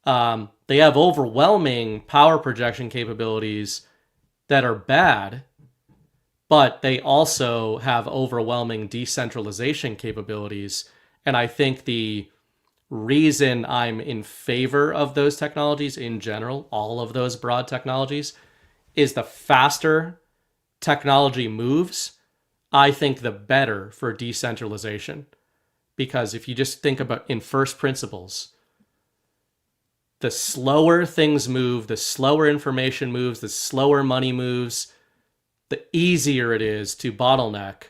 They have overwhelming power projection capabilities that are bad, but they also have overwhelming decentralization capabilities. And I think the reason I'm in favor of those technologies in general, all of those broad technologies, is the faster technology moves, I think the better for decentralization. Because if you just think about in first principles, the slower things move, the slower information moves, the slower money moves, the easier it is to bottleneck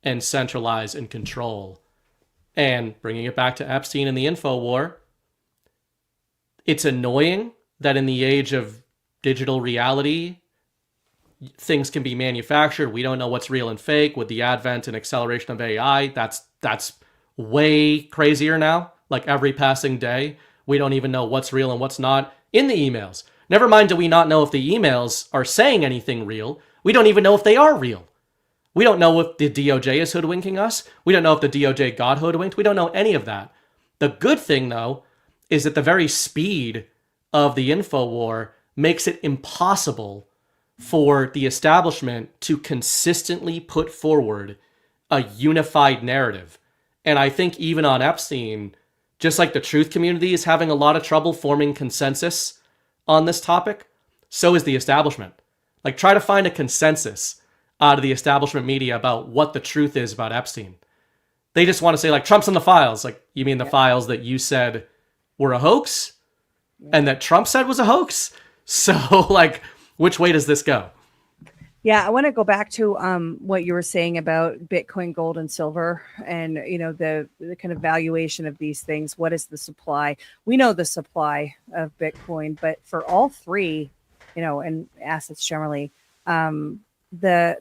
and centralize and control. And bringing it back to Epstein and the info war, it's annoying that in the age of digital reality, things can be manufactured. We don't know what's real and fake. With the advent and acceleration of AI, that's way crazier now. Like every passing day, we don't even know what's real and what's not in the emails. Never mind, do we not know if the emails are saying anything real? We don't even know if they are real. We don't know if the DOJ is hoodwinking us. We don't know if the DOJ got hoodwinked. We don't know any of that. The good thing, though, is that the very speed of the info war makes it impossible for the establishment to consistently put forward a unified narrative. And I think even on Epstein, just like the truth community is having a lot of trouble forming consensus on this topic, so is the establishment. Like, try to find a consensus out of the establishment media about what the truth is about Epstein. They just want to say, like, Trump's in the files. Like, you mean the files that you said were a hoax? And that Trump said was a hoax? So, like, which way does this go? Yeah, I want to go back to what you were saying about Bitcoin, gold, and silver, and the kind of valuation of these things. What is the supply? We know the supply of Bitcoin, but for all three, and assets generally, the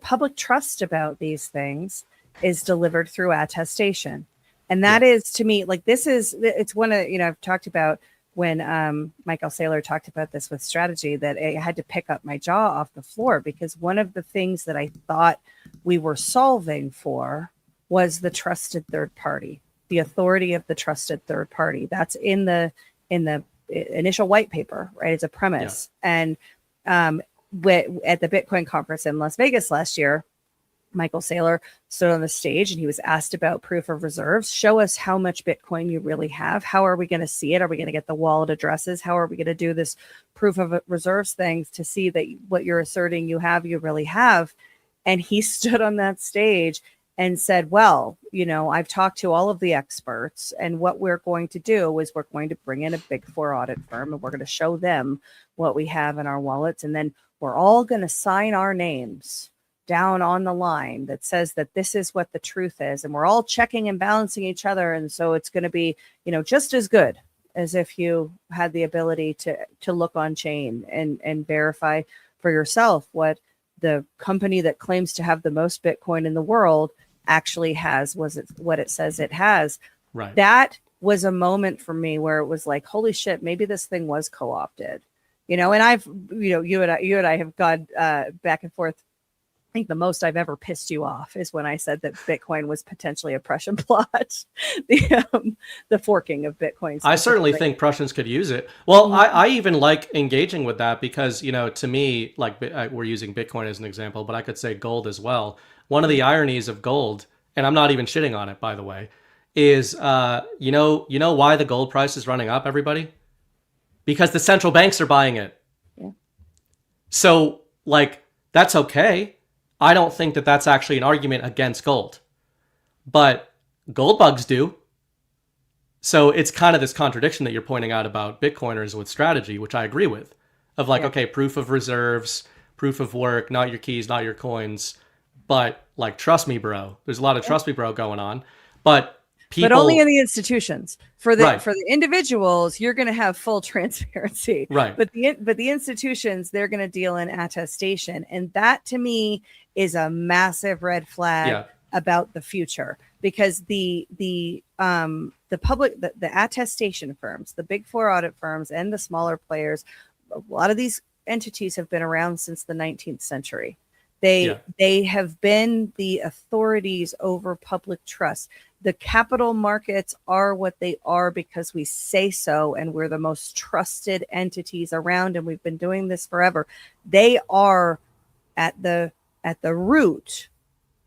public trust about these things is delivered through attestation, and that is, to me, like, it's one of, I've talked about when Michael Saylor talked about this with strategy, that I had to pick up my jaw off the floor, because one of the things that I thought we were solving for was the trusted third party, the authority of the trusted third party. That's in the initial white paper, right? It's a premise. Yeah. And at the Bitcoin conference in Las Vegas last year, Michael Saylor stood on the stage and he was asked about proof of reserves. Show us how much Bitcoin you really have. How are we going to see it? Are we going to get the wallet addresses? How are we going to do this proof of reserves things to see that what you're asserting you have, you really have? And he stood on that stage and said, well, I've talked to all of the experts, and what we're going to do is we're going to bring in a Big Four audit firm, and we're going to show them what we have in our wallets. And then we're all going to sign our names down on the line that says that this is what the truth is. And we're all checking and balancing each other. And so it's going to be, just as good as if you had the ability to look on chain and verify for yourself what the company that claims to have the most Bitcoin in the world actually has, what it says it has. Right. That was a moment for me where it was like, holy shit, maybe this thing was co-opted, and I've, you and I have gone back and forth. I think the most I've ever pissed you off is when I said that Bitcoin was potentially a Prussian plot, the forking of Bitcoin. I certainly think Prussians could use it. Well, I even like engaging with that because, to me, like, we're using Bitcoin as an example, but I could say gold as well. One of the ironies of gold, and I'm not even shitting on it, by the way, is, you know why the gold price is running up, everybody? Because the central banks are buying it. Yeah. So, like, that's okay. I don't think that that's actually an argument against gold. But gold bugs do. So it's kind of this contradiction that you're pointing out about Bitcoiners with strategy, which I agree with, of like, okay, proof of reserves, proof of work, not your keys, not your coins, but like, trust me, bro. There's a lot of trust me, bro going on, but people, but only in the institutions. For the Right. for the individuals, you're going to have full transparency. Right. But the institutions, they're going to deal in attestation, and that to me is a massive red flag about the future, because the public, the attestation firms, the big four audit firms, and the smaller players, a lot of these entities have been around since the 19th century. They have been the authorities over public trust. The capital markets are what they are because we say so, and we're the most trusted entities around, and we've been doing this forever. They are at the root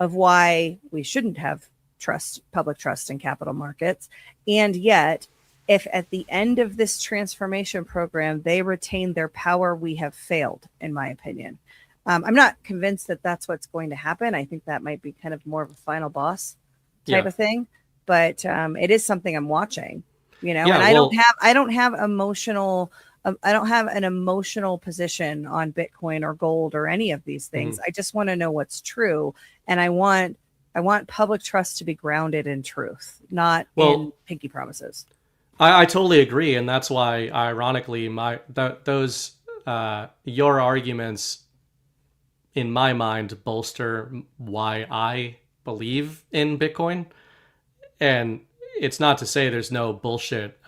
of why we shouldn't have public trust in capital markets. And yet, if at the end of this transformation program they retain their power, we have failed, in my opinion. I'm not convinced that that's what's going to happen. I think that might be kind of more of a final boss type of thing, but it is something I'm watching, and I don't have emotional, I don't have an emotional position on Bitcoin or gold or any of these things. I just want to know what's true. And I want public trust to be grounded in truth, not in pinky promises. I totally agree. And that's why, ironically, your arguments in my mind bolster why I believe in Bitcoin. And it's not to say there's no bullshit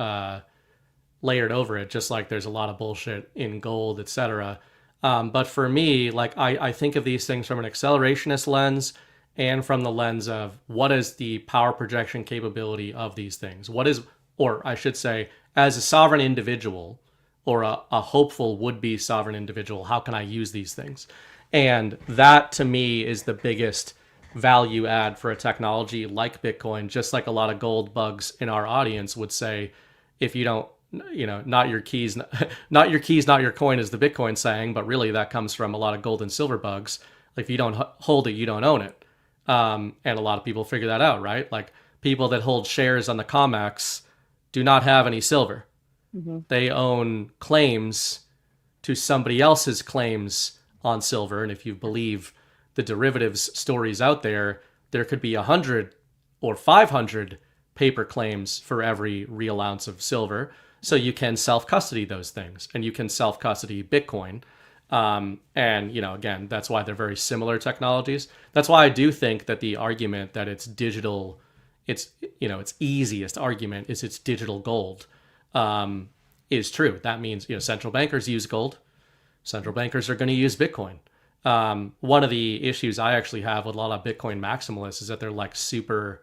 layered over it, just like there's a lot of bullshit in gold, etc. But for me, like, I think of these things from an accelerationist lens and from the lens of what is the power projection capability of these things? What is, or I should say, as a sovereign individual or a hopeful would-be sovereign individual, how can I use these things? And that, to me, is the biggest value add for a technology like Bitcoin, just like a lot of gold bugs in our audience would say, if you don't, not your keys, not your keys, not your coin is the Bitcoin saying, but really that comes from a lot of gold and silver bugs. Like, if you don't hold it, you don't own it. And a lot of people figure that out, right? Like, people that hold shares on the COMEX do not have any silver. Mm-hmm. They own claims to somebody else's claims on silver. And if you believe the derivatives stories out there, there could be 100 or 500 paper claims for every real ounce of silver. So you can self-custody those things, and you can self-custody Bitcoin. And, again, that's why they're very similar technologies. That's why I do think that the argument that it's digital, its easiest argument is it's digital gold, is true. That means, central bankers use gold. Central bankers are going to use Bitcoin. One of the issues I actually have with a lot of Bitcoin maximalists is that they're like super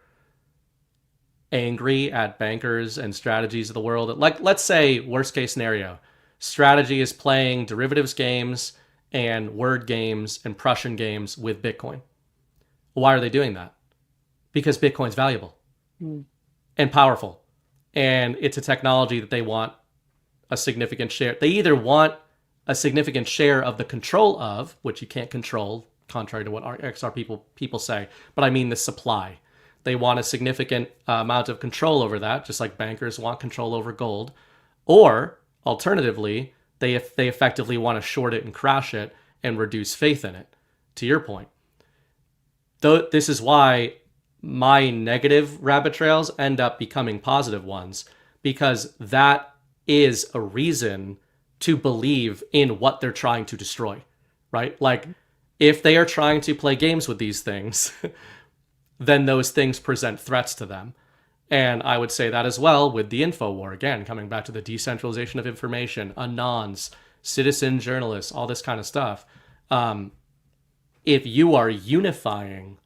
angry at bankers and strategies of the world. Like, let's say, worst case scenario, strategy is playing derivatives games and word games and Prussian games with Bitcoin. Why are they doing that? Because Bitcoin's valuable and powerful. And it's a technology that they want a significant share. They either want a significant share of the control of, which you can't control, contrary to what XR people say, but I mean the supply. They want a significant amount of control over that, just like bankers want control over gold. Or, alternatively, they effectively want to short it and crash it and reduce faith in it, to your point. Though this is why my negative rabbit trails end up becoming positive ones, because that is a reason to believe in what they're trying to destroy, right? Like, if they are trying to play games with these things, then those things present threats to them. And I would say that as well with the info war. Again, coming back to the decentralization of information, anons, citizen journalists, all this kind of stuff. If you are unifying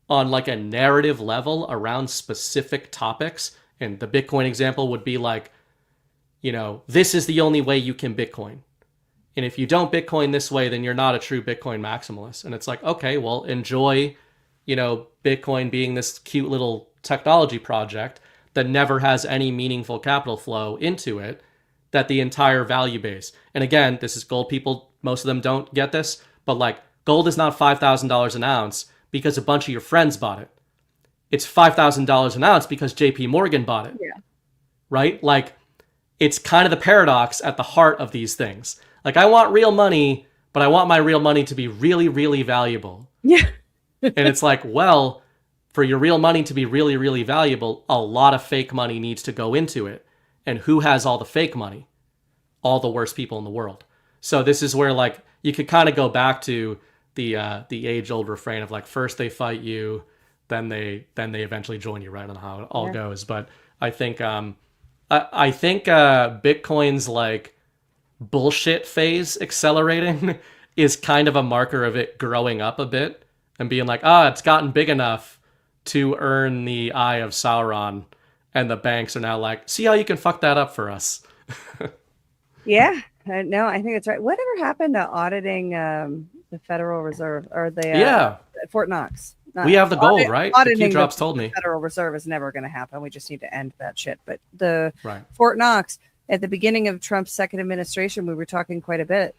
on like a narrative level around specific topics, and the Bitcoin example would be like, this is the only way you can Bitcoin. And if you don't Bitcoin this way, then you're not a true Bitcoin maximalist. And it's like, okay, well, enjoy, Bitcoin being this cute little technology project that never has any meaningful capital flow into it, that the entire value base. And again, this is gold people, most of them don't get this, but like, gold is not $5,000 an ounce because a bunch of your friends bought it. It's $5,000 an ounce because JP Morgan bought it. Yeah. right? Like, it's kind of the paradox at the heart of these things. Like, I want real money, but I want my real money to be really, really valuable. Yeah. And it's like, well, for your real money to be really, really valuable, a lot of fake money needs to go into it. And who has all the fake money? All the worst people in the world. So this is where, like, you could kind of go back to the age-old refrain of, like, first they fight you, then they eventually join you, right, on how it all goes. But I think Bitcoin's, like, bullshit phase accelerating is kind of a marker of it growing up a bit and being like, it's gotten big enough to earn the eye of Sauron, and the banks are now like, see how you can fuck that up for us. Yeah, no, I think it's right. Whatever happened to auditing the Federal Reserve or the Fort Knox? We have the gold, right? The Q drops told me. Federal Reserve is never going to happen. We just need to end that shit. But the right. Fort Knox, at the beginning of Trump's second administration, we were talking quite a bit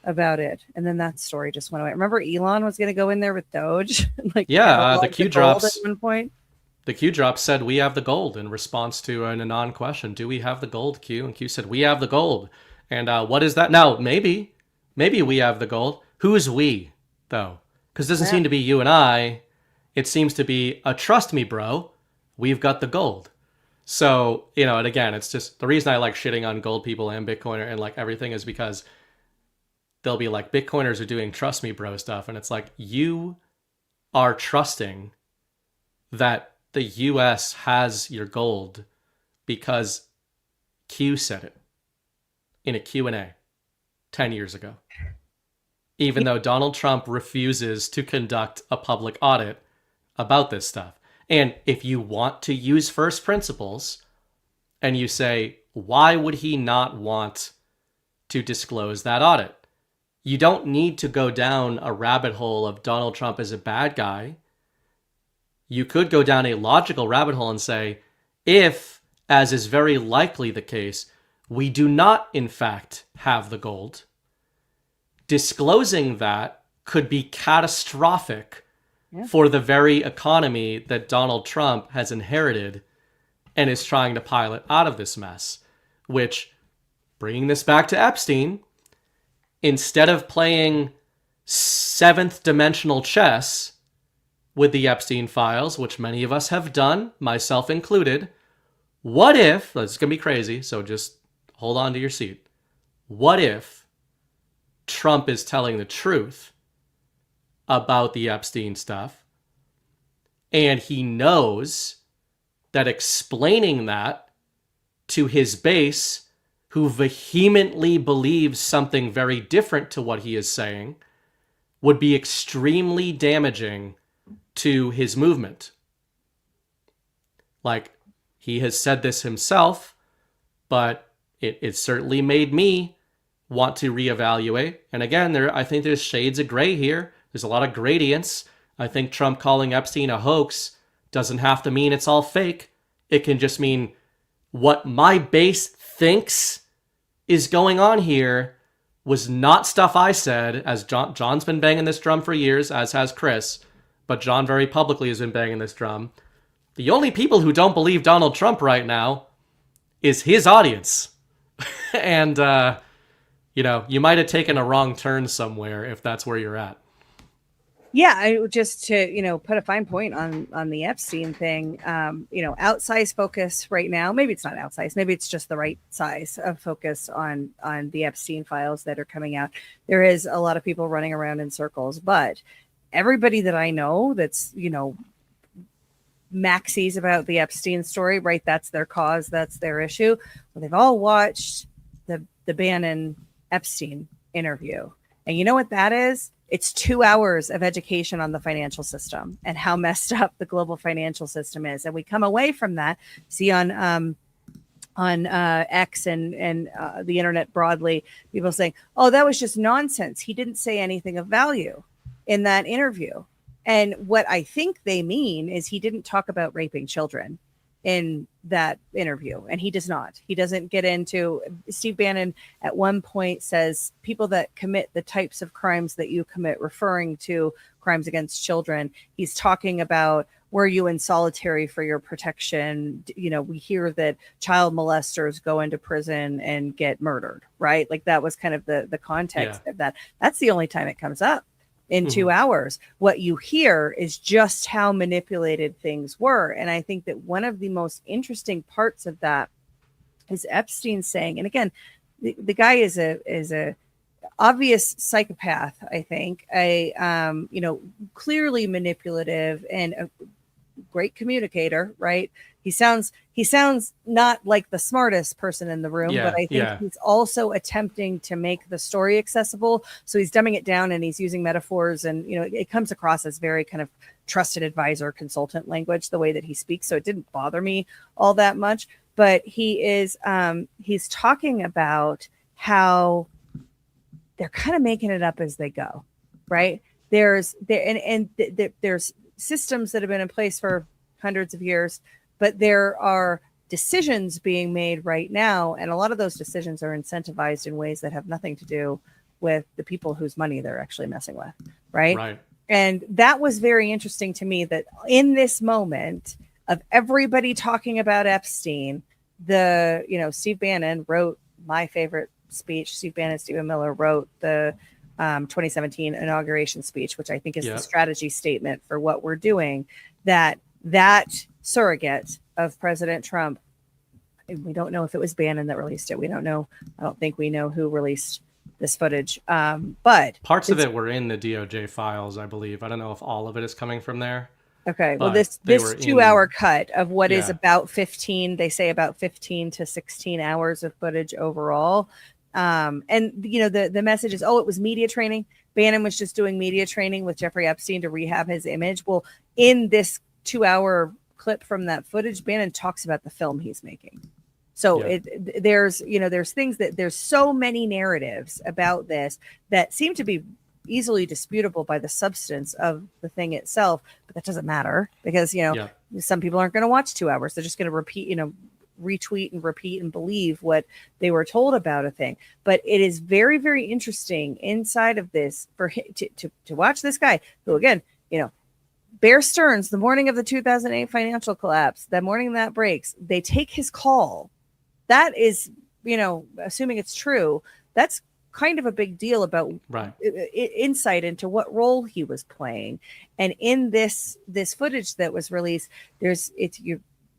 about it, and then that story just went away. Remember, Elon was going to go in there with Doge, like the Q drops at one point. The Q drop said, "We have the gold," in response to an Anon question. Do we have the gold, Q? And Q said, "We have the gold." And what is that? Now, maybe we have the gold. Who is we, though? Because it doesn't seem to be you and I. It seems to be a trust me, bro. We've got the gold. So, and again, it's just the reason I like shitting on gold people and Bitcoiner and like everything is because they'll be like, Bitcoiners are doing trust me, bro stuff. And it's like, you are trusting that the US has your gold because Q said it in a Q&A 10 years ago. Even though Donald Trump refuses to conduct a public audit about this stuff. And if you want to use first principles and you say, why would he not want to disclose that audit? You don't need to go down a rabbit hole of Donald Trump as a bad guy. You could go down a logical rabbit hole and say, if, as is very likely the case, we do not, in fact, have the gold, disclosing that could be catastrophic for the very economy that Donald Trump has inherited and is trying to pilot out of this mess. Which, bringing this back to Epstein, instead of playing seventh dimensional chess with the Epstein files, which many of us have done, myself included, what if, this is going to be crazy, so just hold on to your seat. What if Trump is telling the truth about the Epstein stuff, and he knows that explaining that to his base, who vehemently believes something very different to what he is saying, would be extremely damaging to his movement. Like, he has said this himself, but it certainly made me want to reevaluate. And again, I think there's shades of gray here. There's a lot of gradients. I think Trump calling Epstein a hoax doesn't have to mean it's all fake. It can just mean what my base thinks is going on here was not stuff I said, as John's been banging this drum for years, as has Chris, but John very publicly has been banging this drum. The only people who don't believe Donald Trump right now is his audience. And, you might have taken a wrong turn somewhere if that's where you're at. Yeah, just to, put a fine point on the Epstein thing, outsized focus right now. Maybe it's not outsized. Maybe it's just the right size of focus on the Epstein files that are coming out. There is a lot of people running around in circles, but everybody that I know that's, maxis about the Epstein story, right? That's their cause. That's their issue. Well, they've all watched the Bannon Epstein interview. And you know what that is? It's 2 hours of education on the financial system and how messed up the global financial system is. And we come away from that, see on X and the internet broadly, people saying, oh, that was just nonsense. He didn't say anything of value in that interview. And what I think they mean is he didn't talk about raping children in that interview. And he does not. He doesn't get into, Steve Bannon at one point says people that commit the types of crimes that you commit, referring to crimes against children. He's talking about were you in solitary for your protection? We hear that child molesters go into prison and get murdered, right? Like that was kind of the context of that. That's the only time it comes up in 2 hours. What you hear is just how manipulated things were. And I think that one of the most interesting parts of that is Epstein saying, and again, the guy is a obvious psychopath, I think, clearly manipulative and a great communicator, right? He sounds not like the smartest person in the room, but I think he's also attempting to make the story accessible. So he's dumbing it down and he's using metaphors, and it comes across as very kind of trusted advisor, consultant language, the way that he speaks. So it didn't bother me all that much. But he's talking about how they're kind of making it up as they go, right? There's systems that have been in place for hundreds of years, but there are decisions being made right now, and a lot of those decisions are incentivized in ways that have nothing to do with the people whose money they're actually messing with, right? Right. And that was very interesting to me, that in this moment of everybody talking about Epstein, Steve Bannon wrote my favorite speech. Steve Bannon, Stephen Miller wrote the 2017 inauguration speech, which I think is the strategy statement for what we're doing. That surrogate of President Trump, we don't know if it was Bannon that released it. We don't know. I don't think we know who released this footage. But parts of it were in the DOJ files, I believe. I don't know if all of it is coming from there. Okay. Well, this 2 hour cut of what is about 15, they say about 15 to 16 hours of footage overall. And the message is, it was media training. Bannon was just doing media training with Jeffrey Epstein to rehab his image. Well, in this 2 hour clip from that footage, Bannon talks about the film he's making. So there's things that there's so many narratives about this that seem to be easily disputable by the substance of the thing itself, but that doesn't matter because, some people aren't going to watch 2 hours. They're just going to repeat, retweet and repeat and believe what they were told about a thing. But it is very, very interesting inside of this for him to watch this guy who, again, Bear Stearns, the morning of the 2008 financial collapse, that morning that breaks, they take his call. That is, assuming it's true, that's kind of a big deal about insight into what role he was playing. And in this footage that was released,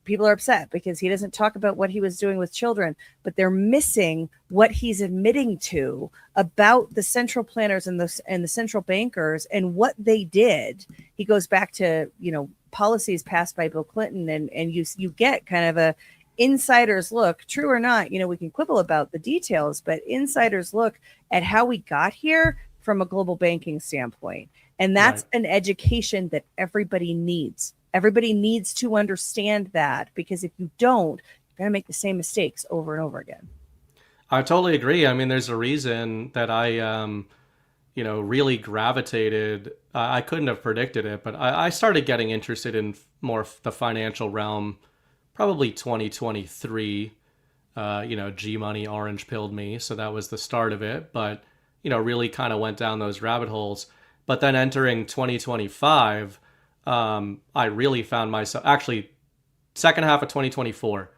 people are upset because he doesn't talk about what he was doing with children, but they're missing what he's admitting to about the central planners and the central bankers and what they did. He goes back to, policies passed by Bill Clinton, and you get kind of a insider's look, true or not, we can quibble about the details, but insider's look at how we got here from a global banking standpoint. And that's an education that everybody needs. Everybody needs to understand that, because if you don't, you're going to make the same mistakes over and over again. I totally agree. I mean, there's a reason that I, really gravitated. I couldn't have predicted it, but I started getting interested in more the financial realm probably 2023. G-Money orange pilled me. So that was the start of it. But, really kind of went down those rabbit holes. But then entering 2025, I really found myself, actually, second half of 2024,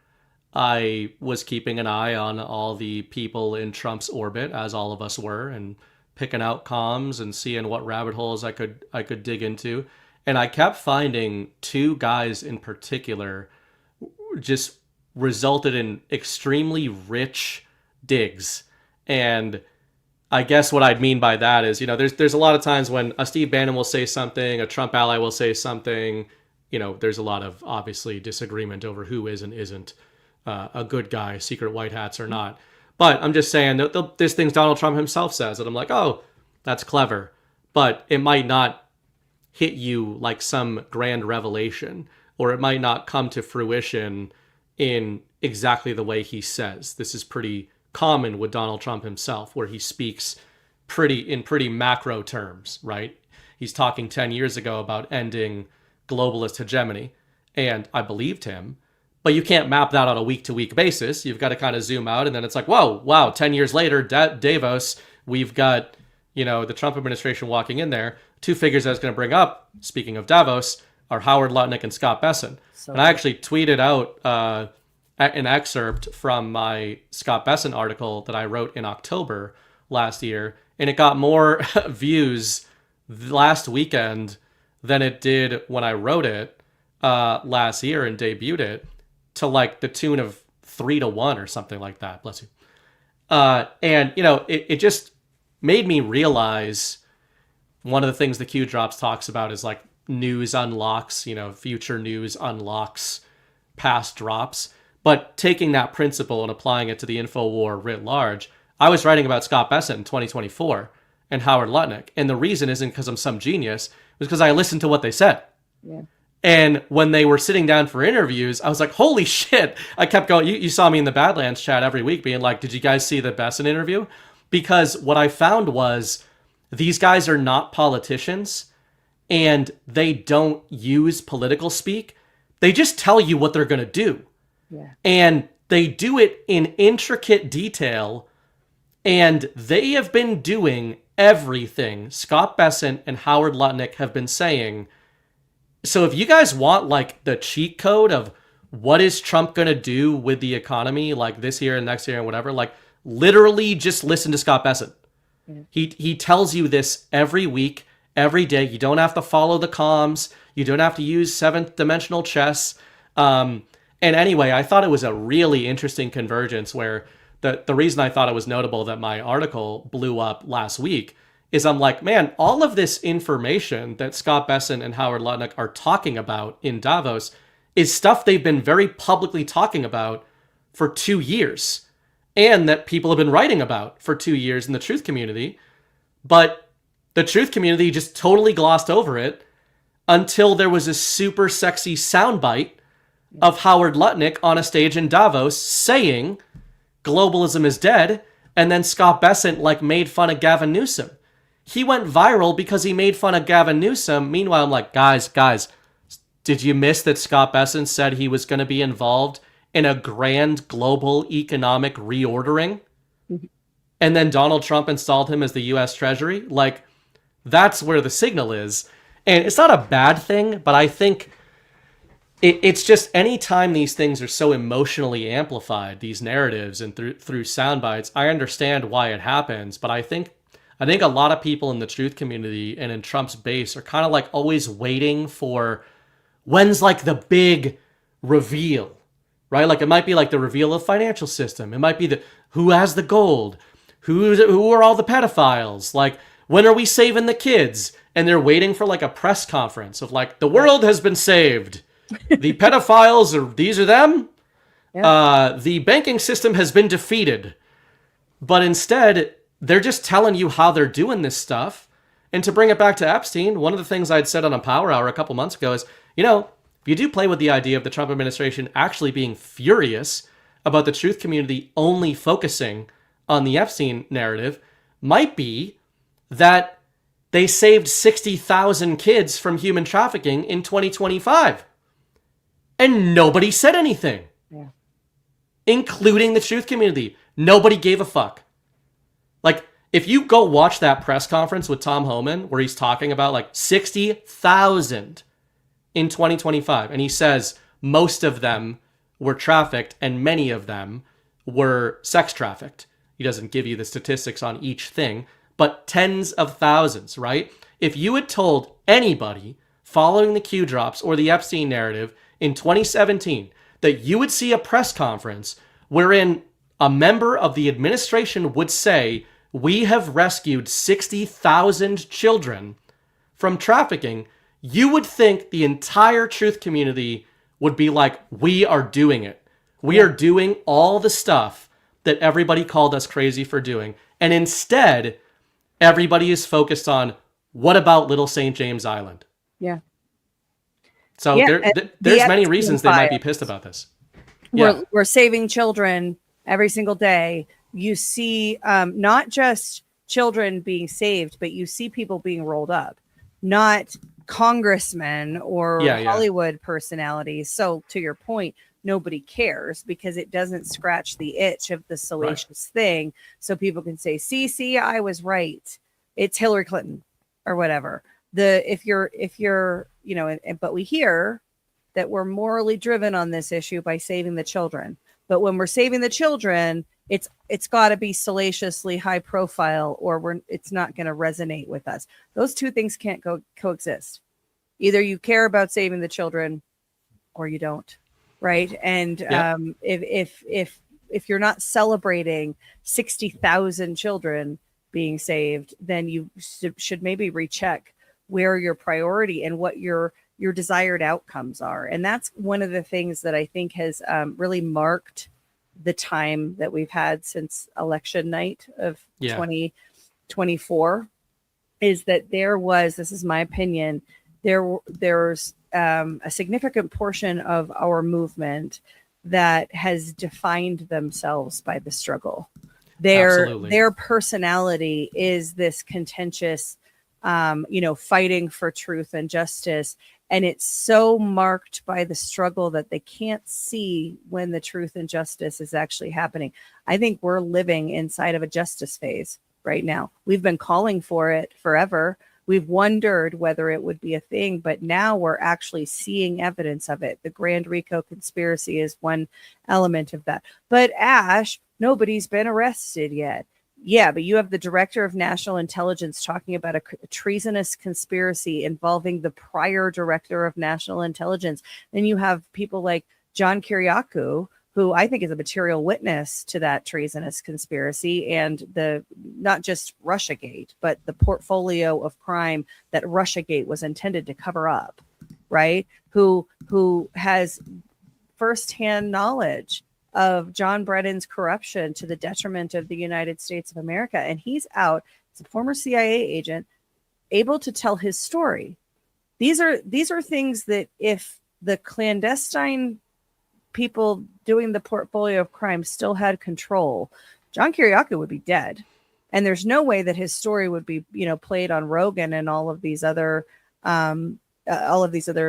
I was keeping an eye on all the people in Trump's orbit, as all of us were, and picking out comms and seeing what rabbit holes I could dig into. And I kept finding two guys in particular just resulted in extremely rich digs. And I guess what I'd mean by that is, there's a lot of times when a Steve Bannon will say something, a Trump ally will say something, there's a lot of obviously disagreement over who is and isn't a good guy, secret white hats or not. But I'm just saying that there's things Donald Trump himself says that I'm like, oh, that's clever. But it might not hit you like some grand revelation, or it might not come to fruition in exactly the way he says. This is pretty common with Donald Trump himself, where he speaks in pretty macro terms, right? He's talking 10 years ago about ending globalist hegemony, and I believed him, but you can't map that on a week-to-week basis. You've got to kind of zoom out, and then it's like, whoa, wow, 10 years later, Davos, we've got, the Trump administration walking in there. Two figures I was going to bring up, speaking of Davos, are Howard Lutnick and Scott Besson. So and I actually tweeted out an excerpt from my Scott Besson article that I wrote in October last year, and it got more views last weekend than it did when I wrote it last year and debuted it, to like the tune of 3-1 or something like that. Bless you. And, you know, it just made me realize one of the things the Q Drops talks about is like news unlocks, you know, future news unlocks past drops. But taking that principle and applying it to the InfoWar writ large, I was writing about Scott Besson in 2024 and Howard Lutnick. And the reason isn't because I'm some genius, it was because I listened to what they said. Yeah. And when they were sitting down for interviews, I was like, holy shit. I kept going. You saw me in the Badlands chat every week being like, did you guys see the Besson interview? Because what I found was these guys are not politicians and they don't use political speak. They just tell you what they're going to do. Yeah. And they do it in intricate detail. And they have been doing everything Scott Besson and Howard Lutnick have been saying. So if you guys want like the cheat code of what is Trump going to do with the economy like this year and next year and whatever, like literally just listen to Scott Besson. Yeah. He tells you this every week, every day. You don't have to follow the comms. You don't have to use seventh dimensional chess. And anyway, I thought it was a really interesting convergence where the reason I thought it was notable that my article blew up last week is I'm like, man, all of this information that Scott Besson and Howard Lutnick are talking about in Davos is stuff they've been very publicly talking about for 2 years and that people have been writing about for 2 years in the truth community. But the truth community just totally glossed over it until there was a super sexy soundbite of Howard Lutnick on a stage in Davos saying globalism is dead. And then Scott Besson like made fun of Gavin Newsom. He went viral because he made fun of Gavin Newsom. Meanwhile, I'm like, guys, did you miss that Scott Besson said he was going to be involved in a grand global economic reordering? Mm-hmm. And then Donald Trump installed him as the U.S. Treasury? Like, that's where the signal is. And it's not a bad thing, but I think it's just anytime these things are so emotionally amplified, these narratives and through sound bites, I understand why it happens, but I think a lot of people in the truth community and in Trump's base are kind of like always waiting for when's like the big reveal, right? Like it might be like the reveal of the financial system. It might be the who has the gold, who are all the pedophiles, like when are we saving the kids? And they're waiting for like a press conference of like the world has been saved. The pedophiles these are them. Yeah. The banking system has been defeated. But instead, they're just telling you how they're doing this stuff. And to bring it back to Epstein, one of the things I'd said on a Power Hour a couple months ago is, you know, if you do play with the idea of the Trump administration actually being furious about the truth community only focusing on the Epstein narrative, might be that they saved 60,000 kids from human trafficking in 2025. And nobody said anything. Yeah. Including the truth community. Nobody gave a fuck. Like, if you go watch that press conference with Tom Homan, where he's talking about like 60,000 in 2025, and he says most of them were trafficked and many of them were sex trafficked. He doesn't give you the statistics on each thing, but tens of thousands, right? If you had told anybody following the Q Drops or the Epstein narrative in 2017 that you would see a press conference wherein a member of the administration would say, we have rescued 60,000 children from trafficking, you would think the entire truth community would be like, we are doing it. We are doing all the stuff that everybody called us crazy for doing. And instead, everybody is focused on, what about Little St. James Island? Yeah. So there's many reasons they might be pissed about this. We're saving children every single day. You see not just children being saved, but you see people being rolled up, not congressmen or Hollywood personalities. So to your point, nobody cares because it doesn't scratch the itch of the salacious thing. So people can say, see, I was right. It's Hillary Clinton or whatever. If you're but we hear that we're morally driven on this issue by saving the children. But when we're saving the children, it's got to be salaciously high profile, or it's not going to resonate with us. Those two things can't coexist. Either you care about saving the children, or you don't, right? And if you're not celebrating 60,000 children being saved, then you should maybe recheck where your priority and what your desired outcomes are. And that's one of the things that I think has really marked the time that we've had since election night of 2024, is that this is my opinion, there's a significant portion of our movement that has defined themselves by the struggle. Their personality is this contentious, fighting for truth and justice. And it's so marked by the struggle that they can't see when the truth and justice is actually happening. I think we're living inside of a justice phase right now. We've been calling for it forever. We've wondered whether it would be a thing, but now we're actually seeing evidence of it. The Grand Rico conspiracy is one element of that. But Ash, nobody's been arrested yet. Yeah, but you have the director of national intelligence talking about a treasonous conspiracy involving the prior director of national intelligence. Then you have people like John Kiriakou, who I think is a material witness to that treasonous conspiracy and the not just Russiagate, but the portfolio of crime that Russiagate was intended to cover up, right? Who has firsthand knowledge of John Brennan's corruption to the detriment of the United States of America. And he's out as a former CIA agent, able to tell his story. These are things that if the clandestine people doing the portfolio of crime still had control, John Kiriakou would be dead. And there's no way that his story would be, played on Rogan and all of these other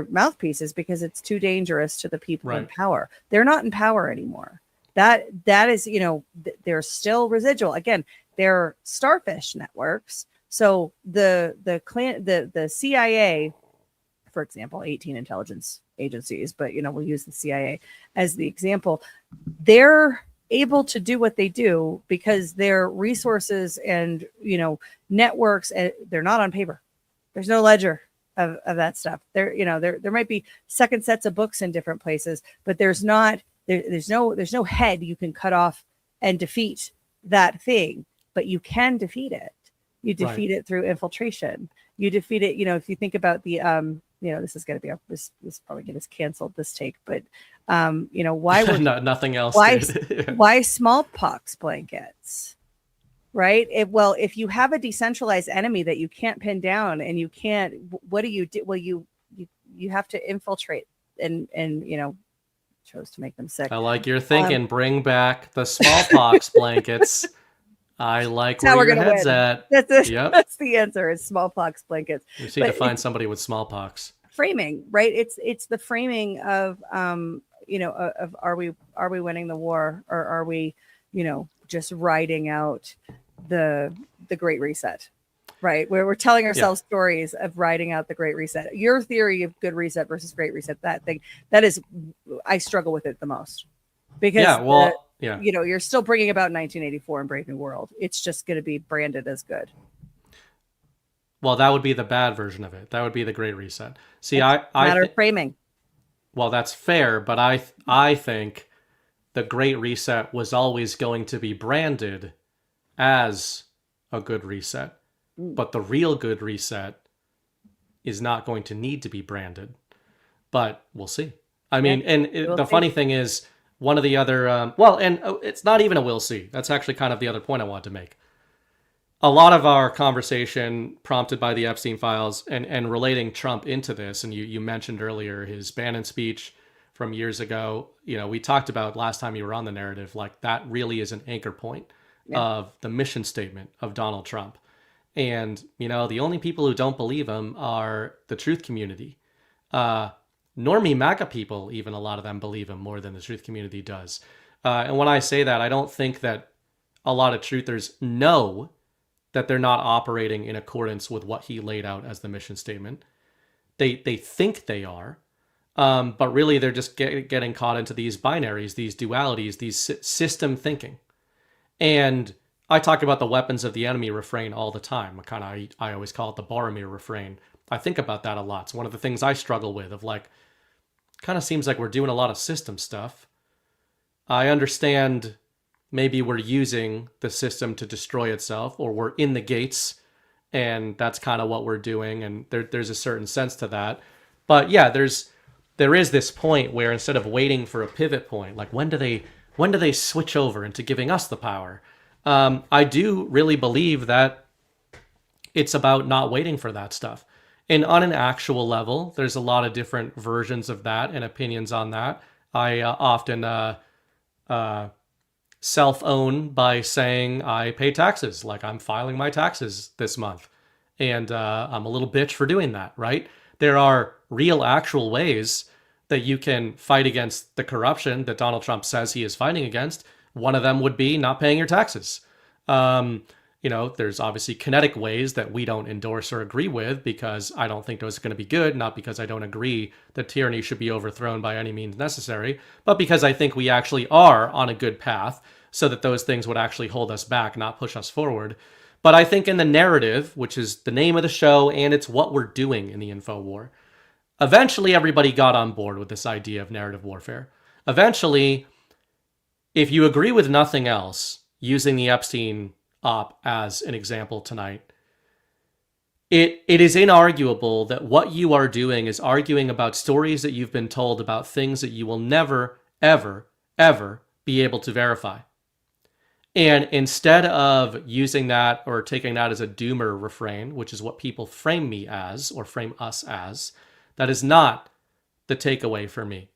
mouthpieces, because it's too dangerous to the people in power. They're not in power anymore. That is, they're still residual. Again, they're starfish networks. So the CIA, for example, 18 intelligence agencies, but we'll use the CIA as the example. They're able to do what they do because their resources and networks, they're not on paper. There's no ledger of that stuff. There might be second sets of books in different places, but there's no head you can cut off and defeat that thing, but you can defeat it. You defeat it through infiltration. You defeat it. If you think about the this is going to be this probably get us canceled, this take, but why would nothing else? Why smallpox blankets? Right. If you have a decentralized enemy that you can't pin down and you can't, what do you do? Well, you have to infiltrate and chose to make them sick. I like your thinking. Bring back the smallpox blankets. I like where your head's at. That's the answer, is smallpox blankets. You need to find somebody with smallpox. Framing, right? It's the framing of of are we winning the war, or are we just riding out the Great Reset, right? Where we're telling ourselves stories of riding out the Great Reset. Your theory of good reset versus Great Reset, that is, I struggle with it the most, because you're still bringing about 1984 in Brave New World. It's just going to be branded as good. Well, that would be the bad version of it. That would be the Great Reset. See, framing. Well, that's fair, but I think the Great Reset was always going to be branded as a good reset, but the real good reset is not going to need to be branded. But we'll see. I mean, the funny thing is, one of the other, it's not even a we'll see. That's actually kind of the other point I wanted to make. A lot of our conversation prompted by the Epstein files and relating Trump into this, and you mentioned earlier his Bannon speech from years ago. We talked about last time you were on the narrative, like that really is an anchor point of the mission statement of Donald Trump. And, the only people who don't believe him are the truth community. Normie MAGA people, even a lot of them believe him more than the truth community does. And when I say that, I don't think that a lot of truthers know that they're not operating in accordance with what he laid out as the mission statement. they think they are. But really, they're just getting caught into these binaries, these dualities, these system thinking. And I talk about the weapons of the enemy refrain all the time. I always call it the Boromir refrain. I think about that a lot. It's one of the things I struggle with, of like, kind of seems like we're doing a lot of system stuff. I understand maybe we're using the system to destroy itself, or we're in the gates, and that's kind of what we're doing, and there's a certain sense to that. But yeah, there is this point where instead of waiting for a pivot point, like when do they switch over into giving us the power? I do really believe that it's about not waiting for that stuff. And on an actual level, there's a lot of different versions of that and opinions on that. I often self-own by saying I pay taxes, like I'm filing my taxes this month. And I'm a little bitch for doing that, right? There are real, actual ways that you can fight against the corruption that Donald Trump says he is fighting against. One of them would be not paying your taxes. There's obviously kinetic ways that we don't endorse or agree with, because I don't think those are going to be good, not because I don't agree that tyranny should be overthrown by any means necessary, but because I think we actually are on a good path so that those things would actually hold us back, not push us forward. But I think in the narrative, which is the name of the show, and it's what we're doing in the info war, eventually everybody got on board with this idea of narrative warfare. Eventually, if you agree with nothing else, using the Epstein op as an example tonight, it is inarguable that what you are doing is arguing about stories that you've been told about things that you will never, ever, ever be able to verify. And instead of using that or taking that as a doomer refrain, which is what people frame me as, or frame us as, that is not the takeaway for me.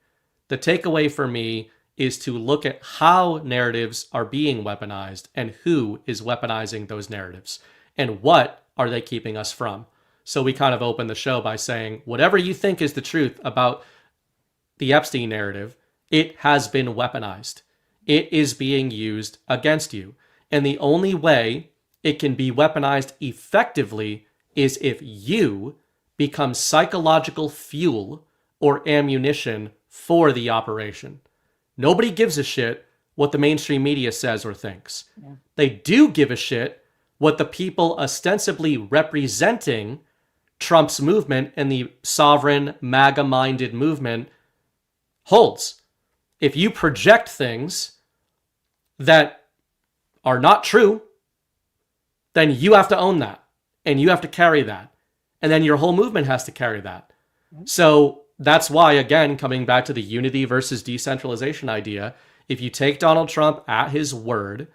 The takeaway for me is to look at how narratives are being weaponized and who is weaponizing those narratives and what are they keeping us from. So we kind of open the show by saying, whatever you think is the truth about the Epstein narrative, it has been weaponized. It is being used against you. And the only way it can be weaponized effectively is if you become psychological fuel or ammunition for the operation. Nobody gives a shit what the mainstream media says or thinks. Yeah. They do give a shit what the people ostensibly representing Trump's movement and the sovereign, MAGA-minded movement holds. If you project things that are not true, then you have to own that, and you have to carry that, and then your whole movement has to carry that. So that's why, again, coming back to the unity versus decentralization idea, if you take Donald Trump at his word,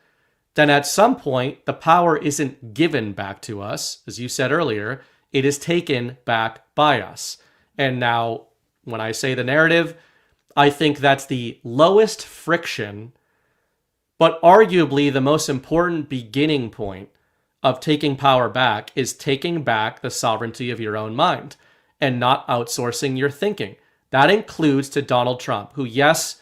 then at some point the power isn't given back to us. As you said earlier, it is taken back by us. And now, when I say the narrative, I think that's the lowest friction, but arguably the most important beginning point of taking power back is taking back the sovereignty of your own mind and not outsourcing your thinking. That includes to Donald Trump, who, yes,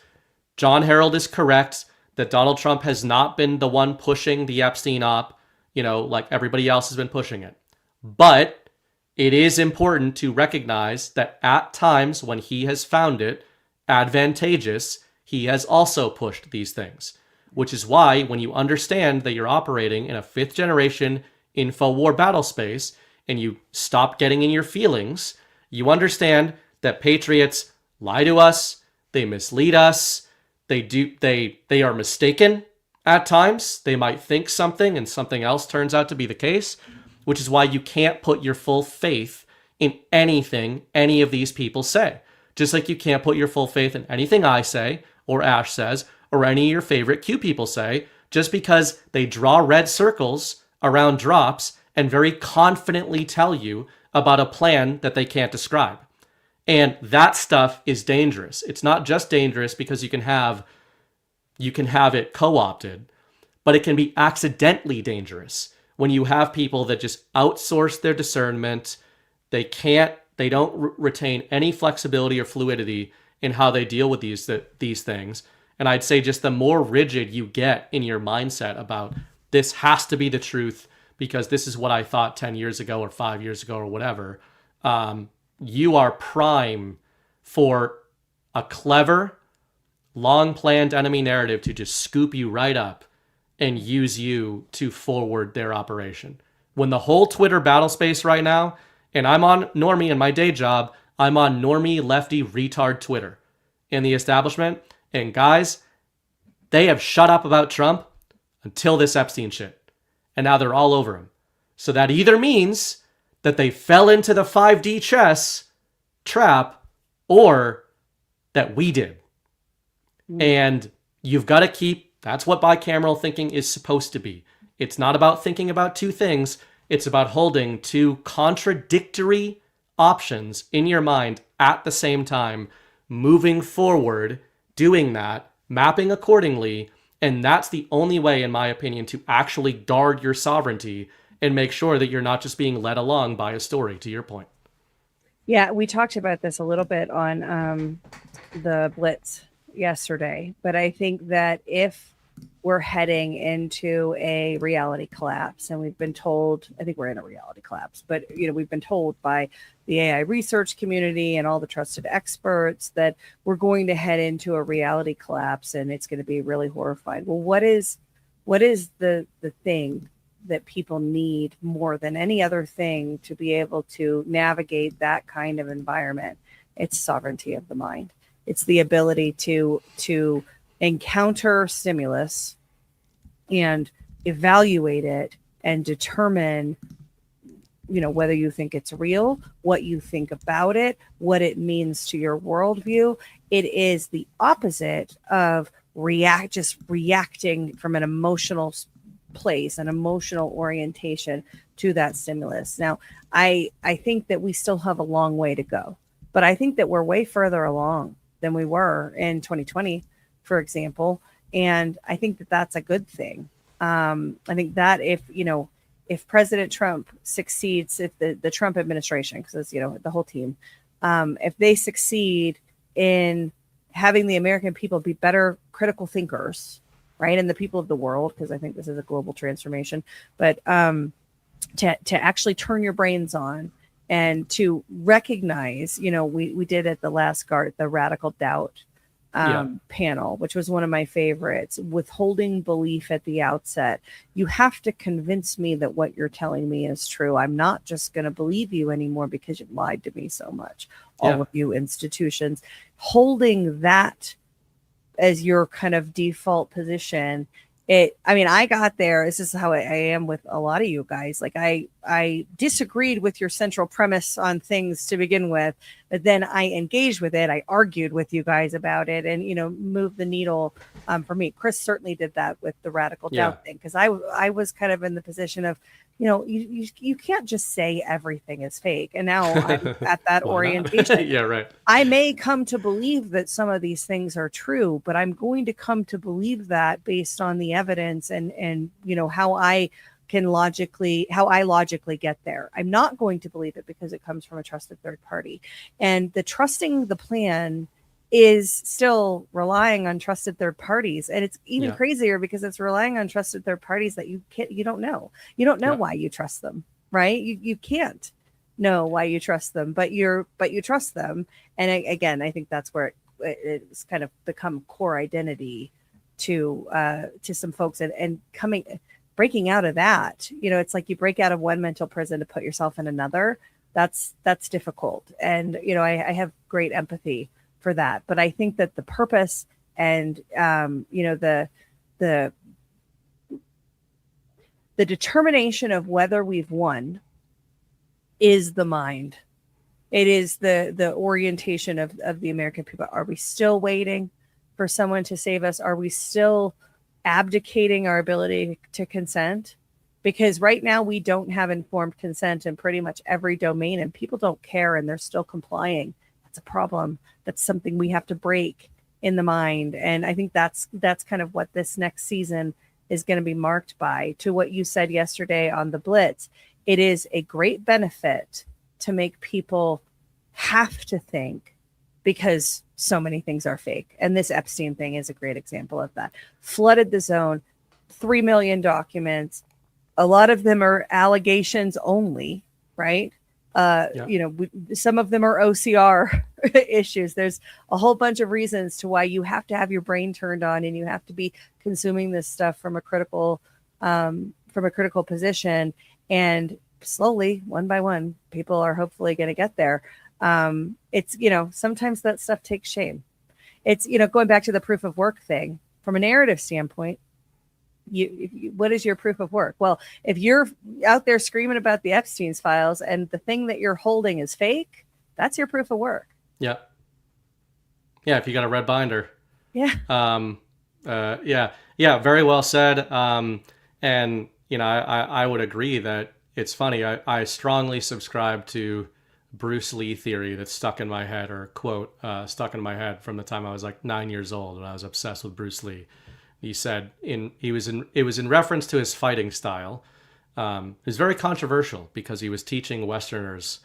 John Harold is correct that Donald Trump has not been the one pushing the Epstein op, like everybody else has been pushing it. But it is important to recognize that at times when he has found it advantageous, he has also pushed these things. Which is why when you understand that you're operating in a 5th generation InfoWar battle space and you stop getting in your feelings, you understand that patriots lie to us, they mislead us, they are mistaken at times. They might think something and something else turns out to be the case, which is why you can't put your full faith in anything any of these people say. Just like you can't put your full faith in anything I say or Ash says or any of your favorite Q people say, just because they draw red circles around drops and very confidently tell you about a plan that they can't describe. And that stuff is dangerous. It's not just dangerous because you can have it co-opted, but it can be accidentally dangerous when you have people that just outsource their discernment. They don't retain any flexibility or fluidity in how they deal with these things. And I'd say just the more rigid you get in your mindset about this has to be the truth because this is what I thought 10 years ago or 5 years ago or whatever, you are prime for a clever, long-planned enemy narrative to just scoop you right up and use you to forward their operation. When the whole Twitter battle space right now, and I'm on normie in my day job, I'm on normie lefty retard Twitter in the establishment, and guys, they have shut up about Trump until this Epstein shit. And now they're all over him. So that either means that they fell into the 5D chess trap or that we did. And you've got to keep, that's what bicameral thinking is supposed to be. It's not about thinking about two things. It's about holding two contradictory options in your mind at the same time, moving forward, doing that, mapping accordingly. And that's the only way, in my opinion, to actually guard your sovereignty and make sure that you're not just being led along by a story, to your point. Yeah, we talked about this a little bit on the Blitz yesterday, but I think that if we're heading into a reality collapse, and we've been told, I think we're in a reality collapse, but we've been told by the AI research community and all the trusted experts that we're going to head into a reality collapse and it's going to be really horrifying. Well, what is the thing that people need more than any other thing to be able to navigate that kind of environment? It's sovereignty of the mind. It's the ability to encounter stimulus and evaluate it and determine, whether you think it's real, what you think about it, what it means to your worldview. It is the opposite of reacting from an emotional place, an emotional orientation to that stimulus. Now, I think that we still have a long way to go, but I think that we're way further along than we were in 2020, for example. And I think that that's a good thing. I think that if President Trump succeeds, if the Trump administration, because it's, the whole team, if they succeed in having the American people be better critical thinkers, right, and the people of the world, because I think this is a global transformation, but to actually turn your brains on and to recognize, we did at the last GART, the radical doubt panel, which was one of my favorites, withholding belief at the outset. You have to convince me that what you're telling me is true. I'm not just going to believe you anymore because you've lied to me so much. All of you institutions, holding that as your kind of default position. I got there. This is how I am with a lot of you guys. Like I disagreed with your central premise on things to begin with, but then I engaged with it. I argued with you guys about it and, moved the needle for me. Chris certainly did that with the radical doubt thing. Cause I was kind of in the position of, you can't just say everything is fake. And now I'm at that orientation. Yeah, right. I may come to believe that some of these things are true, but I'm going to come to believe that based on the evidence and how I logically get there. I'm not going to believe it because it comes from a trusted third party. And the trusting the plan is still relying on trusted third parties. And it's even crazier because it's relying on trusted third parties that you don't know. You don't know why you trust them, right? You can't know why you trust them, but you trust them. And again, I think that's where it's kind of become core identity to some folks and breaking out of that. It's like you break out of one mental prison to put yourself in another. That's difficult. And, I have great empathy for that. But I think that the purpose and, the determination of whether we've won is the mind. It is the orientation of the American people. Are we still waiting for someone to save us? Are we still abdicating our ability to consent? Because right now we don't have informed consent in pretty much every domain and people don't care and they're still complying. That's a problem. That's something we have to break in the mind. And I think that's kind of what this next season is going to be marked by. To what you said yesterday on the Blitz, it is a great benefit to make people have to think because so many things are fake. And this Epstein thing is a great example of that. Flooded the zone, 3 million documents. A lot of them are allegations only, right? Some of them are OCR issues. There's a whole bunch of reasons to why you have to have your brain turned on and you have to be consuming this stuff from a critical position. And slowly, one by one, people are hopefully going to get there. It's, sometimes that stuff takes shame. It's, going back to the proof of work thing from a narrative standpoint. What is your proof of work? Well, if you're out there screaming about the Epstein's files and the thing that you're holding is fake, that's your proof of work. Yeah. Yeah. If you got a red binder. Yeah. Very well said. I would agree that it's funny. I strongly subscribe to Bruce Lee theory that's stuck in my head, or quote, stuck in my head from the time I was like 9 years old and I was obsessed with Bruce Lee. He said it was in reference to his fighting style. It was very controversial because he was teaching Westerners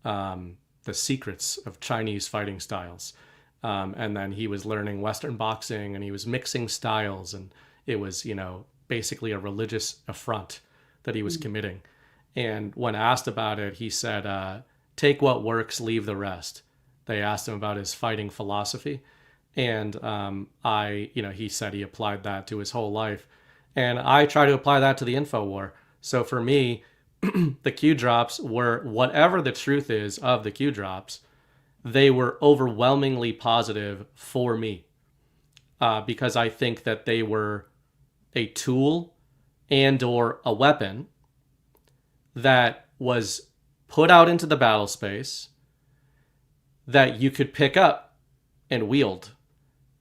the secrets of Chinese fighting styles. And then he was learning Western boxing and he was mixing styles, and it was, basically a religious affront that he was committing. And when asked about it, he said, take what works, leave the rest. They asked him about his fighting philosophy. And he said he applied that to his whole life. And I try to apply that to the info war. So for me, the Q drops were, whatever the truth is of the Q drops, they were overwhelmingly positive for me. Because I think that they were a tool and or a weapon that was put out into the battle space that you could pick up and wield.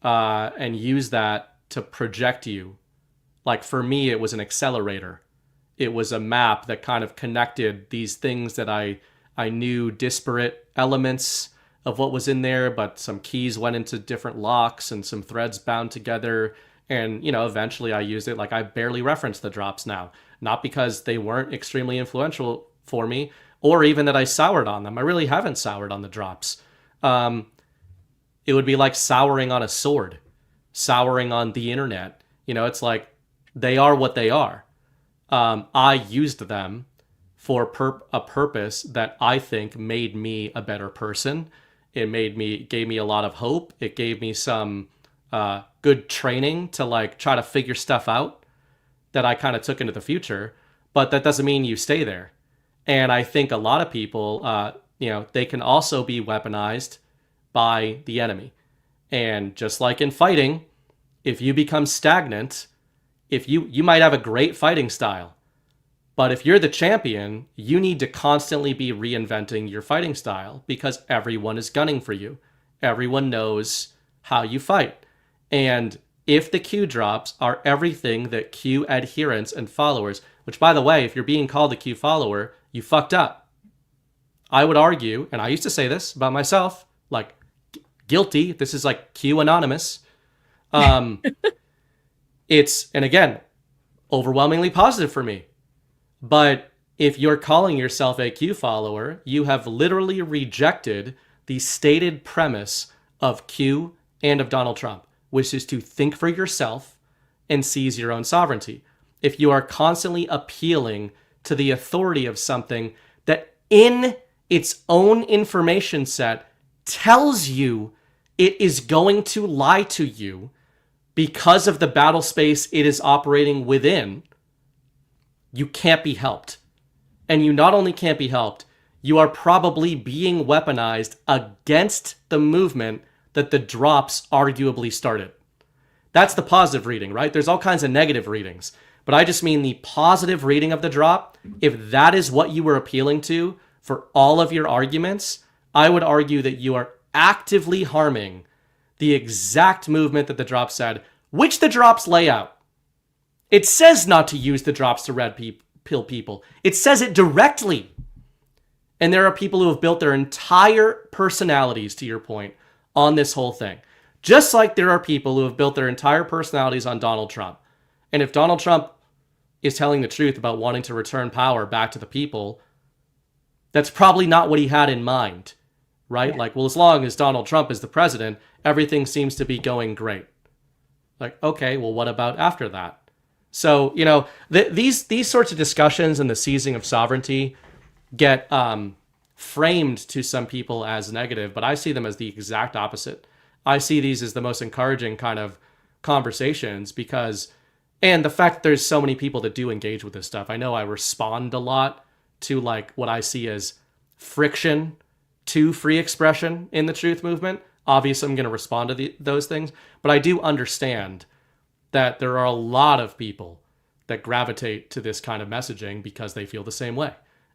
And use that to project you. Like for me, it was an accelerator. It was a map that kind of connected these things that I knew, disparate elements of what was in there, but some keys went into different locks and some threads bound together. And, eventually I used it. Like I barely reference the drops now, not because they weren't extremely influential for me or even that I soured on them. I really haven't soured on the drops. It would be like souring on a sword, souring on the internet. It's like they are what they are. I used them for a purpose that I think made me a better person. It gave me a lot of hope. It gave me some good training to try to figure stuff out that I kind of took into the future. But that doesn't mean you stay there. And I think a lot of people, they can also be weaponized by the enemy. And just like in fighting, if you become stagnant, if you might have a great fighting style, but if you're the champion, you need to constantly be reinventing your fighting style because everyone is gunning for you. Everyone knows how you fight. And if the Q drops are everything that Q adherents and followers, which by the way, if you're being called a Q follower, you fucked up. I would argue, and I used to say this about myself, guilty. This is like Q anonymous. It's, and again, overwhelmingly positive for me. But if you're calling yourself a Q follower, you have literally rejected the stated premise of Q and of Donald Trump, which is to think for yourself and seize your own sovereignty. If you are constantly appealing to the authority of something that in its own information set tells you it is going to lie to you because of the battle space it is operating within, you can't be helped. And you not only can't be helped, you are probably being weaponized against the movement that the drops arguably started. That's the positive reading, right? There's all kinds of negative readings. But I just mean the positive reading of the drop. If that is what you were appealing to for all of your arguments, I would argue that you are actively harming the exact movement that the drop said, which the drops lay out. It says not to use the drops to red pill people. It says it directly. And there are people who have built their entire personalities, to your point, on this whole thing. Just like there are people who have built their entire personalities on Donald Trump. And if Donald Trump is telling the truth about wanting to return power back to the people, that's probably not what he had in mind, right? Yeah. As long as Donald Trump is the president, everything seems to be going great. Okay, well, what about after that? So, these sorts of discussions and the seizing of sovereignty get framed to some people as negative, but I see them as the exact opposite. I see these as the most encouraging kind of conversations because, and the fact that there's so many people that do engage with this stuff. I know I respond a lot to like what I see as friction to free expression in the truth movement. Obviously, I'm going to respond to those things, but I do understand that there are a lot of people that gravitate to this kind of messaging because they feel the same way.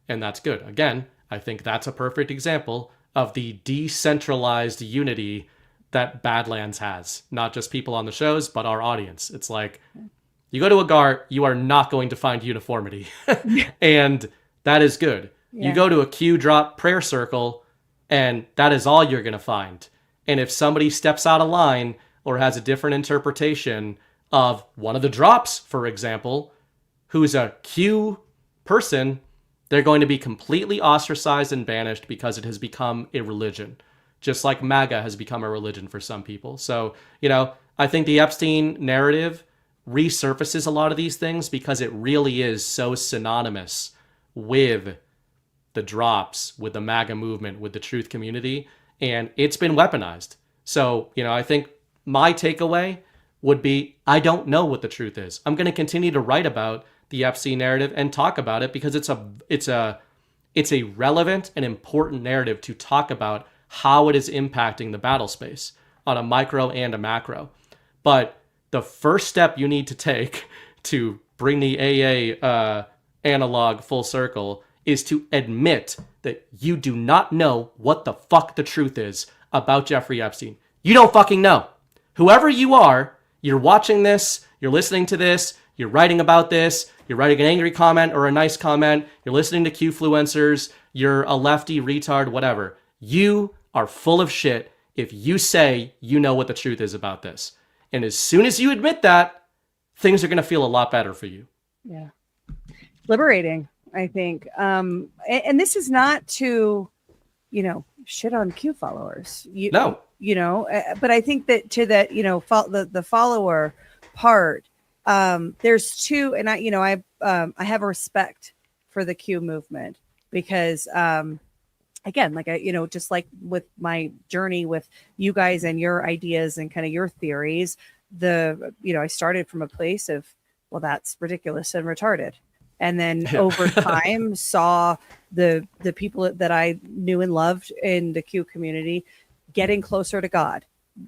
And that's good. Again, I think that's a perfect example of the decentralized unity that Badlands has. Not just people on the shows, but our audience. It's like, you go to a GART, you are not going to find uniformity. And that is good. Yeah. You go to a Q drop prayer circle, and that is all you're going to find. And if somebody steps out of line or has a different interpretation of one of the drops, for example, who's a Q person, they're going to be completely ostracized and banished because it has become a religion, just like MAGA has become a religion for some people. So, I think the Epstein narrative resurfaces a lot of these things because it really is so synonymous with the drops, with the MAGA movement, with the truth community, and it's been weaponized. So, I think my takeaway would be, I don't know what the truth is. I'm going to continue to write about the Epstein narrative and talk about it because it's a relevant and important narrative to talk about how it is impacting the battle space on a micro and a macro. But the first step you need to take to bring the AA analog full circle is to admit that you do not know what the fuck the truth is about Jeffrey Epstein. You don't fucking know. Whoever you are, you're watching this, you're listening to this, you're writing about this, you're writing an angry comment or a nice comment, you're listening to Qfluencers, you're a lefty retard, whatever. You are full of shit if you say you know what the truth is about this. And as soon as you admit that, things are going to feel a lot better for you. Yeah. Liberating, I think. And this is not to, shit on Q followers. No. But I think that to that, the follower part, there's two, and I have a respect for the Q movement because, again, like just like with my journey with you guys and your ideas and kind of your theories, I started from a place of, well, that's ridiculous and retarded. And then over time saw the people that I knew and loved in the Q community getting closer to God,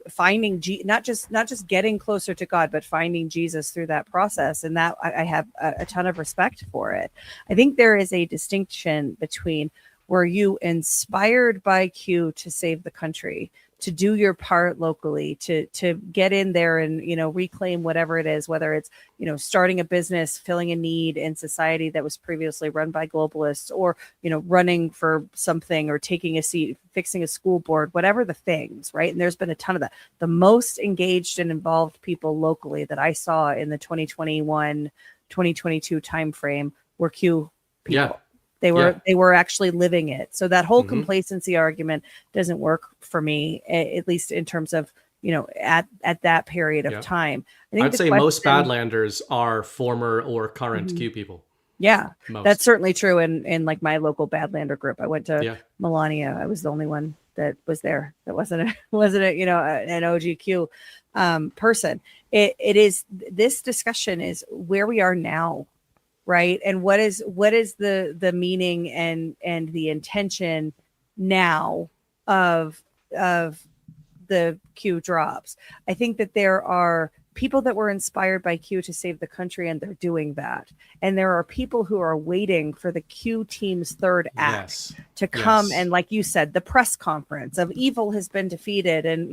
finding not just getting closer to God, but finding Jesus through that process. And that I have a ton of respect for it. I think there is a distinction between, were you inspired by Q to save the country, to do your part locally, to get in there and, reclaim whatever it is, whether it's, starting a business, filling a need in society that was previously run by globalists, or, running for something, or taking a seat, fixing a school board, whatever the things, right? And there's been a ton of that. The most engaged and involved people locally that I saw in the 2021, 2022 timeframe were Q people. Yeah. They were actually living it. So that whole complacency argument doesn't work for me, at least in terms of, at that period of time. I think I'd say most Badlanders are former or current Q people. Yeah, that's certainly true. In like my local Badlander group, I went to Melania. I was the only one that was there. That wasn't an OGQ person. It is, this discussion is where we are now. Right. And what is the meaning and the intention now of the Q drops? I think that there are people that were inspired by Q to save the country, and they're doing that. And there are people who are waiting for the Q team's third act to come. And like you said, the press conference of evil has been defeated, and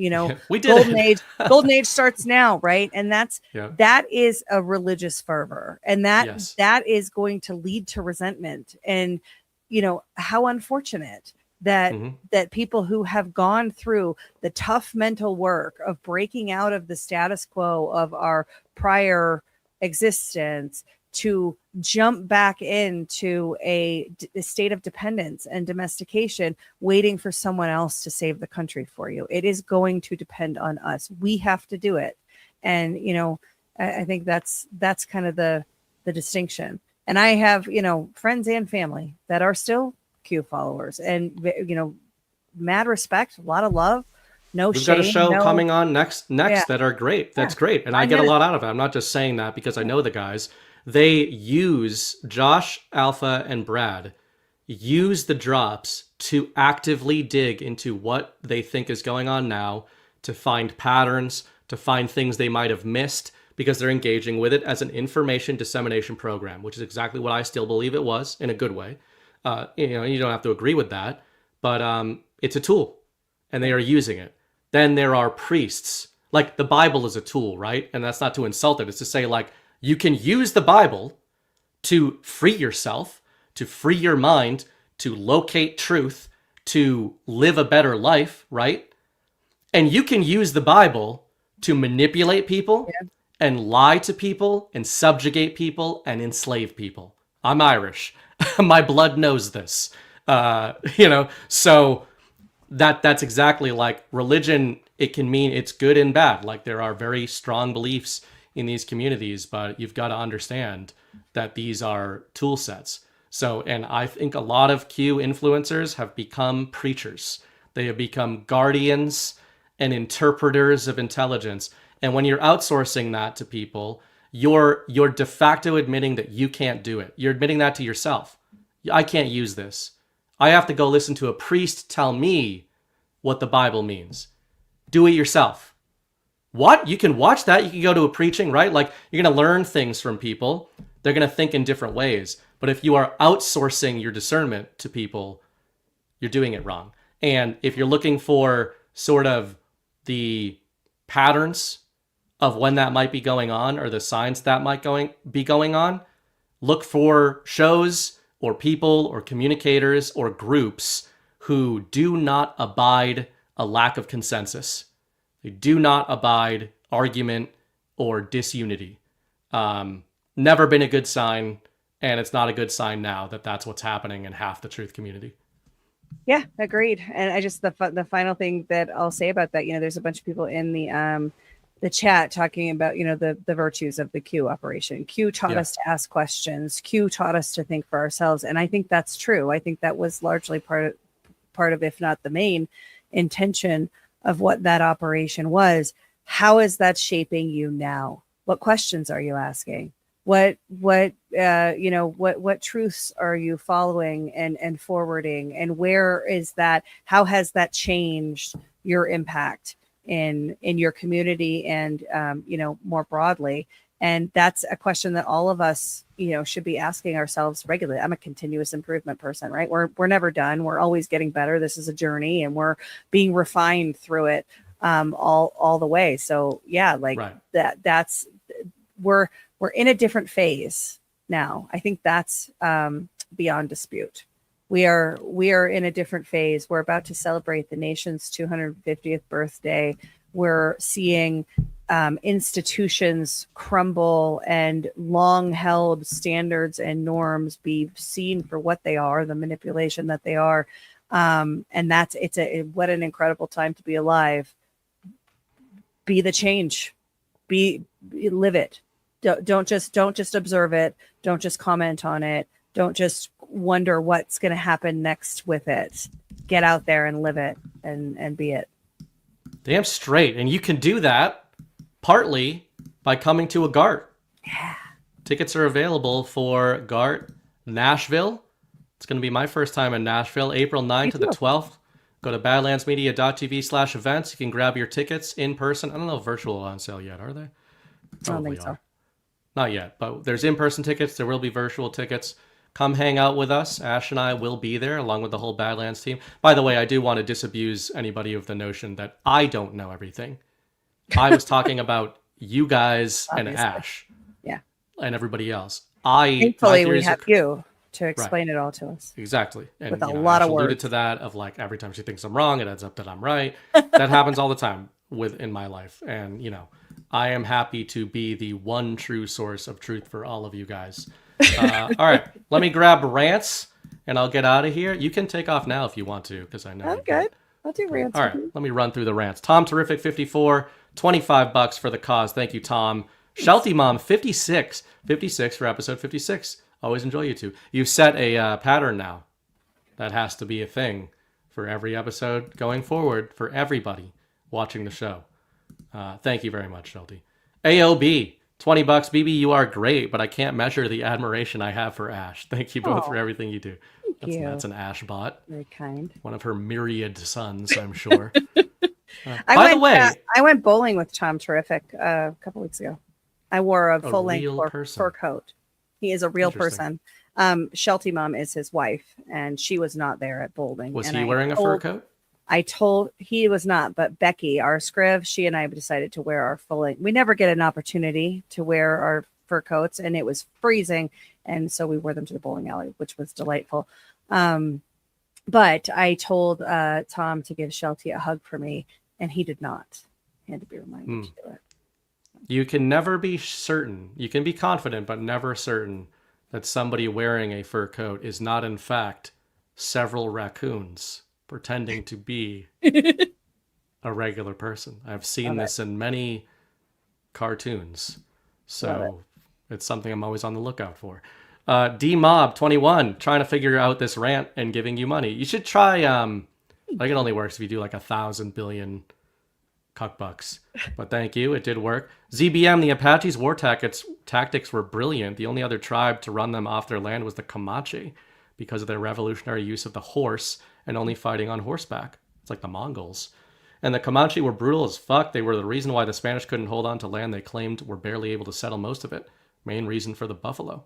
we did golden age starts now, right? And that is a religious fervor, and that is going to lead to resentment. And how unfortunate that people who have gone through the tough mental work of breaking out of the status quo of our prior existence to jump back into a state of dependence and domestication, waiting for someone else to save the country for you. It is going to depend on us. We have to do it. And, I think that's kind of the distinction. And I have, friends and family that are still Q followers, and mad respect, a lot of love, no We've shame. got a show no, coming on next Yeah. that are great. That's Yeah. great. And I get a lot out of it. I'm not just saying that because I know the guys. They use Josh, Alpha, and Brad use the drops to actively dig into what they think is going on now, to find patterns, to find things they might have missed, because they're engaging with it as an information dissemination program, which is exactly what I still believe it was, in a good way. You don't have to agree with that, but it's a tool, and they are using it. Then there are priests. Like, the Bible is a tool, right? And that's not to insult it. It's to say, like, you can use the Bible to free yourself, to free your mind, to locate truth, to live a better life, right? And you can use the Bible to manipulate people and lie to people and subjugate people and enslave people. I'm Irish. My blood knows this. So that's exactly like religion. It can mean it's good and bad. Like, there are very strong beliefs in these communities, but you've got to understand that these are tool sets. So, and I think a lot of Q influencers have become preachers. They have become guardians and interpreters of intelligence. And when you're outsourcing that to people, you're de facto admitting that you can't do it. You're admitting that to yourself. I can't use this. I have to go listen to a priest tell me what the Bible means. Do it yourself. What? You can watch that. You can go to a preaching, right? Like, you're going to learn things from people. They're going to think in different ways. But if you are outsourcing your discernment to people, you're doing it wrong. And if you're looking for sort of the patterns of when that might be going on, or the signs that might be going on, look for shows or people or communicators or groups who do not abide a lack of consensus. They do not abide argument or disunity. Never been a good sign, and it's not a good sign now that that's what's happening in half the truth community. Yeah, agreed. And I just, the final thing that I'll say about that, there's a bunch of people in the chat talking about, the virtues of the Q operation. Q taught us to ask questions. Q taught us to think for ourselves. And I think that's true. I think that was largely part of, if not the main intention of what that operation was. How is that shaping you now? What questions are you asking? What truths are you following and forwarding? And where is that? How has that changed your impact in your community and, more broadly? And that's a question that all of us, should be asking ourselves regularly. I'm a continuous improvement person, right? We're never done. We're always getting better. This is a journey, and we're being refined through it all the way. So yeah, that's we're in a different phase now. I think that's beyond dispute. We are in a different phase. We're about to celebrate the nation's 250th birthday. We're seeing institutions crumble and long-held standards and norms be seen for what they are, the manipulation that they are. And what an incredible time to be alive. Be the change. Live it. Don't just observe it. Don't just comment on it. Don't just wonder what's going to happen next with it. Get out there and live it and be it. Damn straight. And you can do that partly by coming to a GART. Yeah. Tickets are available for GART Nashville. It's going to be my first time in Nashville, April 9th to the 12th. Go to badlandsmedia.tv/events. You can grab your tickets in person. I don't know if virtual are on sale yet, are they? I don't think so. Not yet, but there's in-person tickets. There will be virtual tickets. Come hang out with us. Ash and I will be there along with the whole Badlands team. By the way, I do want to disabuse anybody of the notion that I don't know everything. I was talking about you guys and Ash. Yeah. And everybody else. Thankfully, we have you to explain it all to us. Exactly. And, with a lot Ash of words. alluded to that of like every time she thinks I'm wrong, it ends up that I'm right. That happens all the time in my life. And, I am happy to be the one true source of truth for all of you guys. All right, let me grab rants and I'll get out of here. You can take off now if you want to, because I know. I'm good. I'll do rants. All right, let me run through the rants. Tom Terrific 54, $25 for the cause. Thank you, Tom. Shelty Mom 56 for episode 56. Always enjoy you two. You've set a pattern now. That has to be a thing for every episode going forward for everybody watching the show. Thank you very much, Shelty. AOB, $20. BB, you are great, but I can't measure the admiration I have for Ash. Thank you both for everything you do. That's an Ash bot. Very kind. One of her myriad sons, I'm sure. I went bowling with Tom Terrific a couple weeks ago. I wore a full-length fur coat. He is a real person. Shelty Mom is his wife, and she was not there at bowling. Was he wearing a fur coat? He was not, but Becky, our scriv, she and I decided to wear our full-length. We never get an opportunity to wear our fur coats, and it was freezing, and so we wore them to the bowling alley, which was delightful. But I told Tom to give Shelty a hug for me, and he did not. He had to be reminded to do it. You can never be certain. You can be confident, but never certain that somebody wearing a fur coat is not, in fact, several raccoons pretending to be a regular person. I've seen this in many cartoons. So it's something I'm always on the lookout for. DMob21, trying to figure out this rant and giving you money. You should try, like it only works if you do like 1,000 billion cuckbucks. But thank you, it did work. ZBM, the Apaches' war tactics were brilliant. The only other tribe to run them off their land was the Comanche because of their revolutionary use of the horse and only fighting on horseback. It's like the Mongols. And the Comanche were brutal as fuck. They were the reason why the Spanish couldn't hold on to land they claimed were barely able to settle most of it. Main reason for the buffalo.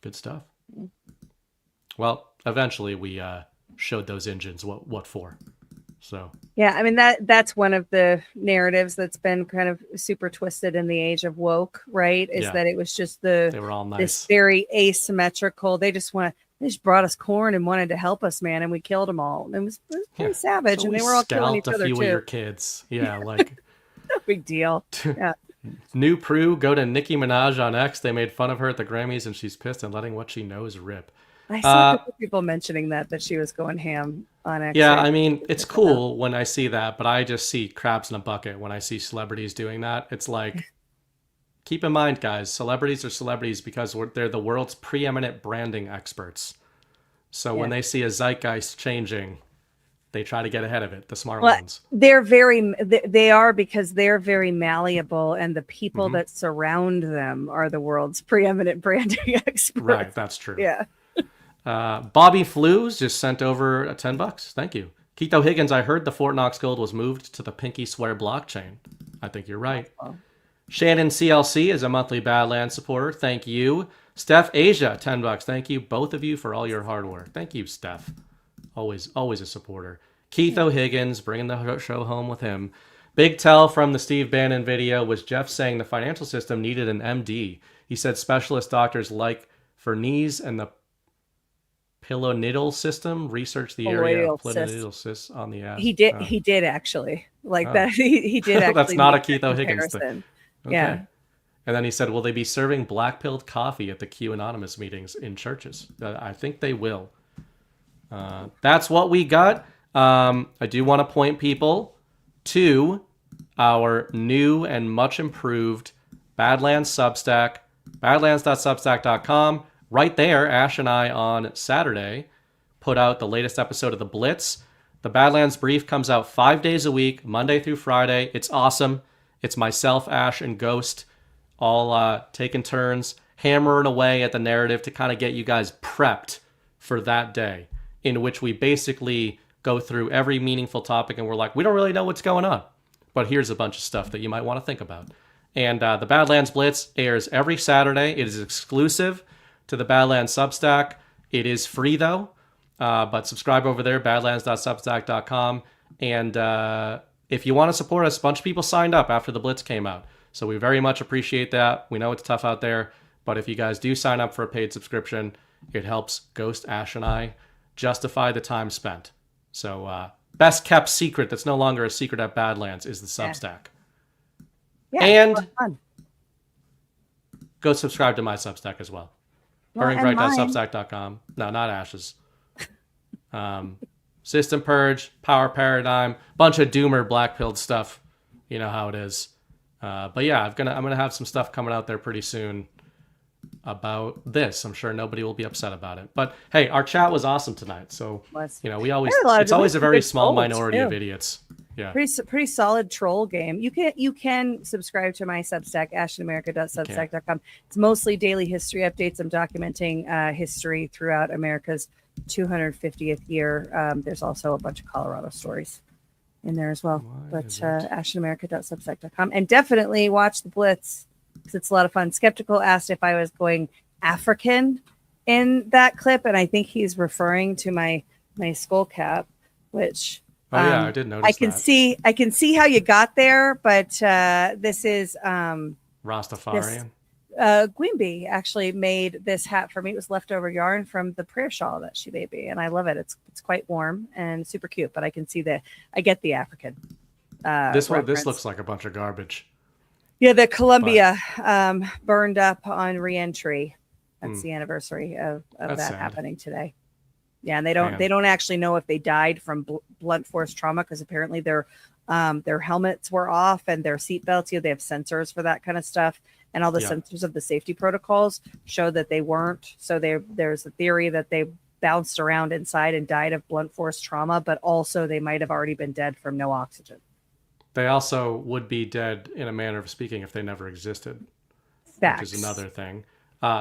Good stuff. Well, eventually we showed those engines what for. So yeah, I mean that's one of the narratives that's been kind of super twisted in the age of woke, right? Is that it was just they were all nice. This very asymmetrical. They just brought us corn and wanted to help us, man, and we killed them all. It was pretty savage, so and they were all killing each a other few too. Of your kids, yeah, like no big deal. Yeah. New Prue, go to Nicki Minaj on X. They made fun of her at the Grammys, and she's pissed and letting what she knows rip. I saw a couple people mentioning that she was going ham on X. Yeah, I mean, it's cool when I see that, but I just see crabs in a bucket when I see celebrities doing that. It's like, keep in mind, guys, celebrities are celebrities because they're the world's preeminent branding experts. So when they see a zeitgeist changing, they try to get ahead of it, the smart ones. They are because they're very malleable, and the people that surround them are the world's preeminent branding experts. Right, that's true. Yeah. Bobby Flues just sent over $10. Thank you. Keto Higgins, I heard the Fort Knox Gold was moved to the Pinky Swear blockchain. I think you're right. Shannon CLC is a monthly Badlands supporter. Thank you. Steph Asia, $10. Thank you, both of you, for all your hard work. Thank you, Steph. Always a supporter. Keith O'Higgins, bringing the show home with him. Big tell from the Steve Bannon video was Jeff saying the financial system needed an MD. He said specialist doctors like for knees and the pilonidal system research the area of pilonidal cysts on the ass. He did actually like that. He did actually. That's not a Keith O'Higgins thing. Okay. Yeah. And then he said, will they be serving black-pilled coffee at the Q Anonymous meetings in churches? I think they will. That's what we got. I do want to point people to our new and much improved Badlands Substack, badlands.substack.com. Right there, Ash and I on Saturday put out the latest episode of The Blitz. The Badlands Brief comes out 5 days a week, Monday through Friday. It's awesome. It's myself, Ash, and Ghost all taking turns, hammering away at the narrative to kind of get you guys prepped for that day, in which we basically go through every meaningful topic and we're like, we don't really know what's going on, but here's a bunch of stuff that you might want to think about. And the Badlands Blitz airs every Saturday. It is exclusive to the Badlands Substack. It is free though, but subscribe over there, badlands.substack.com. And if you want to support us, a bunch of people signed up after the Blitz came out. So we very much appreciate that. We know it's tough out there, but if you guys do sign up for a paid subscription, it helps Ghost, Ash, and I justify the time spent. So best kept secret that's no longer a secret at Badlands is the Substack. Yeah, and go subscribe to my Substack as well. Burningbreak.substack.com. No, not Ash's. System Purge, Power Paradigm, bunch of doomer black-pilled stuff. You know how it is. But yeah, I'm gonna have some stuff coming out there pretty soon. about this. I'm sure nobody will be upset about it. But hey, our chat was awesome tonight. So, we always, it's always a very small minority of idiots. Yeah. Pretty solid troll game. You can subscribe to my Substack, ashenamerica.substack.com. It's mostly daily history updates. I'm documenting history throughout America's 250th year. There's also a bunch of Colorado stories in there as well. But ashenamerica.substack.com. And definitely watch the Blitz because it's a lot of fun. Skeptical asked if I was going African in that clip, and I think he's referring to my skull cap, which... I did notice. I can see how you got there, but this is Rastafarian. Quimby actually made this hat for me. It was leftover yarn from the prayer shawl that she made me, and I love it. It's quite warm and super cute. But I can see I get the African. This looks like a bunch of garbage. Yeah, the Columbia burned up on reentry. That's the anniversary of that sad. happening today. Yeah, and they don't actually know if they died from blunt force trauma because apparently their helmets were off and their seatbelts. They have sensors for that kind of stuff, and all the sensors of the safety protocols show that they weren't. So there's a theory that they bounced around inside and died of blunt force trauma, but also they might have already been dead from no oxygen. They also would be dead in a manner of speaking if they never existed. Facts. Which is another thing.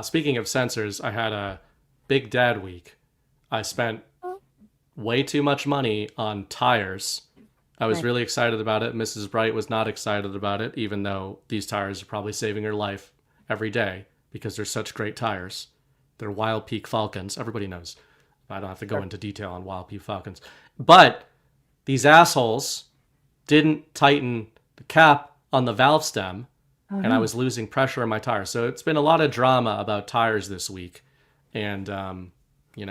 Speaking of sensors, I had a big dad week. I spent way too much money on tires. I was really excited about it. Mrs. Bright was not excited about it, even though these tires are probably saving her life every day because they're such great tires. They're Wild Peak Falcons. Everybody knows. I don't have to go into detail on Wild Peak Falcons. But these assholes didn't tighten the cap on the valve stem, and I was losing pressure in my tires. So it's been a lot of drama about tires this week. And, do you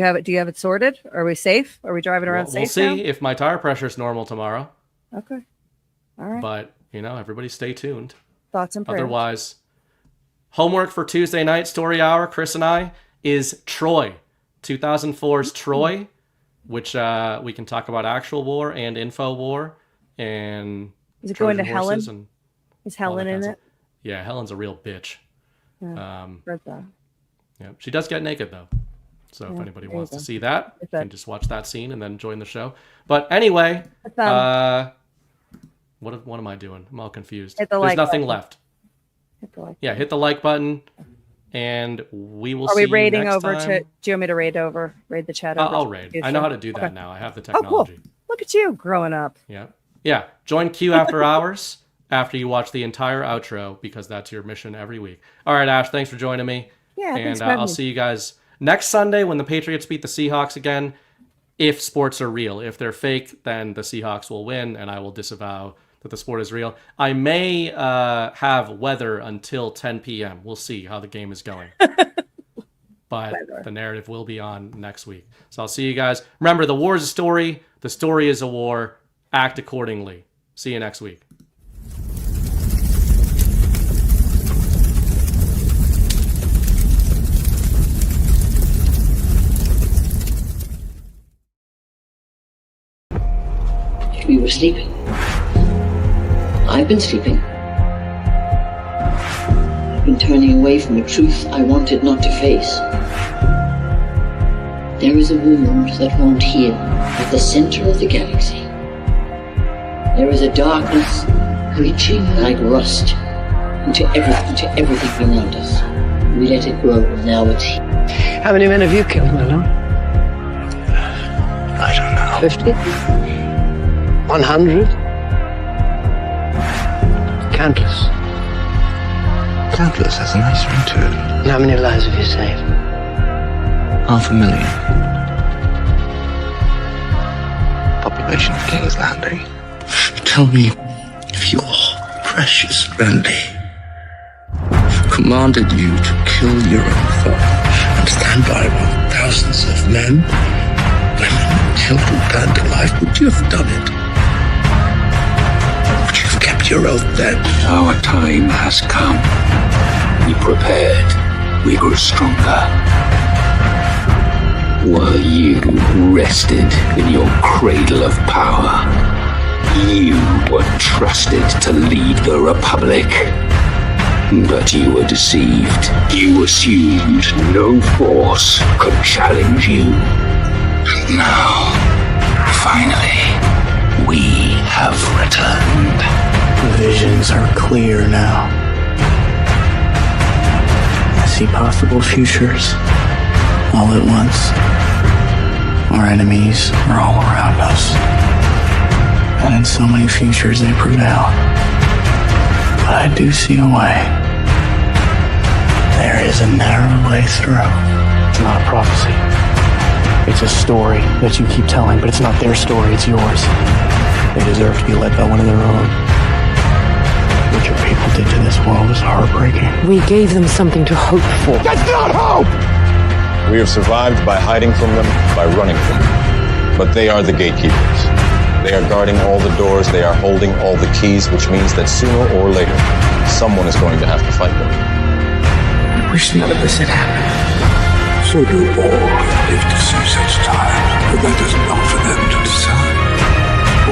have it sorted? Are we safe? Are we driving around safe? We'll see now? if my tire pressure is normal tomorrow. Okay. All right. But, everybody stay tuned. Thoughts and prayers. Otherwise, homework for Tuesday night story hour, Chris and I, is Troy. 2004's Troy, which we can talk about actual war and info war. And is it going to Helen? Is Helen in it? Yeah, Helen's a real bitch. Yeah, read that. Yeah, she does get naked though. So if anybody wants to see that, you can just watch that scene and then join the show. But anyway, what am I doing? I'm all confused. There's nothing left. Hit the like hit the like button, and we will see. Are we you raiding next over time. Do you want me to raid the chat over? I'll raid. I know how to do that now. I have the technology. Oh, cool. Look at you growing up. Yeah. Join Q After Hours after you watch the entire outro because that's your mission every week. All right, Ash, thanks for joining me. Yeah, and I'll see you guys next Sunday when the Patriots beat the Seahawks again. If sports are real, if they're fake, then the Seahawks will win, and I will disavow that the sport is real. I may have weather until 10 p.m. We'll see how the game is going. But the narrative will be on next week. So I'll see you guys. Remember, the war is a story. The story is a war. Act accordingly. See you next week. We were sleeping. I've been sleeping. I've been turning away from a truth I wanted not to face. There is a wound that won't heal at the center of the galaxy. There is a darkness reaching like rust into everything around us. We let it grow, and now it's here. How many men have you killed, my lord? I don't know. 50? 100? Countless. Countless has a nice ring to it. And how many lives have you saved? 500,000. Population of King's Landing. Tell me if your precious Randy commanded you to kill your own father and stand by while thousands of men, women, children burned alive, would you have done it? Would you have kept your oath then? Our time has come. We prepared. We grew stronger. While you rested in your cradle of power, you were trusted to lead the Republic. But you were deceived. You assumed no force could challenge you. And now, finally, we have returned. The visions are clear now. I see possible futures all at once. Our enemies are all around us. And in so many futures they prevail. But I do see a way. There is a narrow way through. It's not a prophecy. It's a story that you keep telling, but it's not their story, it's yours. They deserve to be led by one of their own. What your people did to this world is heartbreaking. We gave them something to hope for. That's not hope! We have survived by hiding from them, by running from them. But they are the gatekeepers. They are guarding all the doors, they are holding all the keys, which means that sooner or later, someone is going to have to fight them. I wish none of this had happened. So do all who live to see such time, but that is not for them to decide.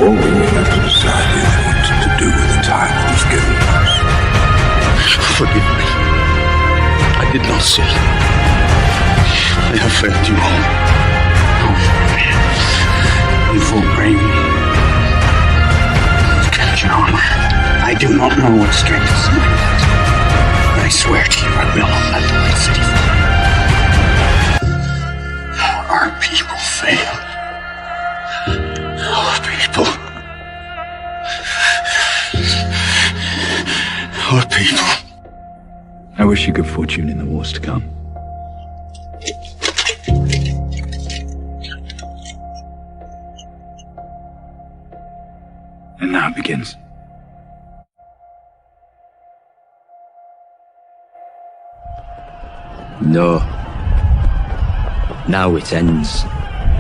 All we will have to decide is what to do with the time that is given us. Forgive me. I did not sin. I have failed you all. You frame me. Captain Armor, I do not know what strength is in my net, but I swear to you I will not let the White City fall. Our people fail. Our people. Our people. I wish you good fortune in the wars to come. And now it begins. No. Now it ends.